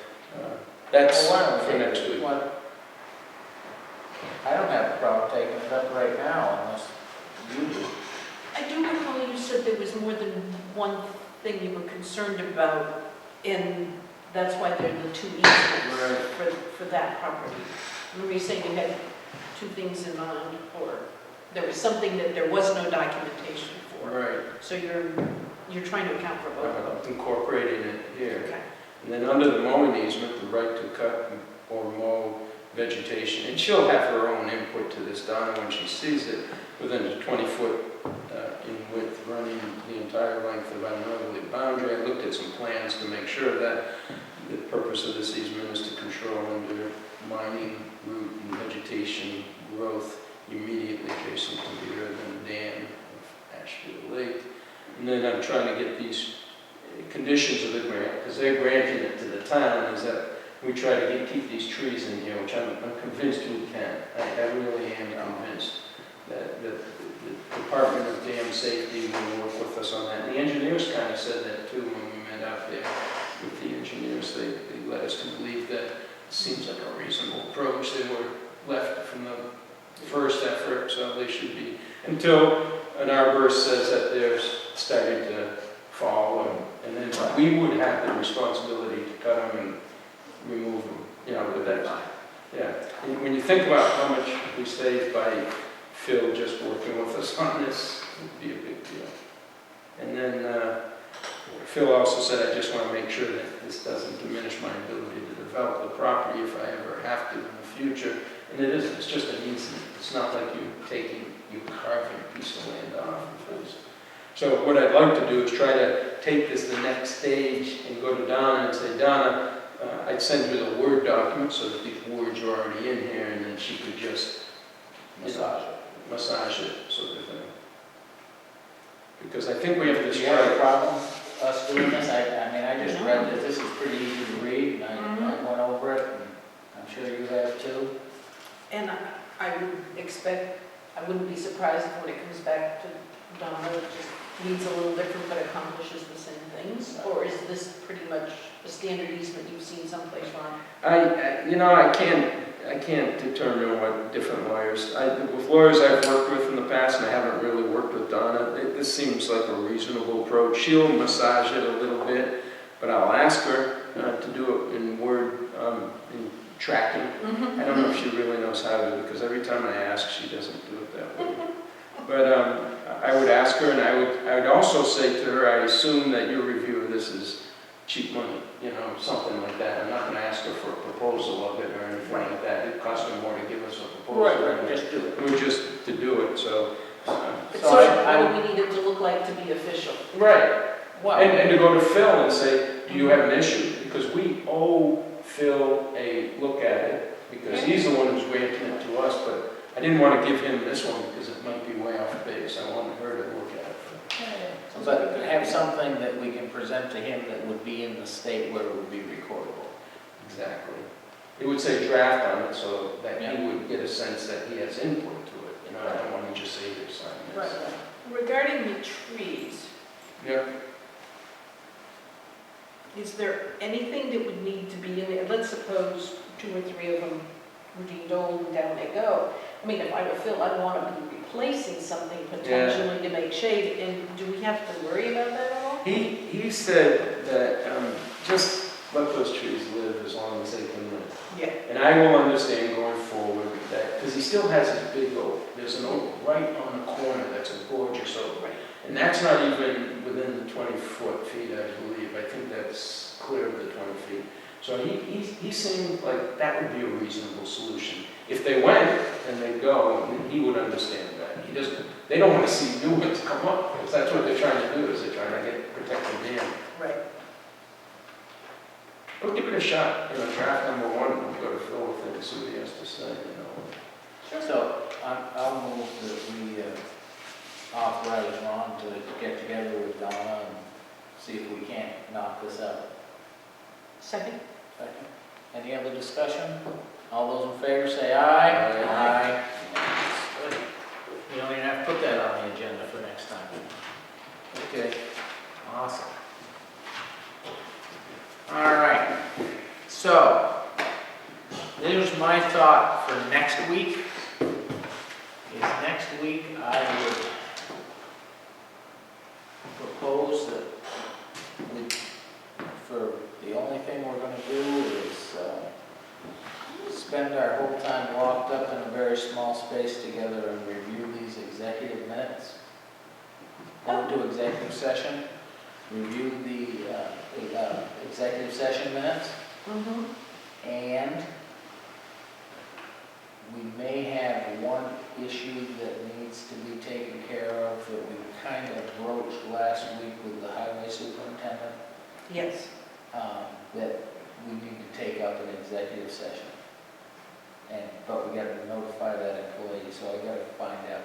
that's for next week. I don't have a problem taking it up right now unless you do. I do recall you said there was more than one thing you were concerned about, and that's why there are the two easements for that property. Remember you saying you had two things in mind, or there was something that there was no documentation for? Right. So you're trying to account for both of them? Incorporating it here. Okay. And then under the mowing easement, the right to cut or mow vegetation, and she'll have her own input to this, Donna, when she sees it, within a 20-foot in width, running the entire length of our northerly boundary. I looked at some plans to make sure that the purpose of this easement is to control under mining, root, and vegetation growth immediately adjacent to the earthen dam of Ashfield Lake. And then I'm trying to get these conditions of the grant, because they're granting it to the town, is that we try to keep these trees in here, which I'm convinced we can. I really am convinced that the Department of Dam Safety will work with us on that. And the engineers kind of said that too when we met out there with the engineers. They led us to believe that it seems like a reasonable approach. They were left from the first effort, so they should be, until an arborist says that they're starting to fall, and then we would have the responsibility to cut them and remove them, you know, with that time. Yeah, and when you think about how much we save by Phil just working with us on this, it would be a big deal. And then Phil also said, I just want to make sure that this doesn't diminish my ability to develop the property if I ever have to in the future. And it isn't, it's just an easement. It's not like you're carving a piece of land off. So what I'd like to do is try to take this the next stage and go to Donna and say, Donna, I'd send her the Word document so that these words are already in here, and then she could just massage it, sort of thing. Because I think we have to Do you have a start. problem us doing this? I mean, I just read that this is pretty easy to read, and I went over it, and I'm sure you have too. And I would expect, I wouldn't be surprised if when it comes back to Donna, it just reads a little different but accomplishes the same things? Or is this pretty much a standard easement you've seen someplace on? I can't determine what different lawyers, with lawyers I've worked with in the past, and I haven't really worked with Donna, this seems like a reasonable approach. She'll massage it a little bit, but I'll ask her to do it in Word, in tracking. I don't know if she really knows how to, because every time I ask, she doesn't do it that way. But I would ask her, and I would also say to her, I assume that your review of this is cheap money, you know, something like that. I'm not going to ask her for a proposal of it or anything like that. It costs her more to give us a proposal. Right, just do it. We're just to do it, so. So what do we need it to look like to be official? Right. Well, And to go to Phil and say, do you have an issue? Because we owe Phil a look at it, because he's the one who's granting it to us, but I didn't want to give him this one because it might be way off base. I wanted her to look at it. but have something that we can present to him that would be in the state where it would be recordable. Exactly. It would say draft on it so that he would get a sense that he has input to it. You know, I don't want to just say here, sign this. Regarding the trees, Yeah. is there anything that would need to be in there? Let's suppose 2 or 3 of them were deemed old and down they go. I mean, if I were Phil, I'd want to be replacing something potentially to make shade, and do we have to worry about that at all? He said that, just let those trees live as long as they can live. Yeah. And I will understand going forward that, because he still has his big oak, there's an oak right on the corner that's a gorgeous oak. Right. And that's not even within the 20 feet, I believe. I think that's clear of the 20 feet. So he seemed like that would be a reasonable solution. If they went and they go, he would understand that. They don't want to see new ones come up, because that's what they're trying to do, is they're trying to protect the dam. Right. But give it a shot, draft number one, we'll go to Phil with it and see what he has to say, So I'll move that we authorize Ron to get together with Donna and see if we can't knock this out. Second? Second. Any other discussion? All those in favor say aye. Aye. Good. We don't even have to put that on the agenda for next time. Okay, awesome. All right, so here's my thought for next week. Is next week I would propose that for the only thing we're going to do is spend our whole time locked up in a very small space together and review these executive minutes. Go into executive session, review the executive session minutes, and we may have one issue that needs to be taken care of that we kind of broached last week with the highway superintendent, Yes. that we need to take up in executive session. But we gotta notify that employee, so I gotta find out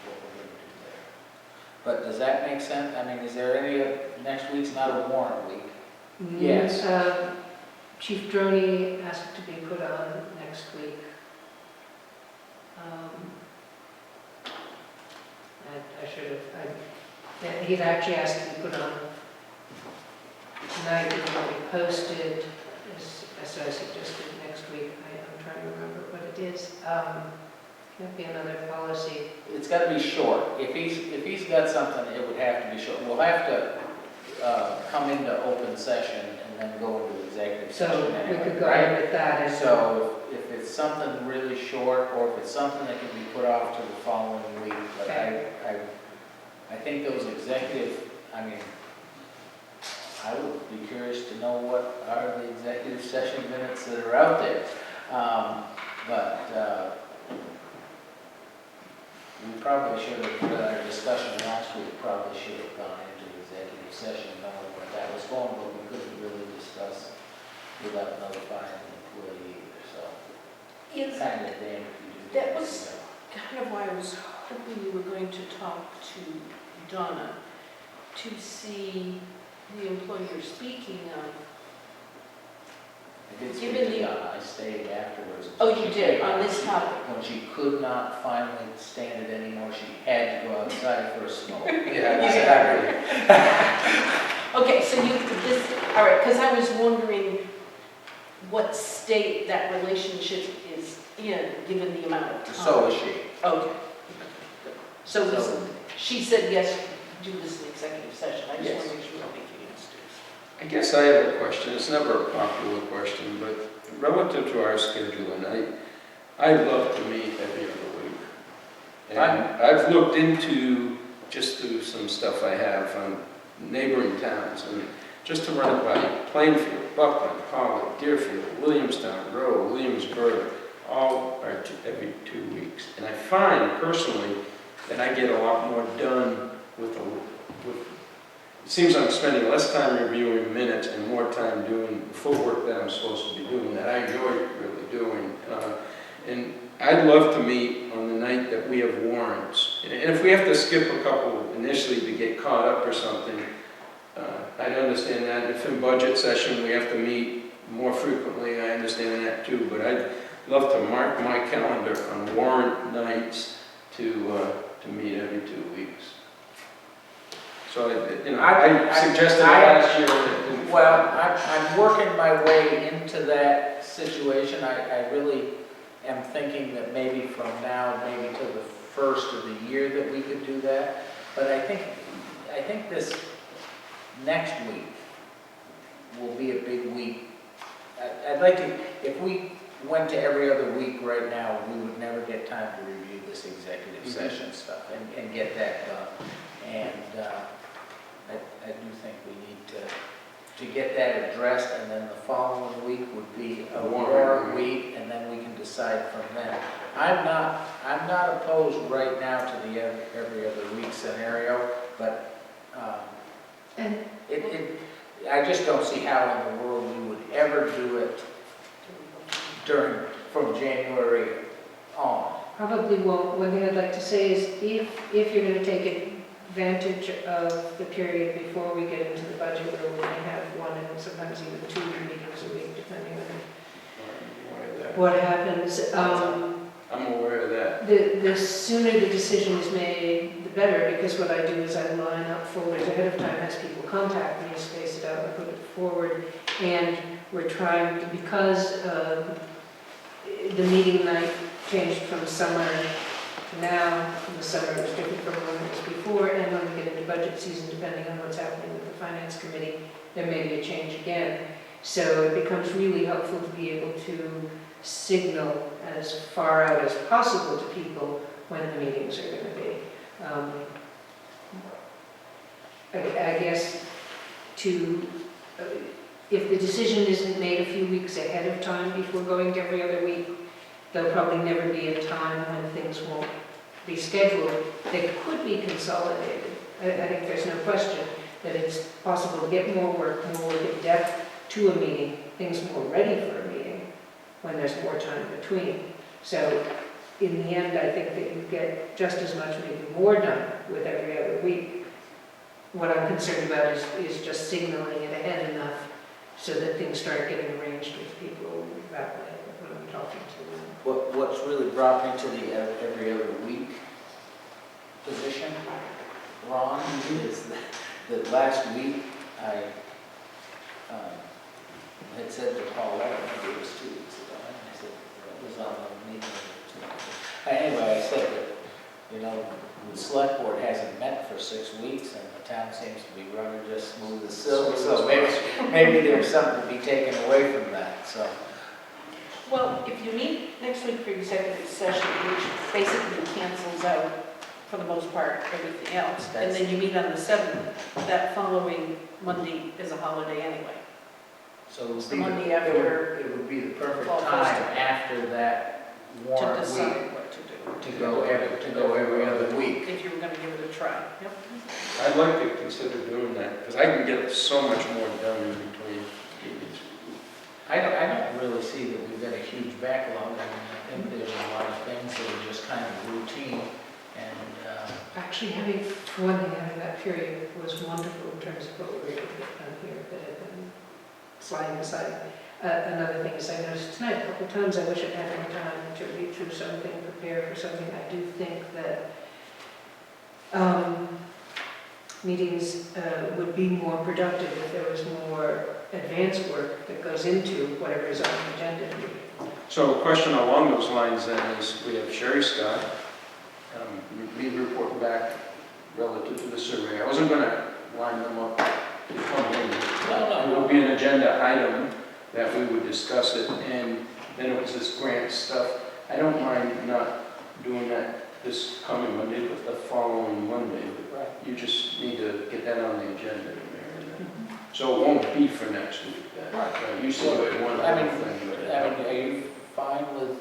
what we're gonna do there. But does that make sense? I mean, is there any, next week's not a warrant week? Yes. Chief Droney asked to be put on next week. I should have, he'd actually asked to be put on tonight, it will be posted, so I suggested next week. I'm trying to remember what it is. Can't be another policy. It's gotta be short. If he's got something, it would have to be short. We'll have to come into open session and then go into executive So session we anyway, could go right? in with that. And So if it's something really short, or if it's something that can be put off to the following week, but I think those executive, I mean, I would be curious to know what are the executive session minutes that are out there. We probably should have, our discussion last week probably should have gone into executive session knowing where that was going, but we couldn't really discuss without notifying the employee either, so. Kind of damn if you do. That was kind of why I was hoping we were going to talk to Donna to see the employer speaking of. I did speak Given to the- Donna, I stayed afterwards. Oh, you did, on this topic? When she could not finally stand it anymore, she had to go outside for a smoke. Yeah, exactly. Okay, so all right, because I was wondering what state that relationship is in, given the amount of time. So is she. Okay. So So- she said, yes, do this in executive session. I just Yes. want to make sure we're making mistakes. I guess I have a question. It's never a popular question, but relative to our schedule, and I'd love to meet every other week. And I've looked into, just through some stuff I have on neighboring towns, and just to run it by Plainfield, Buckland, Holly, Deerfield, Williamstown, Rowe, Williamsburg, all are every 2 weeks. And I find personally that I get a lot more done with it seems I'm spending less time reviewing minutes and more time doing the footwork that I'm supposed to be doing, that I enjoy really doing. And I'd love to meet on the night that we have warrants. And if we have to skip a couple initially to get caught up or something, I'd understand that. If in budget session we have to meet more frequently, I understand that too. But I'd love to mark my calendar on warrant nights to meet every 2 weeks. So, I suggested last year. Well, I'm working my way into that situation. I really am thinking that maybe from now, maybe to the first of the year that we could do that, but I think this next week will be a big week. I'd like to, if we went to every other week right now, we would never get time to review this executive session stuff and get that done. And I do think we need to get that addressed, and then the following week would be a warrant week, and then we can decide from then. I'm not opposed right now to the every other week scenario, but And I just don't see how in the world we would ever do it from January on. probably won't, one thing I'd like to say is if you're gonna take advantage of the period before we get into the budget, where we may have one and sometimes even 2 meetings a week, depending on what happens. I'm aware of that. The sooner the decision is made, the better, because what I do is I line up folders ahead of time as people contact me, space it out and put it forward. And we're trying to, because the meeting night changed from summer to now, in the summer it was different from when it was before, and when we get into budget season, depending on what's happening with the finance committee, there may be a change again. So it becomes really helpful to be able to signal as far out as possible to people when the meetings are going to be. I guess if the decision isn't made a few weeks ahead of time before going to every other week, there'll probably never be a time when things won't be scheduled. They could be consolidated. I think there's no question that it's possible to get more work in depth to a meeting, things more ready for a meeting when there's more time between. So in the end, I think that you get just as much, maybe more done with every other week. What I'm concerned about is just signaling it ahead enough so that things start getting arranged with people that way when I'm talking to them. What's really brought me to the every other week position, Ron, is that last week I had said to Paul, maybe it was 2 weeks ago, and I said, it was on the meeting. Anyway, I said that, the select board hasn't met for 6 weeks, and the town seems to be running just smooth as silk, so maybe there's something to be taken away from that, so. Well, if you meet next week for executive session, which basically cancels out, for the most part, everything else, and then you meet on the 7th, that following Monday is a holiday anyway. So it would The be Monday after, it would be the perfect Fall time Festival. after that to warrant week decide what to do. to go every other week. If you were going to give it a try. Yep. I'd like to consider doing that, because I can get so much more done in between meetings. I don't really see that we've got a huge backlog. I think there's a lot of things that are just kind of routine, and Actually, for one thing, having that period was wonderful in terms of what we were able to get done here that had been sliding aside. Another thing is I noticed tonight a couple of times, I wish I'd had more time to read through something, prepare for something. I do think that meetings would be more productive if there was more advanced work that goes into whatever is on the agenda. So a question along those lines then is, we have Sherry Scott, me reporting back relative to the survey. I wasn't going to line them up to come in. It will be an agenda item that we would discuss it, and then it was this grant stuff. I don't mind not doing that this coming Monday, but the following Monday. You just need to get that on the agenda, Mary. So it won't be for next week then. Right. You said you had one I mean, other thing. are you fine with,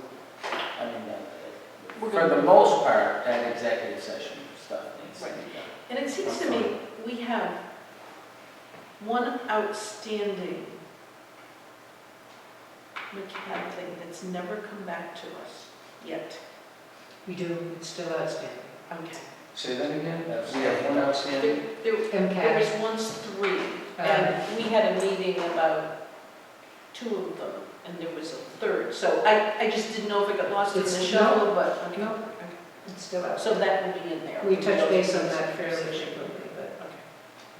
for the most part, that executive session stuff needs to be done. And it seems to me we have one outstanding mechanic thing that's never come back to us yet. We do, it's still outstanding. Okay. Say that again? We have one outstanding? There was once 3, and we had a meeting about 2 of them, and there was a third. So I just didn't know if it got lost in the It's shuffle, but, okay. No, it's still So outstanding. that will be in there. We touched base on that fairly frequently, but.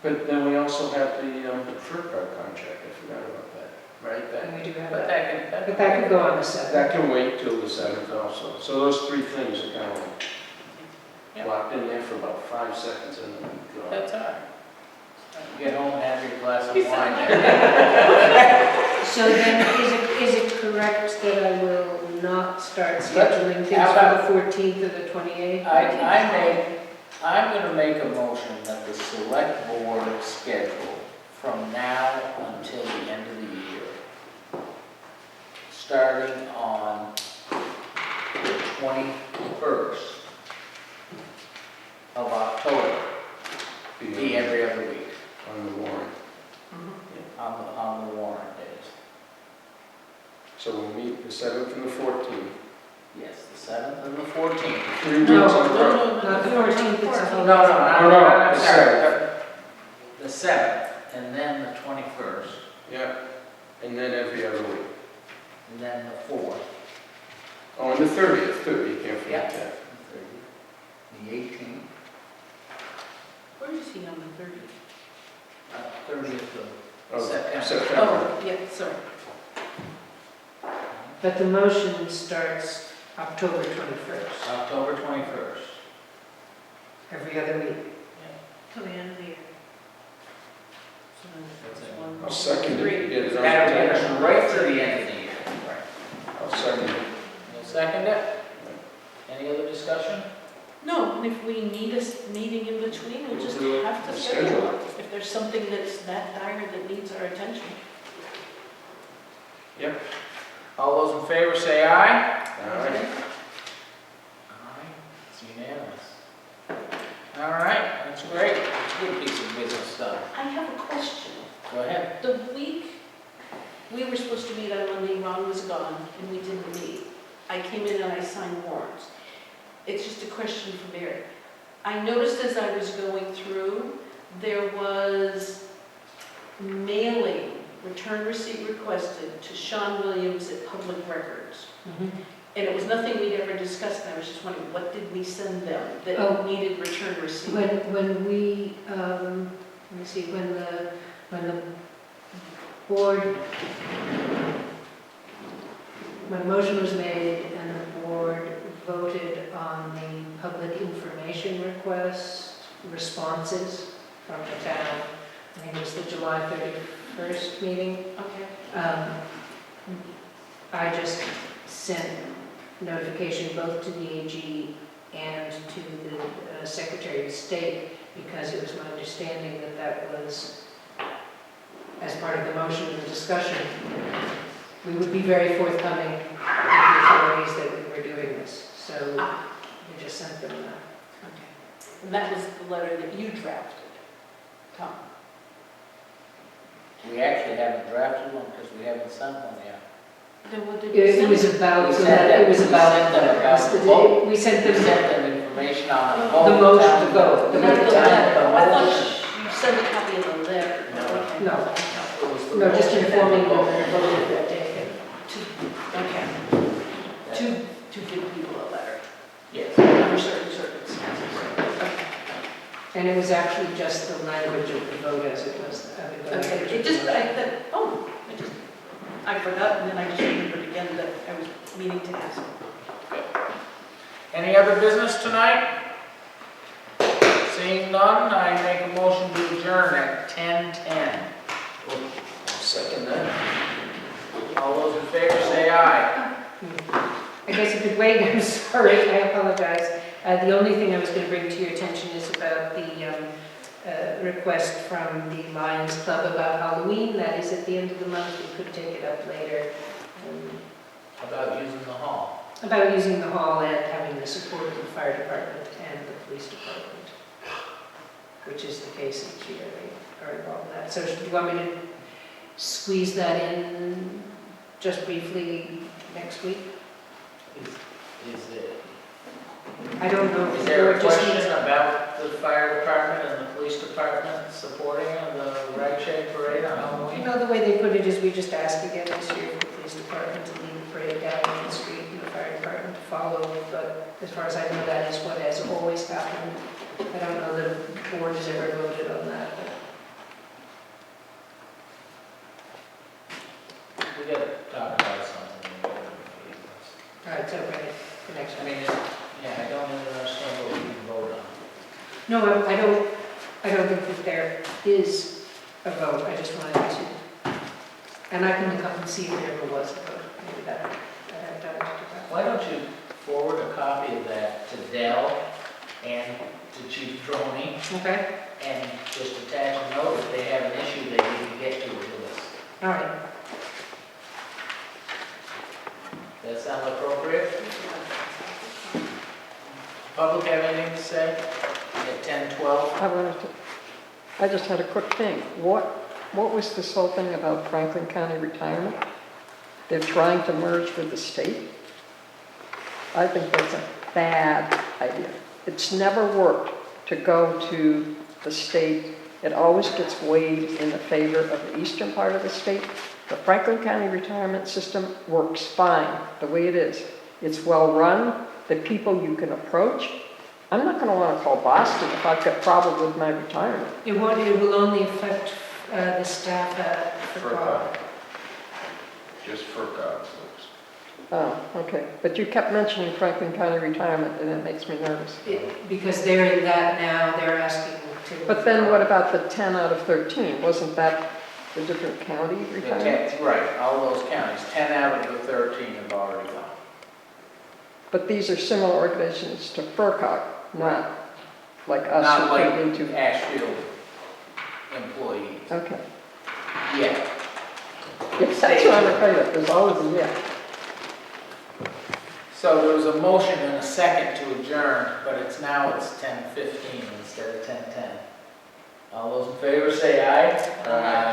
But then we also have the fruit bar contract, I forgot about that, right? That, And we do have But that. But that could go on the 7th. that can wait till the 7th also. So those 3 things are kind of like, Walked in there for about 5 seconds and then gone. That's all right. Get home and have your glass of wine. So then, is it correct that I will not start scheduling things How about- for the 14th or the 28th? I'm gonna make a motion that the select board schedule from now until the end of the year, starting on the 21st of October, be every other week On the warrant. on the warrant days. So we'll meet the 7th and the 14th. Yes, the 7th and the 14th. 3 weeks No, in a row. Not the 14th, it's a No, holiday. I'm the sorry. 7th. The 7th, and then the 21st, Yeah, and then every other week. and then the 4th, Oh, and the 30th too, you can't forget Yeah. that. the 18th, Where is he on the 30th? 30th of Oh, September. September. Oh, yeah, sorry. But the motion starts October 21st, October 21st. every other week. Till the end of the year. So then That's it's it. one, I'll second it, three. to get it on That'll the get us agenda. right to the end of the year. I'll second it. You'll second it? Any other discussion? No, and if we need a meeting in between, we'll just We'll do it. have to We'll schedule schedule it. If there's something that's that dire that needs our attention. All those in favor say aye. All right. Aye, it's unanimous. All right, that's great. It's a good piece of business done. I have a question. Go ahead. The week we were supposed to meet on Monday, Ron was gone, and we didn't meet. I came in and I signed warrants. It's just a question for Mary. I noticed as I was going through, there was mailing, return receipt requested to Sean Williams at Public Records. And it was nothing we'd ever discussed, and I was just wondering, what did we send them that Oh. needed return receipt? When we, let me see, when the board, when motion was made and the board voted on the public information request responses from the town, I think it was the July 31st meeting, Okay. I just sent notification both to the AG and to the Secretary of State, because it was my understanding that that was, as part of the motion and the discussion, we would be very forthcoming with the authorities that we were doing this. So we just sent them that. Okay. And that was the letter that you drafted, Tom? We actually haven't drafted one because we haven't sent one yet. Then what did we It send? was about, We sent them- it was we about, sent them about the vote. we sent We them sent them information on the the vote. motion to vote. Not The the town- letter. I thought you sent a copy of the letter. No. Okay. No, It was the no, just motion and informing the them vote. that the vote had been taken. Okay. To give people a letter Yes. under certain circumstances. Okay. And it was actually just the language of the vote as it was. Okay, it just, I forgot, and then I just remembered again that I was meaning to ask. Any other business tonight? Seeing none, I make a motion to adjourn at 10:10. I'll second that. All those in favor say aye. I guess you could wait, I'm sorry, I apologize. The only thing I was going to bring to your attention is about the request from the Lions Club about Halloween. That is at the end of the month, we could take it up later. About using the hall. About using the hall and having the support of the fire department and the police department, which is the case each year, they are involved in that. So do you want me to squeeze that in just briefly next week? Is it? I don't know. Is there a Or just- question about the fire department and the police department supporting the rag shape parade on Halloween? No, the way they put it is we just ask again this year for the police department to lead the parade down Main Street and the fire department to follow. But as far as I know, that is what has always happened. I don't know that the board has ever voted on that. We gotta talk about something. All right, so, right. the next I one. mean, yeah, I don't even understand what we can vote on. No, I don't think that there is a vote, I just wanted to, and I can look up and see if there ever was a vote, maybe that, I have done it. Why don't you forward a copy of that to Dell and to Chief Droney, Okay, and just attach a note if they have an issue they need to get to with us. all right. Does that sound appropriate? Public have anything to say at 10:12? I just had a quick thing. What was this whole thing about Franklin County retirement? They're trying to merge with the state? I think that's a bad idea. It's never worked to go to the state. It always gets weighed in the favor of the eastern part of the state. The Franklin County retirement system works fine the way it is. It's well-run, the people you can approach. I'm not going to want to call Boston if I've got problem with my retirement. It will only affect the staff at FERCog. Just for God's sakes. Oh, okay. But you kept mentioning Franklin County retirement, and it makes me nervous. Because they're in that now, they're asking to. But then what about the 10 out of 13? Wasn't that the different county The retirement? 10 right, all those counties, 10 out of the 13 have already gone. But these are similar organizations to FERCog, not like us Not who like put into. Ashfield employees. Okay. Yeah. Yes, that's what I'm afraid of. There's always a yeah. So there was a motion and a second to adjourn, but it's 10:15 instead of 10:10. All those in favor say aye. Aye.